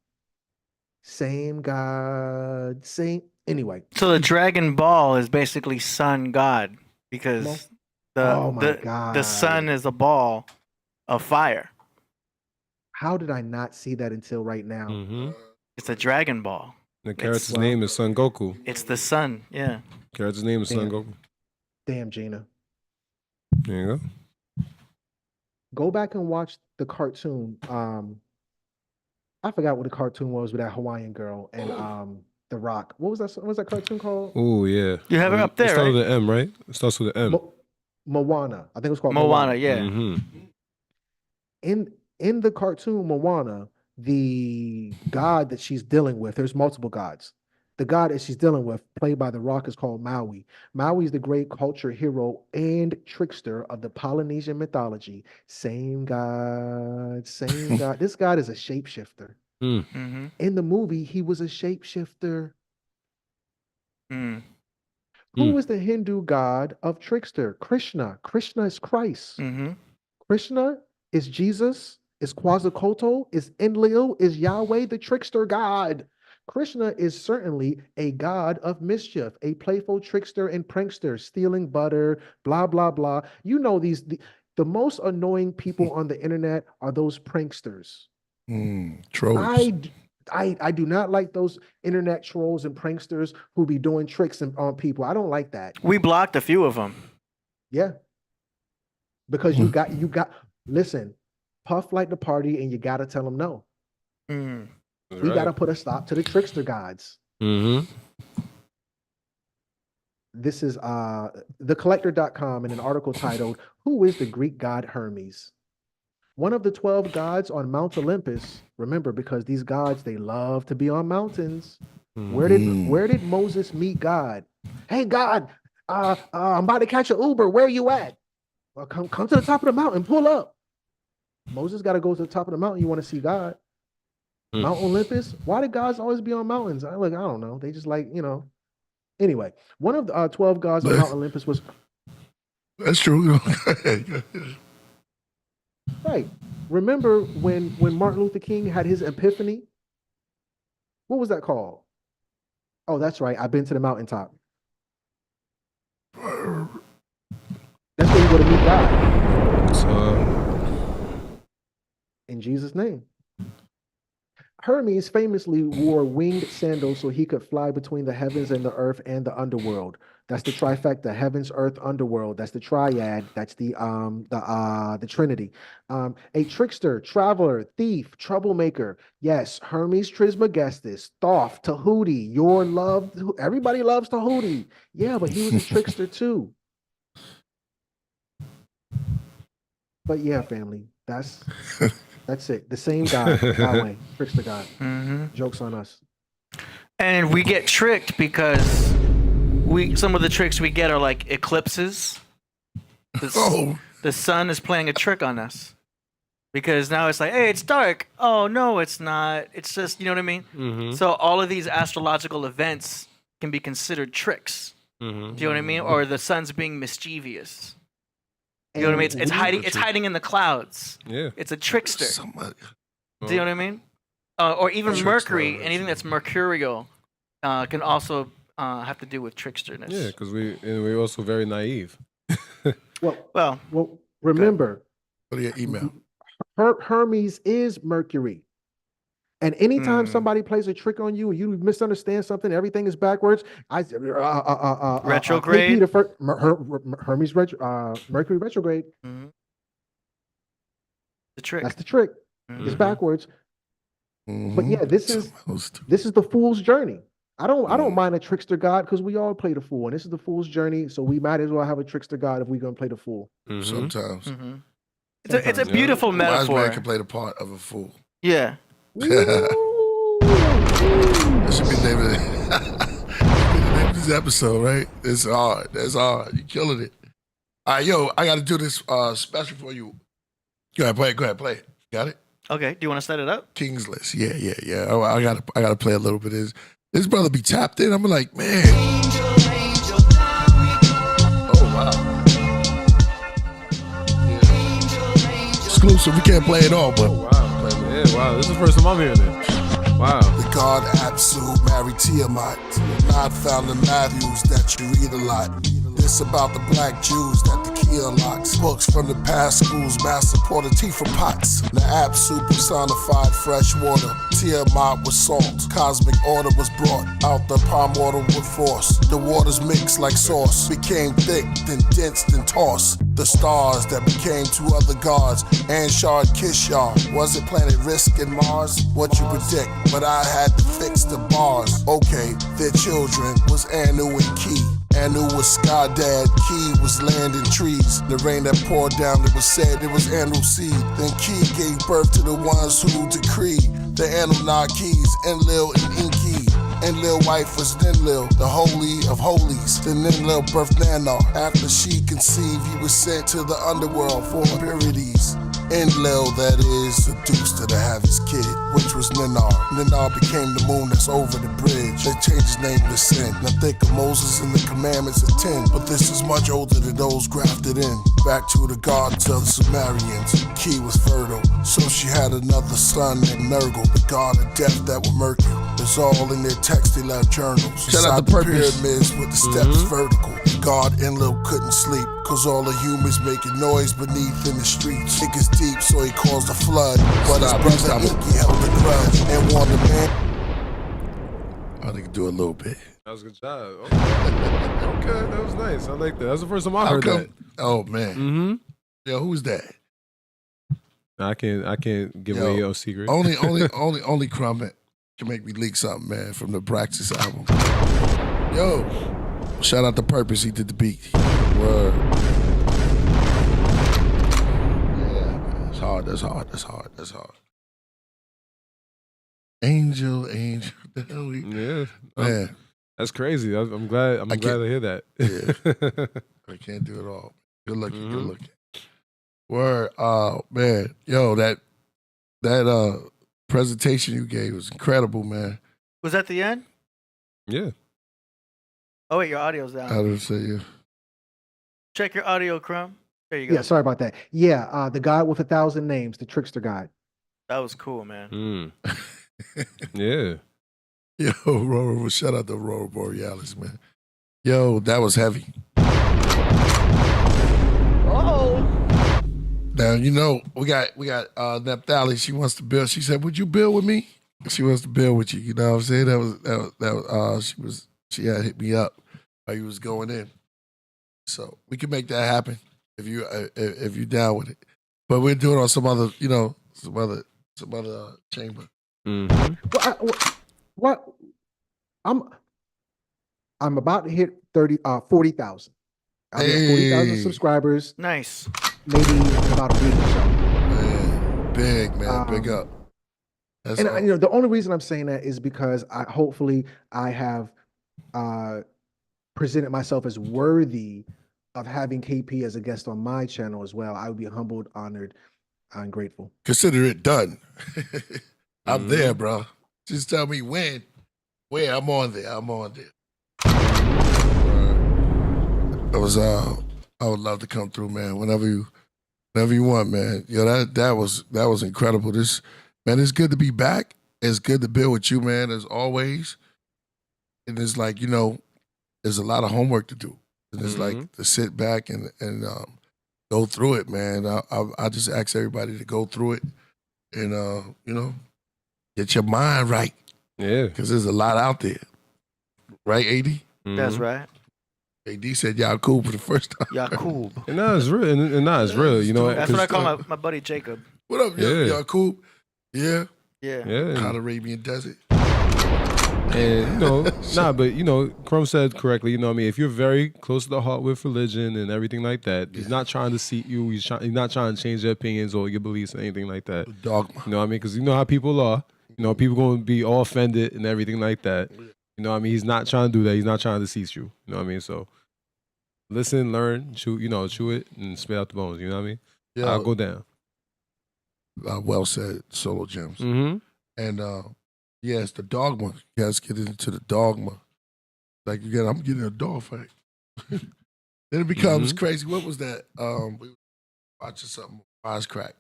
Speaker 5: Same god, same. Anyway.
Speaker 4: So the Dragon Ball is basically sun god because the sun is a ball of fire.
Speaker 5: How did I not see that until right now?
Speaker 3: Mm-hmm.
Speaker 4: It's a Dragon Ball.
Speaker 3: The character's name is Son Goku.
Speaker 4: It's the sun, yeah.
Speaker 3: Character's name is Son Goku.
Speaker 5: Damn, Gina.
Speaker 3: There you go.
Speaker 5: Go back and watch the cartoon. I forgot what the cartoon was with that Hawaiian girl and The Rock. What was that? What was that cartoon called?
Speaker 3: Oh yeah.
Speaker 4: You have it up there,
Speaker 3: It starts
Speaker 4: right?
Speaker 3: with an M, right? It starts with an M.
Speaker 5: Moana. I think it was called
Speaker 4: Moana, yeah.
Speaker 3: Mm-hmm.
Speaker 5: In the cartoon Moana, the god that she's dealing with, there's multiple gods. The god that she's dealing with, played by The Rock, is called Maui. Maui is the great culture hero and trickster of the Polynesian mythology. Same god, same god. This god is a shapeshifter.
Speaker 4: Mm-hmm.
Speaker 5: In the movie, he was a shapeshifter.
Speaker 4: Mm.
Speaker 5: Who is the Hindu god of trickster? Krishna. Krishna is Christ.
Speaker 4: Mm-hmm.
Speaker 5: Krishna is Jesus, is Quetzalcoatl, is Enlil, is Yahweh, the trickster god. Krishna is certainly a god of mischief, a playful trickster and prankster, stealing butter, blah, blah, blah. You know, the most annoying people on the internet are those pranksters.
Speaker 2: Trolls.
Speaker 5: I do not like those internet trolls and pranksters who be doing tricks on people. I don't like that.
Speaker 4: We blocked a few of them.
Speaker 5: Yeah. Because you got, listen, Puff like the party and you got to tell them no.
Speaker 4: Mm.
Speaker 5: We got to put a stop to the trickster gods.
Speaker 3: Mm-hmm.
Speaker 5: This is thecollector.com in an article titled, Who is the Greek god Hermes? One of the 12 gods on Mount Olympus. Remember, because these gods, they love to be on mountains. Where did Moses meet God? Hey, God, I'm about to catch an Uber. Where are you at? Well, come to the top of the mountain. Pull up. Moses got to go to the top of the mountain. You want to see God. Mount Olympus. Why do gods always be on mountains? I don't know. They just like, Anyway, one of the 12 gods on Mount Olympus was.
Speaker 2: That's true.
Speaker 5: Right. Remember when Martin Luther King had his epiphany? What was that called? Oh, that's right. I've been to the mountaintop. That's where you go to meet God. In Jesus' name. Hermes famously wore winged sandals so he could fly between the heavens and the earth and the underworld. That's the trifecta: heavens, earth, underworld. That's the triad. That's the Trinity. A trickster, traveler, thief, troublemaker. Yes, Hermes Trismegistus, Thoth, Tahuti. Your loved. Everybody loves Tahuti. Yeah, but he was a trickster too. But yeah, family. That's it. The same God, Yahweh, trickster God. Joke's on us.
Speaker 4: And we get tricked because some of the tricks we get are like eclipses. The sun is playing a trick on us. Because now it's like, hey, it's dark. Oh, no, it's not. It's just, you know what I mean? So all of these astrological events can be considered tricks. Do you know what I mean? Or the sun's being mischievous. You know what I mean? It's hiding. It's hiding in the clouds.
Speaker 3: Yeah,
Speaker 4: it's a trickster.
Speaker 2: Somebody.
Speaker 4: Do you know what I mean? Or even Mercury. Anything that's mercurial can also have to do with tricksterness.
Speaker 3: Yeah, because we're also very naive.
Speaker 5: Well, remember,
Speaker 2: Go to your email.
Speaker 5: Hermes is Mercury. And anytime somebody plays a trick on you and you misunderstand something, everything is backwards.
Speaker 4: Retrograde.
Speaker 5: Hermes Mercury retrograde.
Speaker 4: The trick.
Speaker 5: That's the trick. It's backwards. But yeah, this is the fool's journey. I don't mind a trickster God because we all play the fool, and this is the fool's journey. So we might as well have a trickster God if we're gonna play the fool.
Speaker 2: Sometimes.
Speaker 4: It's a beautiful metaphor.
Speaker 2: Wise man can play the part of a fool.
Speaker 4: Yeah.
Speaker 2: That should be the name of this episode, right? It's hard. That's hard. You killing it. All right, yo, I got to do this special for you. Go ahead, play it. Got it?
Speaker 4: Okay. Do you want to set it up?
Speaker 2: King's List. Yeah. Oh, I gotta play a little bit of this. This brother be tapped in. I'm like, man. Oh wow. Yeah. Exclusive. We can't play it all, but.
Speaker 3: Oh, wow. Yeah, wow. This is the first time I'm hearing it. Wow.
Speaker 1: The god Absu married Tiamat, not found in Matthews that you read a lot. This about the black Jews that the key unlocks. Books from the past schools, master poured tea from pots. The Absu personified fresh water. Tiamat was salt. Cosmic order was brought out the palm water with force. The waters mixed like sauce, became thick, then dense, then tossed. The stars that became two other gods, Anshar and Kishar. Was it planet Risk and Mars? What you predict? But I had to fix the bars. Okay, their children was Anu and Ki. Anu was sky dad, Ki was land and trees. The rain that poured down, it was said it was Anu seed. Then Ki gave birth to the ones who decreed the Anunnakis, Enlil and Enki. Enlil wife was Ninlil, the holy of holies. Then Ninlil birthed Nanar. After she conceived, he was sent to the underworld for impurities. Enlil, that is, seduced her to have his kid, which was Ninar. Ninar became the moon that's over the bridge. They changed his name to Sin. Now think of Moses and the commandments of 10, but this is much older than those grafted in. Back to the gods of the Sumerians. Ki was fertile, so she had another son named Nergal, the god of death that was Mercury. It's all in their text, they left journals.
Speaker 2: Shout out
Speaker 1: Inside
Speaker 2: to Purpose.
Speaker 1: pyramids with the steps vertical. God Enlil couldn't sleep, cause all the humans making noise beneath in the streets. It gets deep, so he caused a flood. But his brother Inky held a grudge and warned the man.
Speaker 2: I think I can do a little bit.
Speaker 3: That was a good job. Okay, that was nice. I like that. That's the first time I heard that.
Speaker 2: Oh man. Yo, who's that?
Speaker 3: I can't give away your secret.
Speaker 2: Only Crumb can make me leak something, man, from the Praxis album. Yo, shout out to Purpose. He did the beat. Word. Yeah, man. That's hard. Angel. The hell
Speaker 3: Yeah,
Speaker 2: man.
Speaker 3: That's crazy. I'm glad to hear that.
Speaker 2: Yeah. I can't do it all. Good looking. Word. Oh man. Yo, that presentation you gave was incredible, man.
Speaker 4: Was that the end?
Speaker 3: Yeah.
Speaker 4: Oh wait, your audio's down.
Speaker 2: I would say yeah.
Speaker 4: Check your audio, Crumb. There you go.
Speaker 5: Yeah, sorry about that. Yeah, the God with 1,000 names, the trickster God.
Speaker 4: That was cool, man.
Speaker 3: Yeah.
Speaker 2: Yo, Aurora, shout out to Aurora Borealis, man. Yo, that was heavy.
Speaker 4: Oh.
Speaker 2: Now, you know, we got Naphtali. She wants to build. She said, would you build with me? She wants to build with you. You know what I'm saying? She had hit me up while you was going in. So we can make that happen if you down with it. But we'll do it on some other, some other chamber.
Speaker 3: Mm-hmm.
Speaker 5: What? I'm about to hit 40,000. I'll be at 40,000 subscribers.
Speaker 4: Nice.
Speaker 5: Maybe in about a week or so.
Speaker 2: Man, big up. That's
Speaker 5: the only reason I'm saying that is because hopefully I have presented myself as worthy of having KP as a guest on my channel as well. I would be humbled, honored, and grateful.
Speaker 2: Consider it done. I'm there, bro. Just tell me when. Where I'm on there. I would love to come through, man. Whenever you want, man. Yo, that was incredible. Man, it's good to be back. It's good to build with you, man, as always. And it's like, there's a lot of homework to do. And it's like to sit back and go through it, man. I just ask everybody to go through it and, get your mind right.
Speaker 3: Yeah.
Speaker 2: Because there's a lot out there. Right, AD?
Speaker 4: That's right.
Speaker 2: AD said Yakub for the first time.
Speaker 4: Yakub.
Speaker 3: And it's real. And it's real.
Speaker 4: That's what I call my buddy Jacob.
Speaker 2: What up, Yakub? Yeah.
Speaker 4: Yeah.
Speaker 2: Hot Arabian Desert.
Speaker 3: And but Crumb said correctly. If you're very close to the heart with religion and everything like that, he's not trying to seat you. He's not trying to change your opinions or your beliefs or anything like that.
Speaker 2: The dogma.
Speaker 3: You know what I mean? Because you know how people are. People going to be all offended and everything like that. You know what I mean? He's not trying to do that. He's not trying to seat you. You know what I mean? So listen, learn, chew it, and spit out the bones. You know what I mean?
Speaker 2: Yeah.
Speaker 3: I'll go down.
Speaker 2: Well said, SoloGems.
Speaker 3: Mm-hmm.
Speaker 2: And it's the dogma. You guys get into the dogma. Like again, I'm getting a dog fight. Then it becomes crazy. What was that? We were watching something, Wisecrack.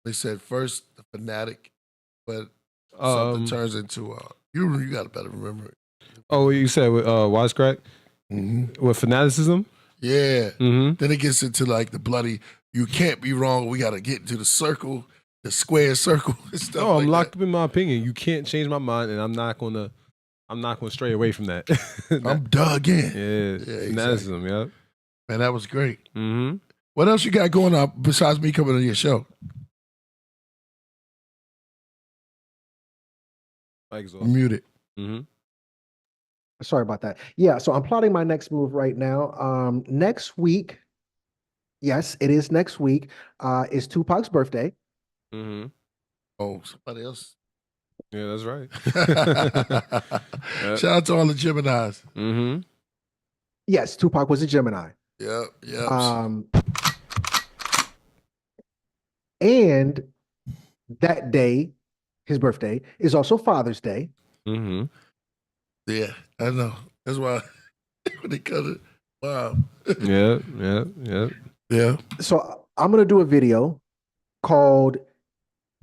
Speaker 2: They said first the fanatic, but something turns into you got to better remember it.
Speaker 3: Oh, you said with Wisecrack? With fanaticism?
Speaker 2: Yeah. Then it gets into like the bloody, you can't be wrong. We got to get into the circle, the square circle and stuff.
Speaker 3: No, I'm locked up in my opinion. You can't change my mind, and I'm not gonna stray away from that.
Speaker 2: I'm dug in.
Speaker 3: Yeah, fanaticism.
Speaker 2: Exactly. Yeah. Man, that was great.
Speaker 3: Mm-hmm.
Speaker 2: What else you got going on besides me coming on your show? Muted.
Speaker 3: Mm-hmm.
Speaker 5: Sorry about that. Yeah, so I'm plotting my next move right now. Next week, yes, it is next week, is Tupac's birthday.
Speaker 3: Mm-hmm.
Speaker 2: Oh, somebody else.
Speaker 3: Yeah, that's right.
Speaker 2: Shout out to all the Geminis.
Speaker 3: Mm-hmm.
Speaker 5: Yes, Tupac was a Gemini.
Speaker 2: Yep.
Speaker 5: And that day, his birthday, is also Father's Day.
Speaker 3: Mm-hmm.
Speaker 2: Yeah, I know. That's why when they cut it, wow. Yeah.
Speaker 5: So I'm going to do a video called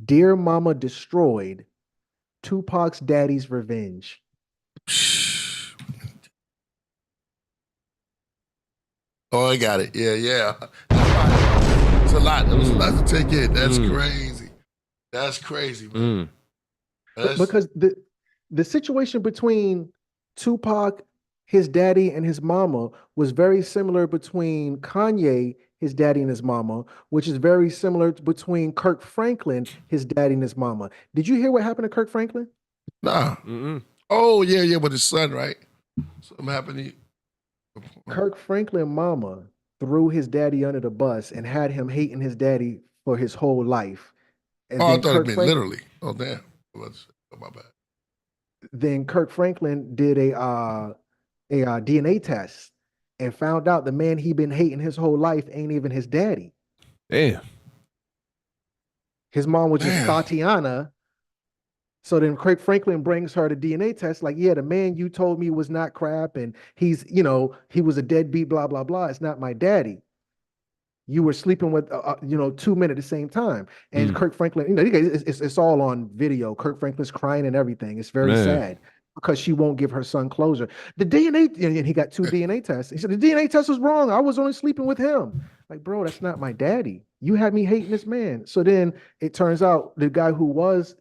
Speaker 5: Dear Mama Destroyed, Tupac's Daddy's Revenge.
Speaker 2: Oh, I got it. Yeah. It's a lot. It was a lot to take in. That's crazy. That's crazy, man.
Speaker 5: Because the situation between Tupac, his daddy, and his mama was very similar between Kanye, his daddy, and his mama, which is very similar between Kirk Franklin, his daddy, and his mama. Did you hear what happened to Kirk Franklin?
Speaker 2: Nah. Mm-mm. Oh, yeah, with his son, right? Something happened.
Speaker 5: Kirk Franklin mama threw his daddy under the bus and had him hating his daddy for his whole life. And
Speaker 2: I thought it meant literally. Oh, damn. Oh, my bad.
Speaker 5: Then Kirk Franklin did a DNA test and found out the man he been hating his whole life ain't even his daddy.
Speaker 3: Damn.
Speaker 5: His mom was just Tatiana. So then Kirk Franklin brings her the DNA test, like, yeah, the man you told me was not crap, and he was a deadbeat, blah, blah, blah. It's not my daddy. You were sleeping with, two men at the same time. And Kirk Franklin, it's all on video. Kirk Franklin's crying and everything. It's very sad because she won't give her son closure. The DNA, and he got 2 DNA tests. He said, the DNA test was wrong. I was only sleeping with him. Like, bro, that's not my daddy. You had me hating this man. So then it turns out the guy who was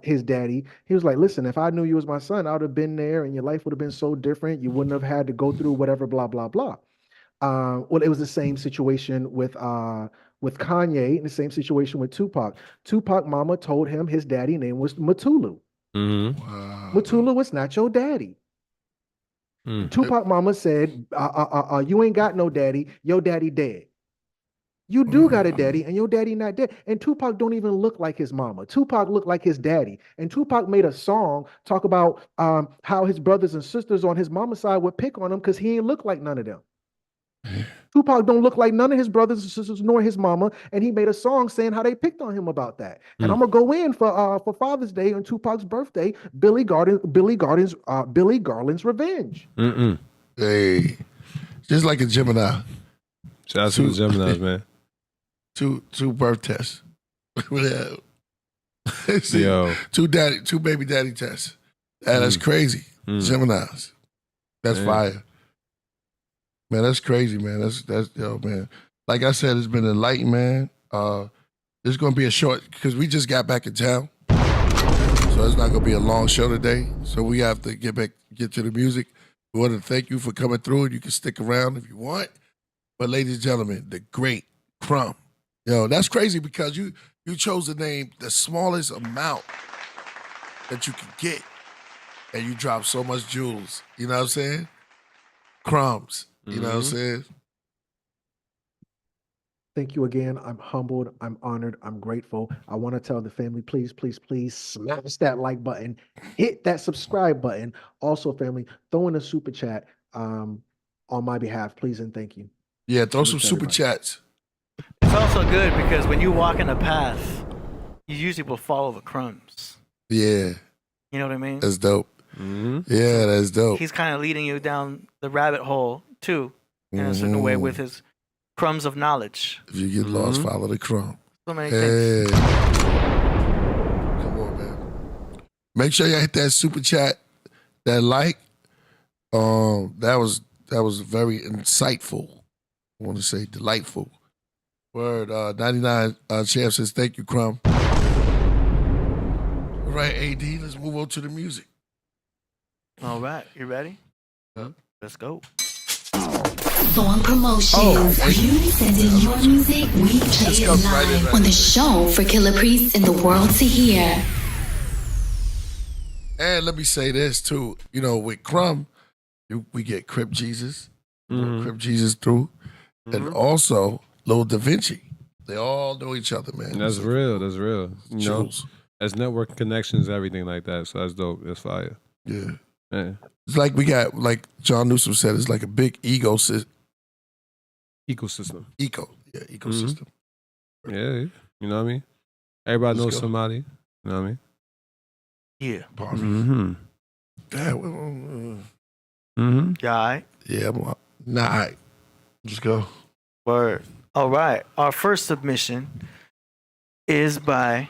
Speaker 5: his daddy, he was like, listen, if I knew you was my son, I would have been there and your life would have been so different. You wouldn't have had to go through whatever, blah, blah, blah. Well, it was the same situation with Kanye and the same situation with Tupac. Tupac mama told him his daddy name was Matulu.
Speaker 3: Mm-hmm.
Speaker 5: Matulu was not your daddy. Tupac mama said, you ain't got no daddy, your daddy dead. You do got a daddy and your daddy not dead. And Tupac don't even look like his mama. Tupac looked like his daddy. And Tupac made a song talk about how his brothers and sisters on his mama's side would pick on him because he ain't look like none of them. Tupac don't look like none of his brothers and sisters nor his mama, and he made a song saying how they picked on him about that. And I'm gonna go in for Father's Day on Tupac's birthday, Billy Garland's Revenge.
Speaker 2: Hey, just like a Gemini.
Speaker 3: Shout out to the Geminis, man.
Speaker 2: Two birth tests. See,
Speaker 3: Yo.
Speaker 2: two baby daddy tests. That's crazy. Geminis. That's fire. Man, that's crazy, man. That's yo, man. Like I said, it's been enlightened, man. It's gonna be a short because we just got back in town. So it's not gonna be a long show today. So we have to get to the music. We want to thank you for coming through, and you can stick around if you want. But ladies and gentlemen, the great Crumb. Yo, that's crazy because you chose to name the smallest amount that you could get, and you dropped so much jewels. You know what I'm saying? Crumbs. You know what I'm saying?
Speaker 5: Thank you again. I'm humbled. I'm honored. I'm grateful. I want to tell the family, please, please, please smash that like button. Hit that subscribe button. Also, family, throw in a super chat on my behalf, please and thank you.
Speaker 2: Yeah, throw some super chats.
Speaker 4: It's also good because when you walk in a path, you usually will follow the crumbs.
Speaker 2: Yeah.
Speaker 4: You know what I mean?
Speaker 2: That's dope. Yeah, that's dope.
Speaker 4: He's kind of leading you down the rabbit hole, too, in a certain way with his crumbs of knowledge.
Speaker 2: If you get lost, follow the crumb.
Speaker 4: So many things.
Speaker 2: Come on, man. Make sure you hit that super chat, that like. That was very insightful. I want to say delightful. Word, 99 Champ says, thank you, Crumb. All right, AD, let's move on to the music.
Speaker 4: All right, you ready? Let's go.
Speaker 7: For promotions, you send in your music, we play it live on the show for Killah Priest and the world to hear.
Speaker 2: And let me say this too, with Crumb, we get Crip Jesus, Crip Jesus through, and also Lil Da Vinci. They all know each other, man.
Speaker 3: That's real. That's real. You know, that's network connections, everything like that. So that's dope. That's fire.
Speaker 2: Yeah.
Speaker 3: Yeah.
Speaker 2: It's like we got, like John Newsom said, it's like a big ecosystem.
Speaker 3: Ecosystem.
Speaker 2: Ecosystem.
Speaker 3: Yeah, you know what I mean? Everybody knows
Speaker 2: go.
Speaker 3: somebody. You know what I mean?
Speaker 4: Yeah.
Speaker 2: Yeah,
Speaker 4: all right?
Speaker 2: Yeah, all right. Just go.
Speaker 4: Word. All right. Our first submission is by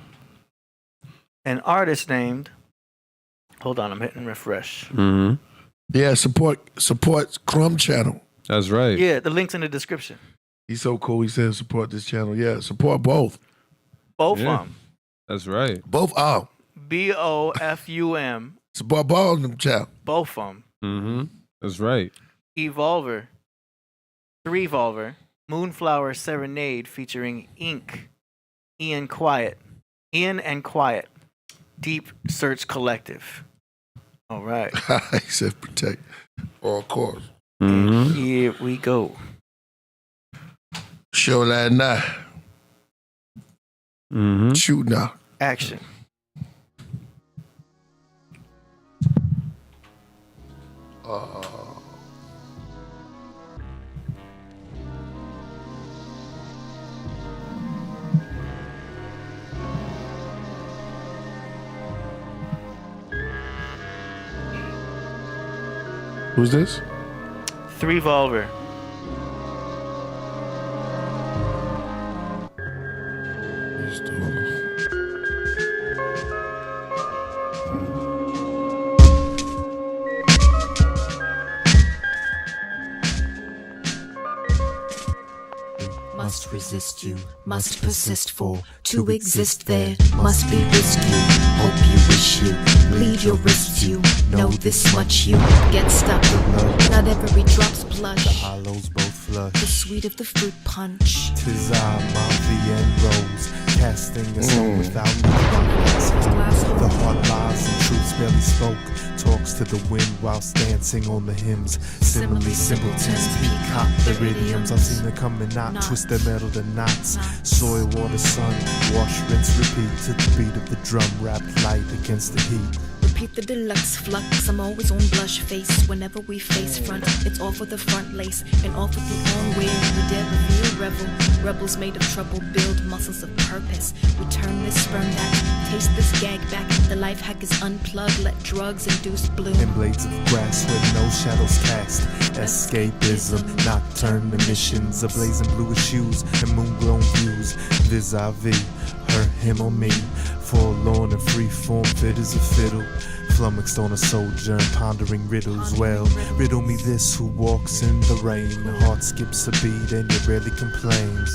Speaker 4: an artist named. Hold on, I'm hitting refresh.
Speaker 2: Yeah, support Crumb channel.
Speaker 3: That's right.
Speaker 4: Yeah, the link's in the description.
Speaker 2: He's so cool. He said support this channel. Yeah, support both.
Speaker 4: Both of them.
Speaker 3: That's right.
Speaker 2: Both
Speaker 4: BOFUM.
Speaker 2: Support both of them channel.
Speaker 4: Both of them.
Speaker 3: That's right.
Speaker 4: Volver. 3 Volver. Moonflower Serenade featuring Ink. Ian and Quiet. Deep Search Collective. All right.
Speaker 2: He said protect all cause.
Speaker 4: Here we go.
Speaker 2: Show that now. Shoot now.
Speaker 4: Action.
Speaker 2: Who's this?
Speaker 4: 3 Volver.
Speaker 8: must resist you, must persist for. To exist there must be risk you. Hope you wish you, bleed your wrists you. Know this much you get stuck. Not every drop's blush.
Speaker 9: The hollows both flush.
Speaker 8: The sweet of the fruit punch.
Speaker 9: Tis I, Malvi and Rose, casting a song without me. The heart lies and truths barely spoke. Talks to the wind whilst dancing on the hymns. Simile, simpletons, peacock, their idioms. I've seen them come and not twist their metal to knots. Soil, water, sun, wash, rinse, repeat to the beat of the drum, wrapped light against the heat.
Speaker 8: Repeat the deluxe flux. I'm always on blush face whenever we face front. It's all for the front lace and all for the on wear. We dare reveal revel. Rebels made of trouble build muscles of purpose. We turn this sperm that. Taste this gag back. The life hack is unplugged. Let drugs induce bloom.
Speaker 9: In blades of grass where no shadows cast. Escapism, nocturne emissions. Ablazing bluish hues and moon-grown views. Vis-a-vis, her, him, or me. Forlorn and free-form, fit as a fiddle. Flummoxed on a sojourn, pondering riddles. Well, riddle me this, who walks in the rain? The heart skips a beat and it rarely complains.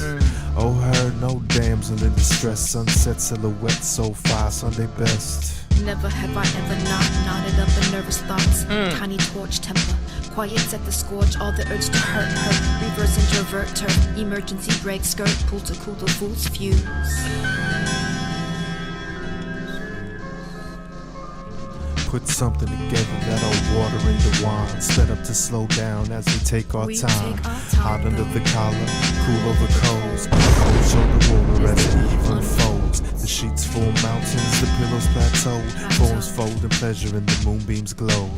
Speaker 9: Oh, her, no damsel in distress. Sunset silhouette, so far, Sunday best.
Speaker 8: Never have I ever nodded up in nervous thoughts. Tiny torch temper. Quiet set the scorch, all the urge to hurt her. Reverse introvert her. Emergency brake skirt, pull to cool the fool's fuse.
Speaker 9: Put something together that'll water into wine. Sped up to slow down as we take our time. Hot under the collar, cool over coals. Cold shoulder roller as the eve unfolds. The sheets form mountains, the pillows plateau. Forms fold in pleasure and the moonbeams glow.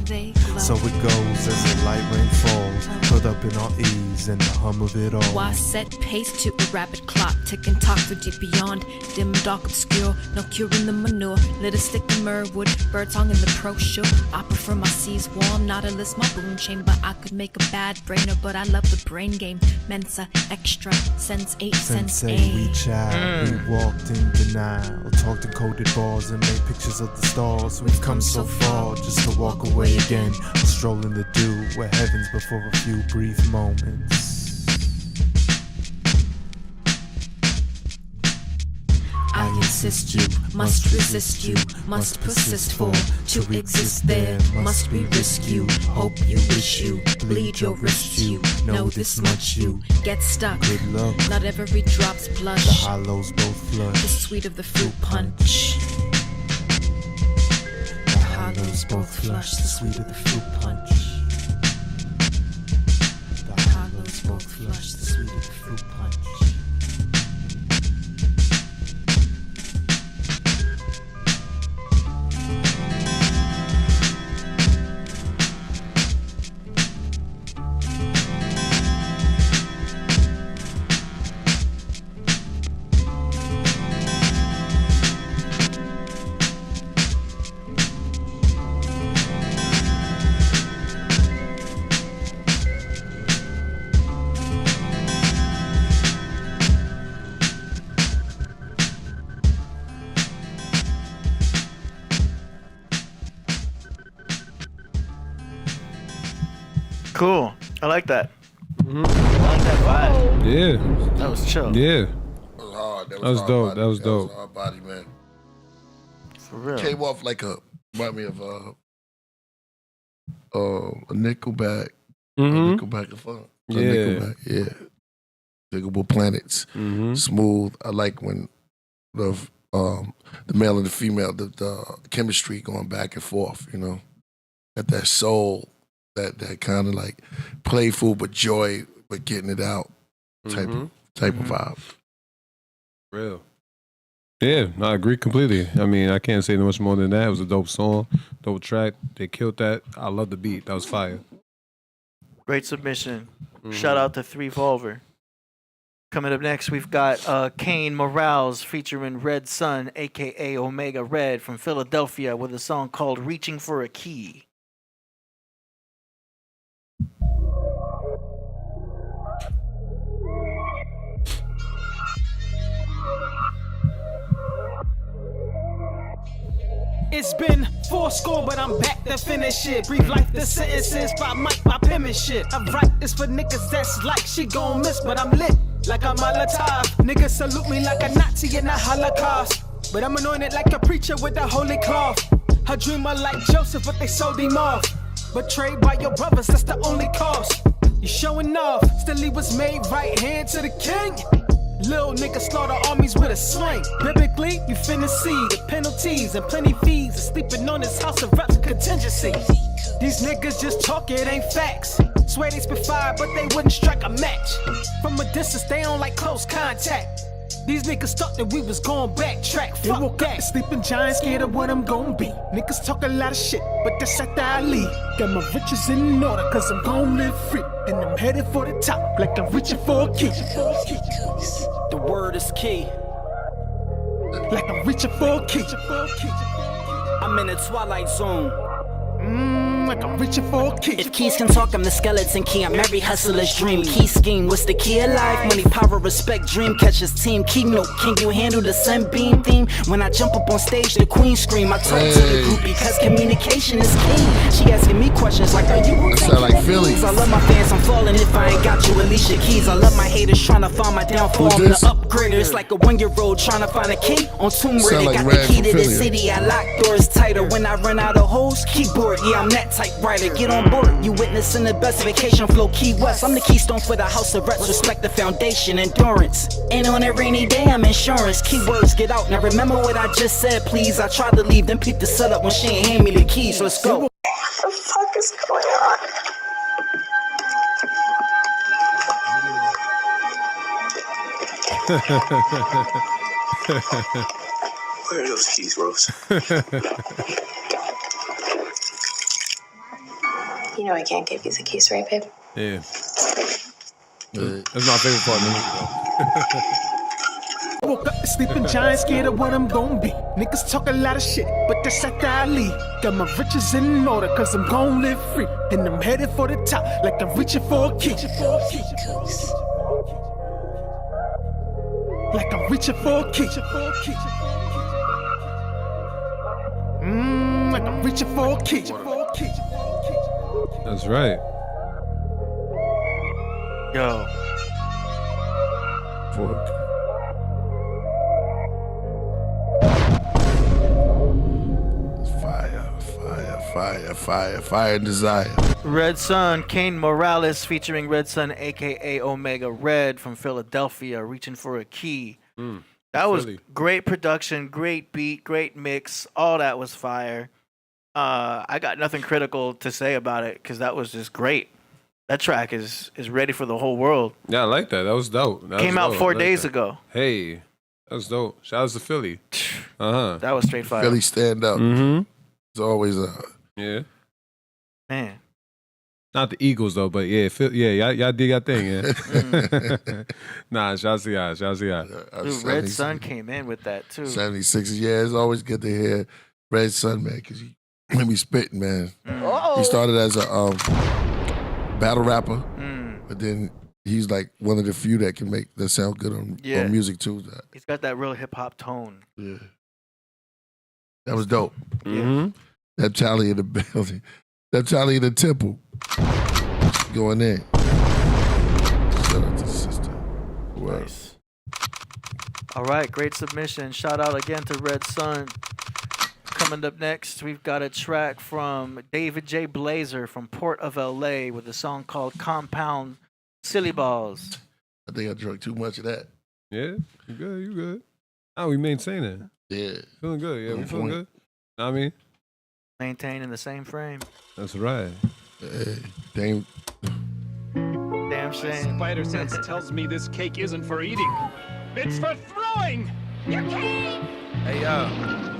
Speaker 9: So it goes as the light rain falls. Put up in our ease and the hum of it all.
Speaker 8: Why set pace to a rapid clock? Tick and talk for deep beyond. Dim, dark, obscure. No cure in the manure. Let us stick in Merwood. Bird song in the pro show. I prefer my seas warm. Not a list, my boom chamber. I could make a bad brainer, but I love the brain game. Mensa, extra, sense 8, sense 8.
Speaker 9: We child, we walked in denial. Talked in coded bars and made pictures of the stars. We've come so far just to walk away again. Strolling the dew where heaven's before a few brief moments.
Speaker 8: I insist you, must resist you, must persist for. To exist there, must be risk you. Hope you wish you, bleed your wrists you. Know this much you, get stuck.
Speaker 9: Good luck.
Speaker 8: Not every drop's blush.
Speaker 9: The hollows both flush.
Speaker 8: The sweet of the fruit punch.
Speaker 9: The hollows both flush. The sweet of the fruit punch. The hollows both flush. The sweet of the fruit punch.
Speaker 4: Cool. I like that. I like that vibe.
Speaker 3: Yeah.
Speaker 4: That was chill.
Speaker 3: Yeah.
Speaker 2: That was hard.
Speaker 3: That was dope.
Speaker 2: Body.
Speaker 3: That was dope.
Speaker 2: That was hard body, man.
Speaker 4: For real.
Speaker 2: Came off like remind me of a Nickelback. Nickelback of fun.
Speaker 3: Yeah.
Speaker 2: Nickelback, yeah. Digable Planets. Smooth. I like when the male and the female, the chemistry going back and forth, you know. Got that soul, that kind of like playful but joy, but getting it out type of vibe.
Speaker 3: Real. Yeah, I agree completely. I mean, I can't say much more than that. It was a dope song, dope track. They killed that. I love the beat. That was fire.
Speaker 4: Great submission. Shout out to 3 Volver. Coming up next, we've got Kane Morales featuring Red Sun, a.k.a. Omega Red from Philadelphia with a song called Reaching for a Key.
Speaker 10: It's been 4 score, but I'm back to finish it. Brief like the sentences, pop mic, my penmanship. I write this for niggas that's like she gon' miss, but I'm lit. like I'm Molotov. Niggas salute me like a Nazi in the Holocaust. But I'm anointed like a preacher with the holy cloth. A dreamer like Joseph, but they sold him off. Betrayed by your brothers, that's the only cost. You showing off, still he was made right hand to the king. Lil' nigga slaughter armies with a sling. Biblically, you finna see the penalties and plenty fees of sleeping on this house of reps contingency. These niggas just talk, it ain't facts. Swear they spit fire, but they wouldn't strike a match. From a distance, they don't like close contact. These niggas thought that we was gon' backtrack. Fuck woke that. Up, sleeping giant, scared of what I'm gon' be. Niggas talk a lot of shit, but that's at the alley. Got my riches in order, cause I'm gon' live free. And I'm headed for the top, like I'm reaching for a key. The word is key. Like I'm reaching for a key. I'm in the twilight zone. Like I'm reaching for a key.
Speaker 11: If keys can talk, I'm the skeleton key. I'm every hustler's dream. Key scheme, what's the key of life? Money, power, respect, dream catchers team. Keynote, can you handle the sunbeam theme? When I jump up on stage, the queen scream. I talk to the group because communication is key. She asking me questions like, are you okay?
Speaker 2: Sound like Philly.
Speaker 11: I love my fans, I'm falling if I ain't got you, Alicia Keys. I love my haters trying to find my downfall. I'm the upgrader. It's like a 1-year-old trying to find a key on Tomb Raider.
Speaker 2: Like
Speaker 11: got the key to the city. I lock doors tighter when I run out of holes. Keyboard, yeah, I'm that type writer. Get on board, you witnessing the best vacation flow Key West. I'm the keystone for the house of reps. Respect the foundation, endurance. And on a rainy day, I'm insurance. Keywords get out. Now remember what I just said, please. I tried to leave, then peep the setup when she ain't hand me the keys. Let's go.
Speaker 12: What the fuck is going on?
Speaker 13: Where are those keys, Rose?
Speaker 12: You know I can't give you the keys, right, babe?
Speaker 3: Yeah. That's my favorite part of the movie,
Speaker 10: Woke up sleeping giant, scared of what I'm gon' be. Niggas talk a lot of shit, but that's at the alley. Got my riches in order, cause I'm gon' live free. And I'm headed for the top, like I'm reaching for a key. Like I'm reaching for a key. Like I'm reaching for a key.
Speaker 3: That's right.
Speaker 4: Yo.
Speaker 2: Fire and desire.
Speaker 4: Red Sun, Kane Morales featuring Red Sun, aka Omega Red from Philadelphia, reaching for a key. That was great production, great beat, great mix. All that was fire. I got nothing critical to say about it because that was just great. That track is ready for the whole world.
Speaker 3: Yeah, I like that. That was dope.
Speaker 4: Came out 4 days ago.
Speaker 3: Hey, that was dope. Shout out to Philly.
Speaker 4: That was straight fire.
Speaker 2: Philly stand up. It's always
Speaker 3: yeah.
Speaker 4: Man.
Speaker 3: Not the Eagles though, but yeah, y'all did your thing, yeah. Nah, shout out to y'all.
Speaker 4: Dude, Red Sun came in with that too.
Speaker 2: 76. Yeah, it's always good to hear Red Sun, man, because he be spitting, man. He started as a battle rapper, but then he's like one of the few that can make that sound good on music too.
Speaker 4: He's got that real hip hop tone.
Speaker 2: Yeah. That was dope.
Speaker 4: Yeah.
Speaker 2: That Charlie in the building. That Charlie in the temple. Going in. Shout out to the sister.
Speaker 4: Nice. All right, great submission. Shout out again to Red Sun. Coming up next, we've got a track from David J. Blazer from Port of LA with a song called Compound Silly Balls.
Speaker 2: I think I drank too much of that.
Speaker 3: Yeah, you good. Oh, we maintain it.
Speaker 2: Yeah.
Speaker 3: Feeling good, yeah, we feeling good. Know what I mean?
Speaker 4: Maintaining the same frame.
Speaker 3: That's right.
Speaker 2: Damn
Speaker 4: shame.
Speaker 14: Spider sense tells me this cake isn't for eating. It's for throwing! Your cake!
Speaker 15: Hey, yo.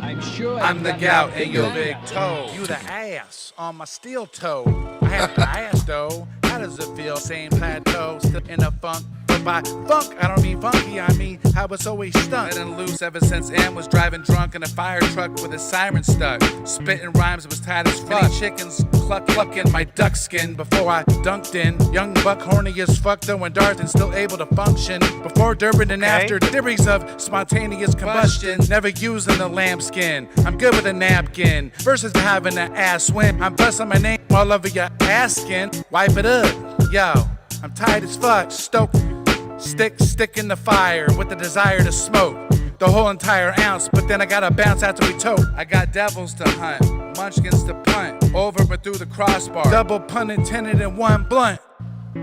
Speaker 14: I'm sure
Speaker 15: I'm the gout in your big toe. You the ass on my steel toe. I have the ass though. How does it feel? Same plateau, still in a funk. But by funk, I don't mean funky, I mean how it's always stuck. Letting loose ever since M was driving drunk in a fire truck with a siren stuck. Spitting rhymes, it was tight as fuck. Many chickens clucking my duck skin before I dunked in. Young buck horny as fuck, throwing darts and still able to function. Before, during, and after, theories of spontaneous combustion. Never using the lambskin. I'm good with a napkin. Versus having an ass win. I'm busting my name all over your ass skin. Wipe it up. Yo, I'm tight as fuck. Stoked. Stick in the fire with the desire to smoke the whole entire ounce, but then I gotta bounce after we tote. I got devils to hunt, munchkins to punt, over but through the crossbar. Double pun intended in one blunt.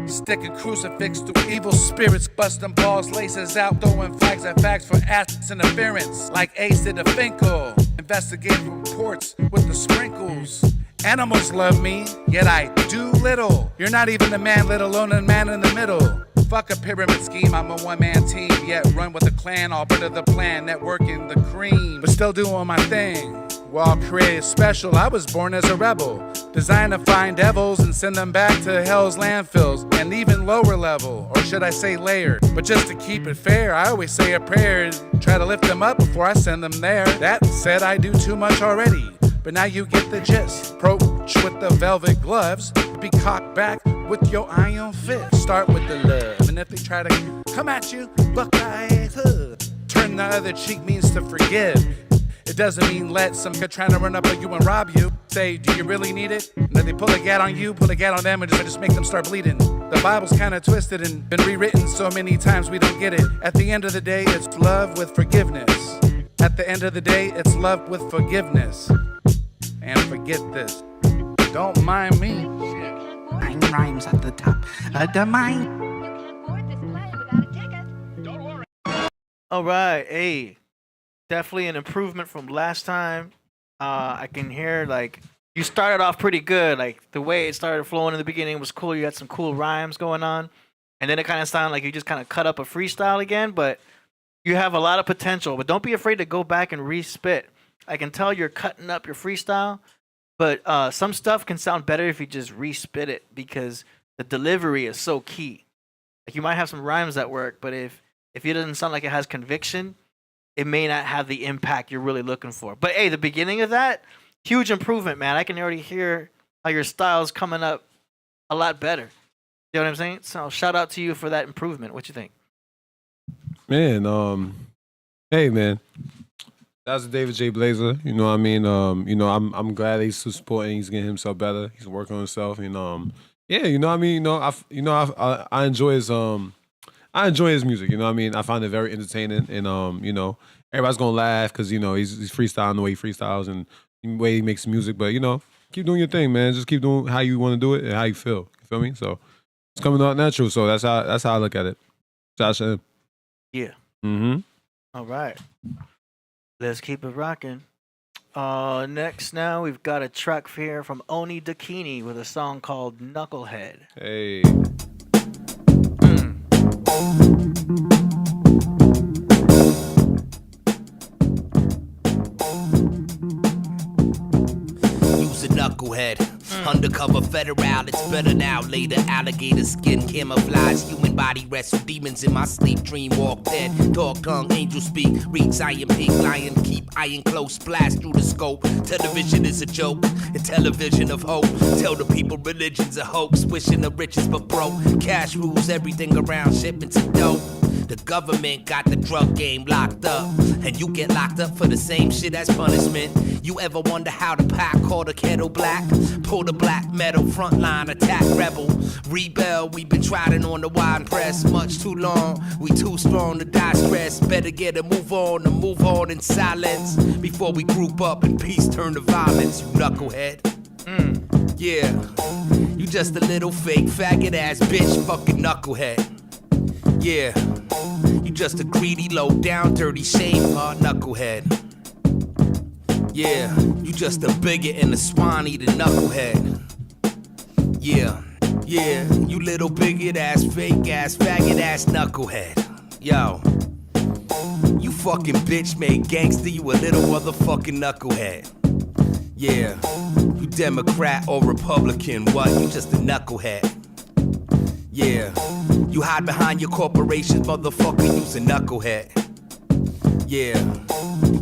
Speaker 15: Stick a crucifix to evil spirits, busting balls, laces out, throwing flags at facts for ass interference. Like Ace did a Finkel, investigative reports with the sprinkles. Animals love me, yet I do little. You're not even a man, let alone a man in the middle. Fuck a pyramid scheme, I'm a one-man team, yet run with a clan, all part of the plan, networking the cream, but still doing my thing. While created special, I was born as a rebel, designed to find devils and send them back to hell's landfills, and even lower level, or should I say layered. But just to keep it fair, I always say a prayer and try to lift them up before I send them there. That said, I do too much already, but now you get the gist. Approach with the velvet gloves, be cocked back with your iron fist. Start with the love, and if they try to come at you, buckeye hood. Turn the other cheek means to forgive. It doesn't mean let some kid trying to run up on you and rob you. Say, do you really need it? And if they pull a gat on you, pull a gat on them, and just make them start bleeding. The Bible's kind of twisted and been rewritten so many times we don't get it. At the end of the day, it's love with forgiveness. At the end of the day, it's love with forgiveness. And forget this. Don't mind me.
Speaker 11: 9 rhymes at the top of the mind.
Speaker 4: All right, hey, definitely an improvement from last time. I can hear like you started off pretty good. Like the way it started flowing in the beginning was cool. You had some cool rhymes going on, and then it kind of sounded like you just kind of cut up a freestyle again. But you have a lot of potential. But don't be afraid to go back and re-spit. I can tell you're cutting up your freestyle, but some stuff can sound better if you just re-spit it because the delivery is so key. Like you might have some rhymes that work, but if it doesn't sound like it has conviction, it may not have the impact you're really looking for. But hey, the beginning of that, huge improvement, man. I can already hear how your style's coming up a lot better. You know what I'm saying? So shout out to you for that improvement. What you think?
Speaker 3: Man, hey man. That's David J. Blazer. You know what I mean? I'm glad he's supporting, he's getting himself better. He's working on himself. And yeah, you know what I mean? I enjoy his music, you know what I mean? I find it very entertaining, and everybody's gonna laugh because he's freestyling the way he freestyles and the way he makes music. But keep doing your thing, man. Just keep doing how you want to do it and how you feel. You feel me? So it's coming out natural. So that's how I look at it. Josh.
Speaker 4: Yeah.
Speaker 3: Mm-hmm.
Speaker 4: All right. Let's keep it rocking. Next now we've got a track here from Oni Dakini with a song called Knucklehead.
Speaker 3: Hey.
Speaker 16: Knucklehead, undercover federal, it's better now, later, alligator skin, camouflage, human body wrestle, demons in my sleep, dream walk dead, dog tongue, angel speak, reach iron, pink lion, keep iron close, splash through the scope, television is a joke, a television of hope, tell the people religion's a hoax, wishing the riches but broke, cash rules everything around, shipments of dope. The government got the drug game locked up, and you get locked up for the same shit as punishment. You ever wonder how the pack called a kettle black? Pull the black metal, frontline, attack rebel. Rebel, we been trotting on the wide press much too long. We too strong to die stressed. Better get a move on in silence. Before we group up and peace turn to violence, you knucklehead. Yeah, you just a little fake faggot ass bitch, fucking knucklehead. Yeah, you just a greedy, low down, dirty shame, knucklehead. Yeah, you just a bigot and a swine eating knucklehead. Yeah, you little bigot ass, fake ass, faggot ass knucklehead. Yo, you fucking bitch made gangster, you a little motherfucking knucklehead. Yeah, you Democrat or Republican, what? You just a knucklehead. Yeah, you hide behind your corporations, motherfucker, you's a knucklehead. Yeah,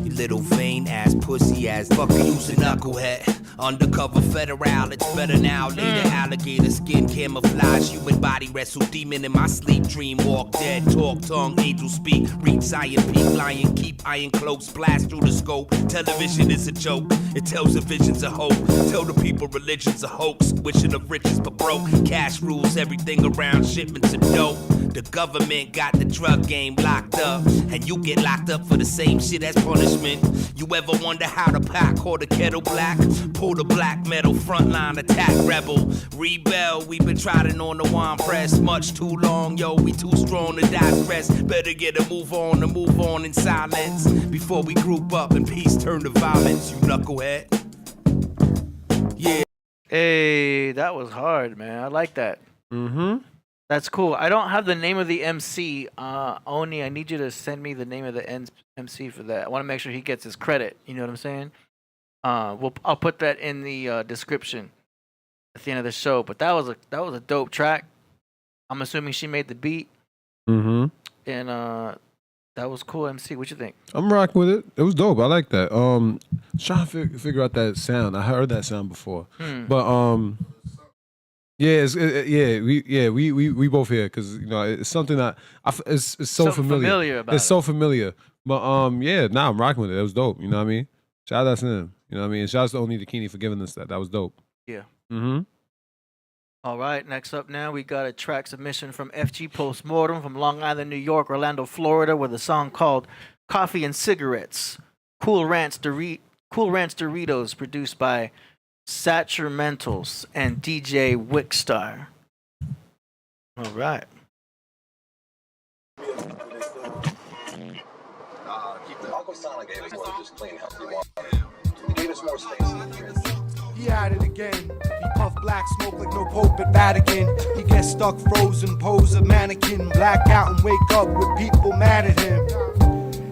Speaker 16: you little vain ass, pussy ass, fucker, you's a knucklehead. Undercover federal, it's better now, later, alligator skin, camouflage, human body wrestle, demon in my sleep, dream walk dead, talk tongue, angel speak, reach iron, peak lion, keep iron close, blast through the scope, television is a joke, It tells the visions of hope. Tell the people religion's a hoax. Wishing of riches but broke. Cash rules everything around shipments of dope. The government got the drug game locked up, and you get locked up for the same shit as punishment. You ever wonder how the pot caught the kettle black? Pull the black metal frontline attack rebel. Rebel, we been trotting on the wine press much too long, yo, we too strong to die stressed. Better get a move on in silence before we group up and peace turn to violence, you knucklehead. Yeah.
Speaker 4: Hey, that was hard, man. I like that.
Speaker 3: Mm-hmm.
Speaker 4: That's cool. I don't have the name of the MC. Oni, I need you to send me the name of the MC for that. I want to make sure he gets his credit. You know what I'm saying? I'll put that in the description at the end of the show. But that was a dope track. I'm assuming she made the beat.
Speaker 3: Mm-hmm.
Speaker 4: And that was cool. MC, what you think?
Speaker 3: I'm rocking with it. It was dope. I like that. Trying to figure out that sound. I heard that sound before, but yeah, we both here because it's something that it's so familiar. It's so familiar. But yeah, I'm rocking with it. It was dope. You know what I mean? Shout out to him. You know what I mean? Shout out to Oni Dakini for giving us that. That was dope.
Speaker 4: Yeah.
Speaker 3: Mm-hmm.
Speaker 4: All right, next up now, we got a track submission from FG Postmortem from Long Island, New York, Orlando, Florida, with a song called Coffee and Cigarettes. Cool Ranch Doritos, produced by Sacramentals and DJ Wickstar. All right.
Speaker 17: Uncle Sonic gave us more than just clean, healthy water. He gave us more space.
Speaker 18: He at it again. He puff black smoke like no Pope at Vatican. He gets stuck frozen, pose a mannequin. Black out and wake up with people mad at him.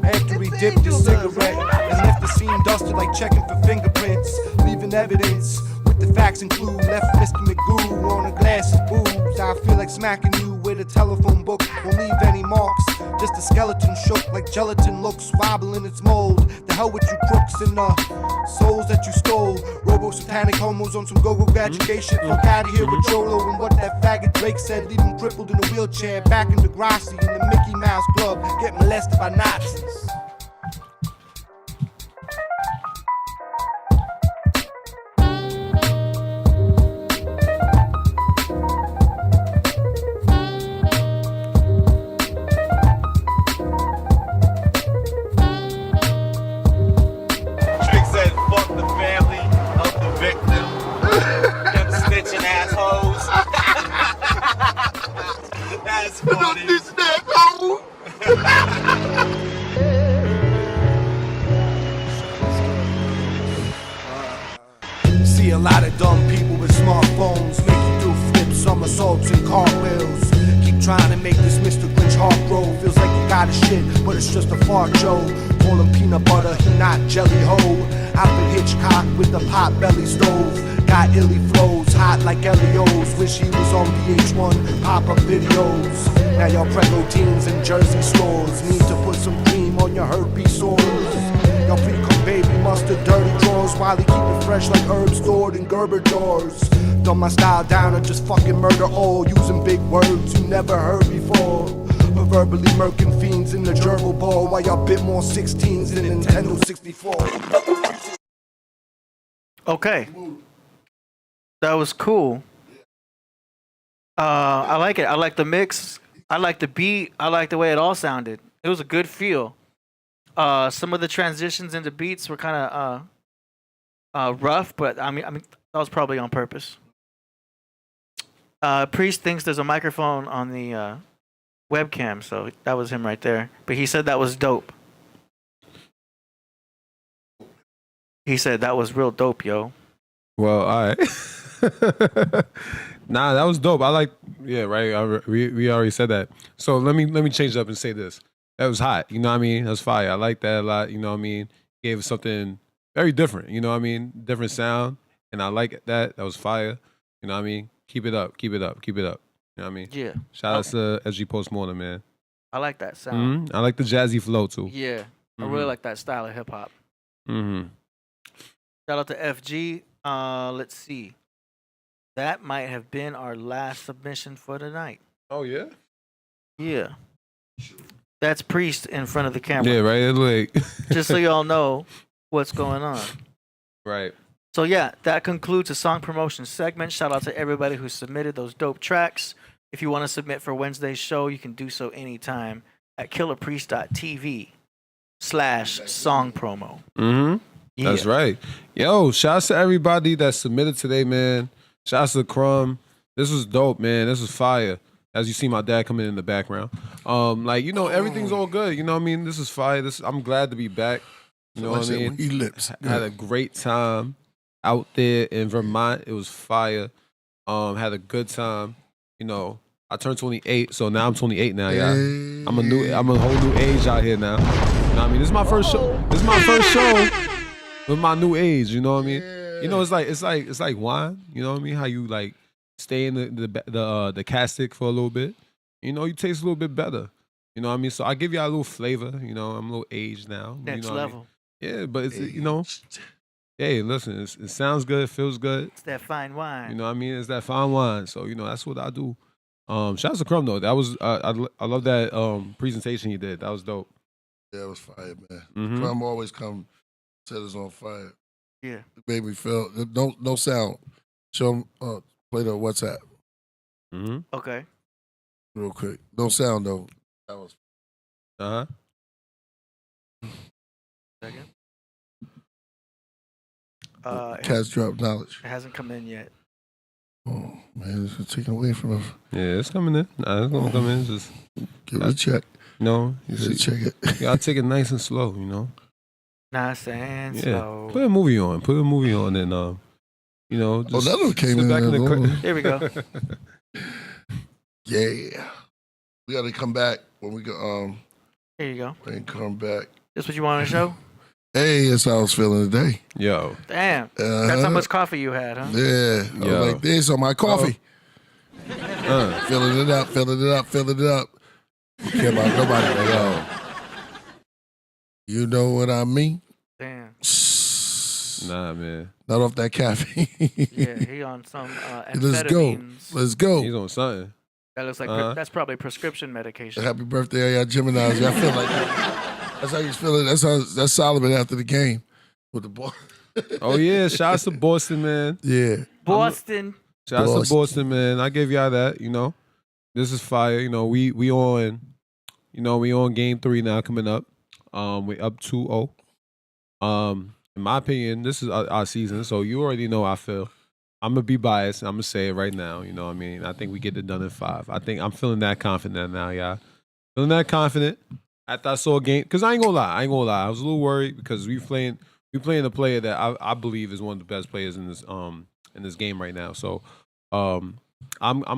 Speaker 18: After he dipped his cigarette and left the scene dusted like checking for fingerprints. Leaving evidence with the facts and clue. Left Mr. McGoo on a glass of booze. I feel like smacking you with a telephone book. Won't leave any marks. Just a skeleton shook like gelatin looks, wobbling its mold. The hell with you crooks and souls that you stole. Robo-satanic homos on some go-go gadget shit. Fuck out of here with Cholo and what that faggot Drake said. Leave him crippled in a wheelchair, back in Degrassi in the Mickey Mouse Club. Get molested by Nazis. See a lot of dumb people with smartphones make you do flips, somersaults, and cartwheels. Keep trying to make this Mr. Grinch heart grow. Feels like you got a shit, but it's just a fart show. Call him peanut butter, he not jelly ho. I've been Hitchcock with the pot belly stove. Got illy flows, hot like Elios. Wish he was on VH1, pop-up videos. Now y'all prego teens in Jersey stores. Need to put some cream on your herpes sores. Y'all pre-cooked baby mustard, dirty drawers. While he keep it fresh like herbs stored in Gerber jars. Dumb my style down and just fucking murder all. Using big words you never heard before. But verbally murking fiends in the gerbil ball. While y'all bit more 16s than Nintendo 64.
Speaker 4: Okay. That was cool. I like it. I like the mix. I like the beat. I like the way it all sounded. It was a good feel. Some of the transitions into beats were kind of rough, but I mean that was probably on purpose. Priest thinks there's a microphone on the webcam, so that was him right there. But he said that was dope. He said that was real dope, yo.
Speaker 3: Well, all right. Nah, that was dope. I like, yeah, right. We already said that. So let me change it up and say this. That was hot. You know what I mean? That was fire. I like that a lot. You know what I mean? Gave us something very different. You know what I mean? Different sound. And I like that. That was fire. You know what I mean? Keep it up. Keep it up. Keep it up. You know what I mean?
Speaker 4: Yeah.
Speaker 3: Shout out to SG Postmortem, man.
Speaker 4: I like that sound.
Speaker 3: I like the jazzy flow too.
Speaker 4: Yeah. I really like that style of hip hop. Shout out to FG. Let's see. That might have been our last submission for tonight.
Speaker 3: Oh, yeah?
Speaker 4: Yeah. That's Priest in front of the camera.
Speaker 3: Yeah, right? Like
Speaker 4: just so y'all know what's going on.
Speaker 3: Right.
Speaker 4: So yeah, that concludes the song promotion segment. Shout out to everybody who submitted those dope tracks. If you want to submit for Wednesday's show, you can do so anytime at killerpriest.tv/song promo.
Speaker 3: Mm-hmm.
Speaker 4: Yeah.
Speaker 3: That's right. Yo, shouts to everybody that submitted today, man. Shouts to Crumb. This was dope, man. This was fire. As you see my dad coming in the background. Everything's all good. You know what I mean? This is fire. I'm glad to be back. You know what I mean? Had a great time out there in Vermont. It was fire. Had a good time. You know, I turned 28, so now I'm 28 now, yeah. I'm a whole new age out here now. You know what I mean? This is my first show. This is my first show with my new age, you know what I mean? You know, it's like wine, you know what I mean? How you like stay in the castic for a little bit. You know, you taste a little bit better. You know what I mean? So I give y'all a little flavor, you know, I'm a little aged now.
Speaker 4: Next level.
Speaker 3: I mean? Yeah, but it's you know, hey, listen, it sounds good, it feels good.
Speaker 4: It's that fine wine.
Speaker 3: You know what I mean? It's that fine wine. So, you know, that's what I do. Shout out to Crumb though. That was I love that presentation he did. That was dope.
Speaker 2: Yeah, it was fire, man.
Speaker 3: Mm-hmm.
Speaker 2: Crumb always come set us on fire.
Speaker 4: Yeah.
Speaker 2: It made me feel no sound. Show him play the WhatsApp.
Speaker 3: Mm-hmm.
Speaker 4: Okay.
Speaker 2: Real quick. No sound though. That was
Speaker 4: Second.
Speaker 2: Cats drop knowledge.
Speaker 4: It hasn't come in yet.
Speaker 2: Oh man, it's taken away from us.
Speaker 3: Yeah, it's coming in. Nah, it's gonna come in. Just
Speaker 2: give it a check.
Speaker 3: No,
Speaker 2: you should check it.
Speaker 3: You gotta take it nice and slow, you know.
Speaker 4: Nice and
Speaker 3: Yeah.
Speaker 4: slow.
Speaker 3: Put a movie on. And you know, just
Speaker 2: that one came
Speaker 3: sit
Speaker 2: in
Speaker 3: back in the
Speaker 2: there,
Speaker 4: Here we go.
Speaker 2: Yeah. We gotta come back when we go
Speaker 4: Here you go.
Speaker 2: and come back.
Speaker 4: This what you want to show?
Speaker 2: Hey, that's how I was feeling today.
Speaker 3: Yo.
Speaker 4: Damn. That's how much coffee you had, huh?
Speaker 2: Yeah. I was like this on my coffee. Filling it up. Don't care about nobody. Yo. You know what I mean?
Speaker 4: Damn.
Speaker 3: Nah, man.
Speaker 2: Not off that caffeine.
Speaker 4: Yeah, he on some
Speaker 2: Let's go.
Speaker 4: amphetamines.
Speaker 2: Let's go.
Speaker 3: He's on something.
Speaker 4: That looks like that's probably prescription medication.
Speaker 2: Happy birthday, y'all Geminis. I feel like that's how you feeling. That's Solomon after the game with the ball.
Speaker 3: Oh yeah, shouts to Boston, man.
Speaker 2: Yeah.
Speaker 4: Boston.
Speaker 3: Shouts to Boston, man. I give y'all that, you know. This is fire. You know, we on game 3 now coming up. We up 2-0. In my opinion, this is our season, so you already know how I feel. I'm gonna be biased. I'm gonna say it right now. You know what I mean? I think we get it done in 5. I think I'm feeling that confident now, y'all. Feeling that confident after I saw a game. Cause I ain't gonna lie. I was a little worried because we playing a player that I believe is one of the best players in this game right now. So I'm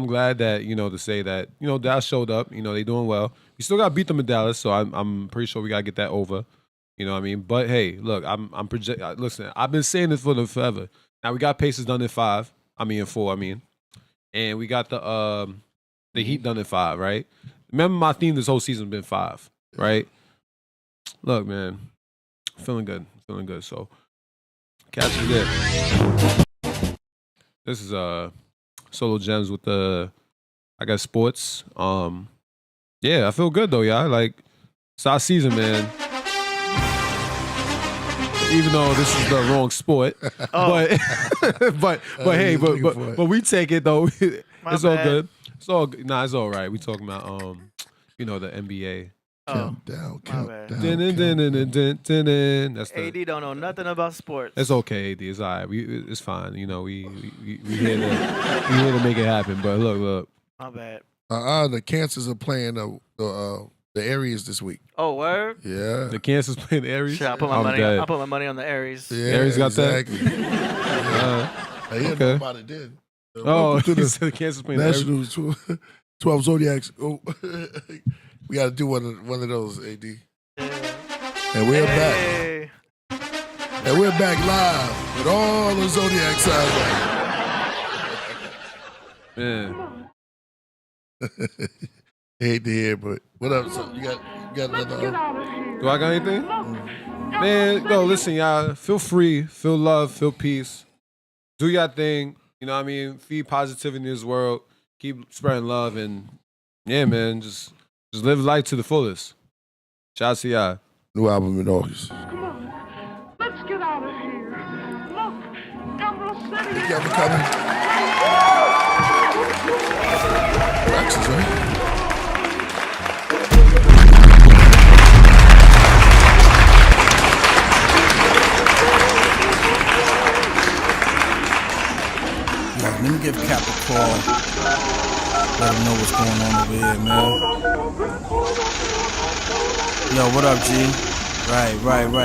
Speaker 3: glad that, you know, to say that, you know, Dallas showed up. You know, they doing well. We still gotta beat them in Dallas, so I'm pretty sure we gotta get that over. You know what I mean? But hey, look, listen, I've been saying this for them forever. Now we got Pacers done in 4, and we got the Heat done in 5, right? Remember my theme this whole season has been 5, right? Look, man, feeling good. So catch you there. This is SoloGems with I got sports. Yeah, I feel good though, y'all. Like it's our season, man. Even though this is the wrong sport, but we take it though. It's all good. It's all good. Nah, it's all right. We talking about you know, the NBA.
Speaker 2: Countdown.
Speaker 3: That's the
Speaker 4: AD don't know nothing about sports.
Speaker 3: It's okay, AD. It's all right. It's fine. You know, we here to make it happen. But look.
Speaker 4: My bad.
Speaker 2: The Cancers are playing the Aries this week.
Speaker 4: Oh, word?
Speaker 2: Yeah.
Speaker 3: The Cancers playing the Aries?
Speaker 4: Shit, I put my money on the Aries.
Speaker 2: Yeah,
Speaker 3: Aries got
Speaker 2: exactly.
Speaker 3: that?
Speaker 2: I didn't know about it then.
Speaker 3: Oh,
Speaker 2: to
Speaker 3: he said the Cancers playing the Aries.
Speaker 2: National 12 Zodiacs. Oh, we got to do one of those, AD. And we're back. And we're back live with all the Zodiac signs.
Speaker 3: Man.
Speaker 2: Hate to hear, but what up? So you got another?
Speaker 3: Do I got anything? Man, yo, listen, y'all. Feel free, feel love, feel peace. Do your thing. You know what I mean? Feed positivity in this world. Keep spreading love, and yeah, man, just live life to the fullest. Shout out to y'all.
Speaker 2: New album in August.
Speaker 14: Come on. Let's get out of here.
Speaker 2: you ever cut him? Waxes, right?
Speaker 19: Let me give Cap a call. Let him know what's going on over here, man. Yo, what up, G? Right.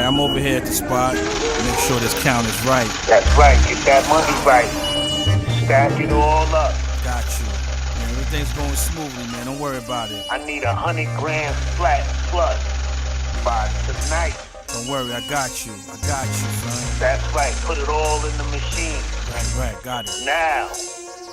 Speaker 19: I'm over here at the spot. Make sure this count is right.
Speaker 20: That's right. Get that money right. Stack it all up.
Speaker 19: Got you. Man, everything's going smoothly, man. Don't worry about it.
Speaker 20: I need 100 grams flat plus by tonight.
Speaker 19: Don't worry, I got you, son.
Speaker 20: That's right. Put it all in the machine.
Speaker 19: Right. Got it.
Speaker 20: Now.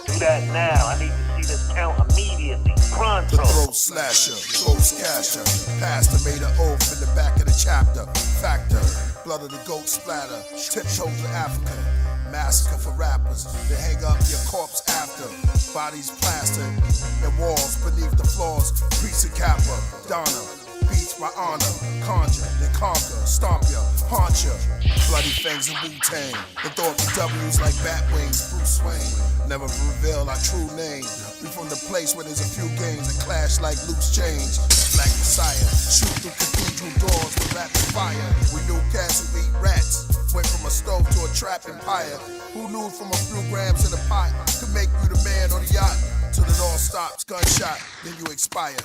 Speaker 20: Do that now. I need to see this count immediately. Pronto.
Speaker 1: The throat slasher, ghost casher. Pastor made an oath in the back of the chapter. Factor, blood of the goat splatter. Tiptoes of Africa. Massacre for rappers. They hang up your corpse after. Bodies plastered. And walls beneath the floors. Priest and Kappa, Donna. Beats by honor. Conjure, then conquer. Stomp ya, haunt ya. Bloody fangs and Wu-Tang. The thought the W's like bat wings. Bruce Wayne. Never reveal our true name. We from the place where there's a few games that clash like loose change. Black Messiah, shoot through cathedral doors with rapid fire. We knew cats who eat rats. Went from a stove to a trap empire. Who knew from a few grams in a pot could make you the man on the yacht? Till it all stops, gunshot, then you expire.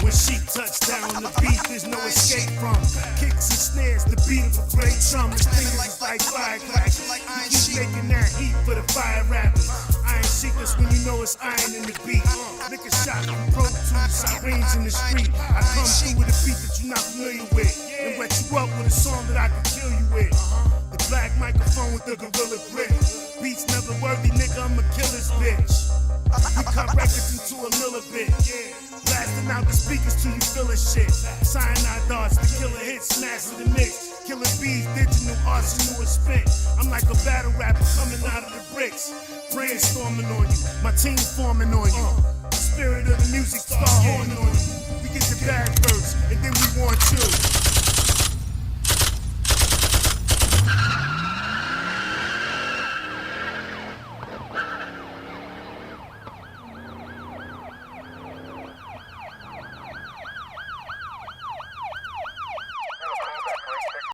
Speaker 21: When she touched down on the beat, there's no escape from kicks and snares, the beat of a great drum. The fingers is like firecrackers. You keep making that heat for the fire rappers. Iron secrets when you know it's iron in the beat. Nigga shot from Pro Tools, sirens in the street. I come through with a beat that you're not familiar with, and wet you up with a song that I can kill you with. The black microphone with the gorilla grip. Beats never worthy, nigga, I'm a killer's bitch. We cut records into a millibit. Blasting out the speakers till you feel a shit. Cyanide darts, the killer hits, smash to the mix. Killer bees, digital arsenal is spent. I'm like a battle rapper coming out of the bricks. Brainstorming on you, my team forming on you. The spirit of the music start horning on you.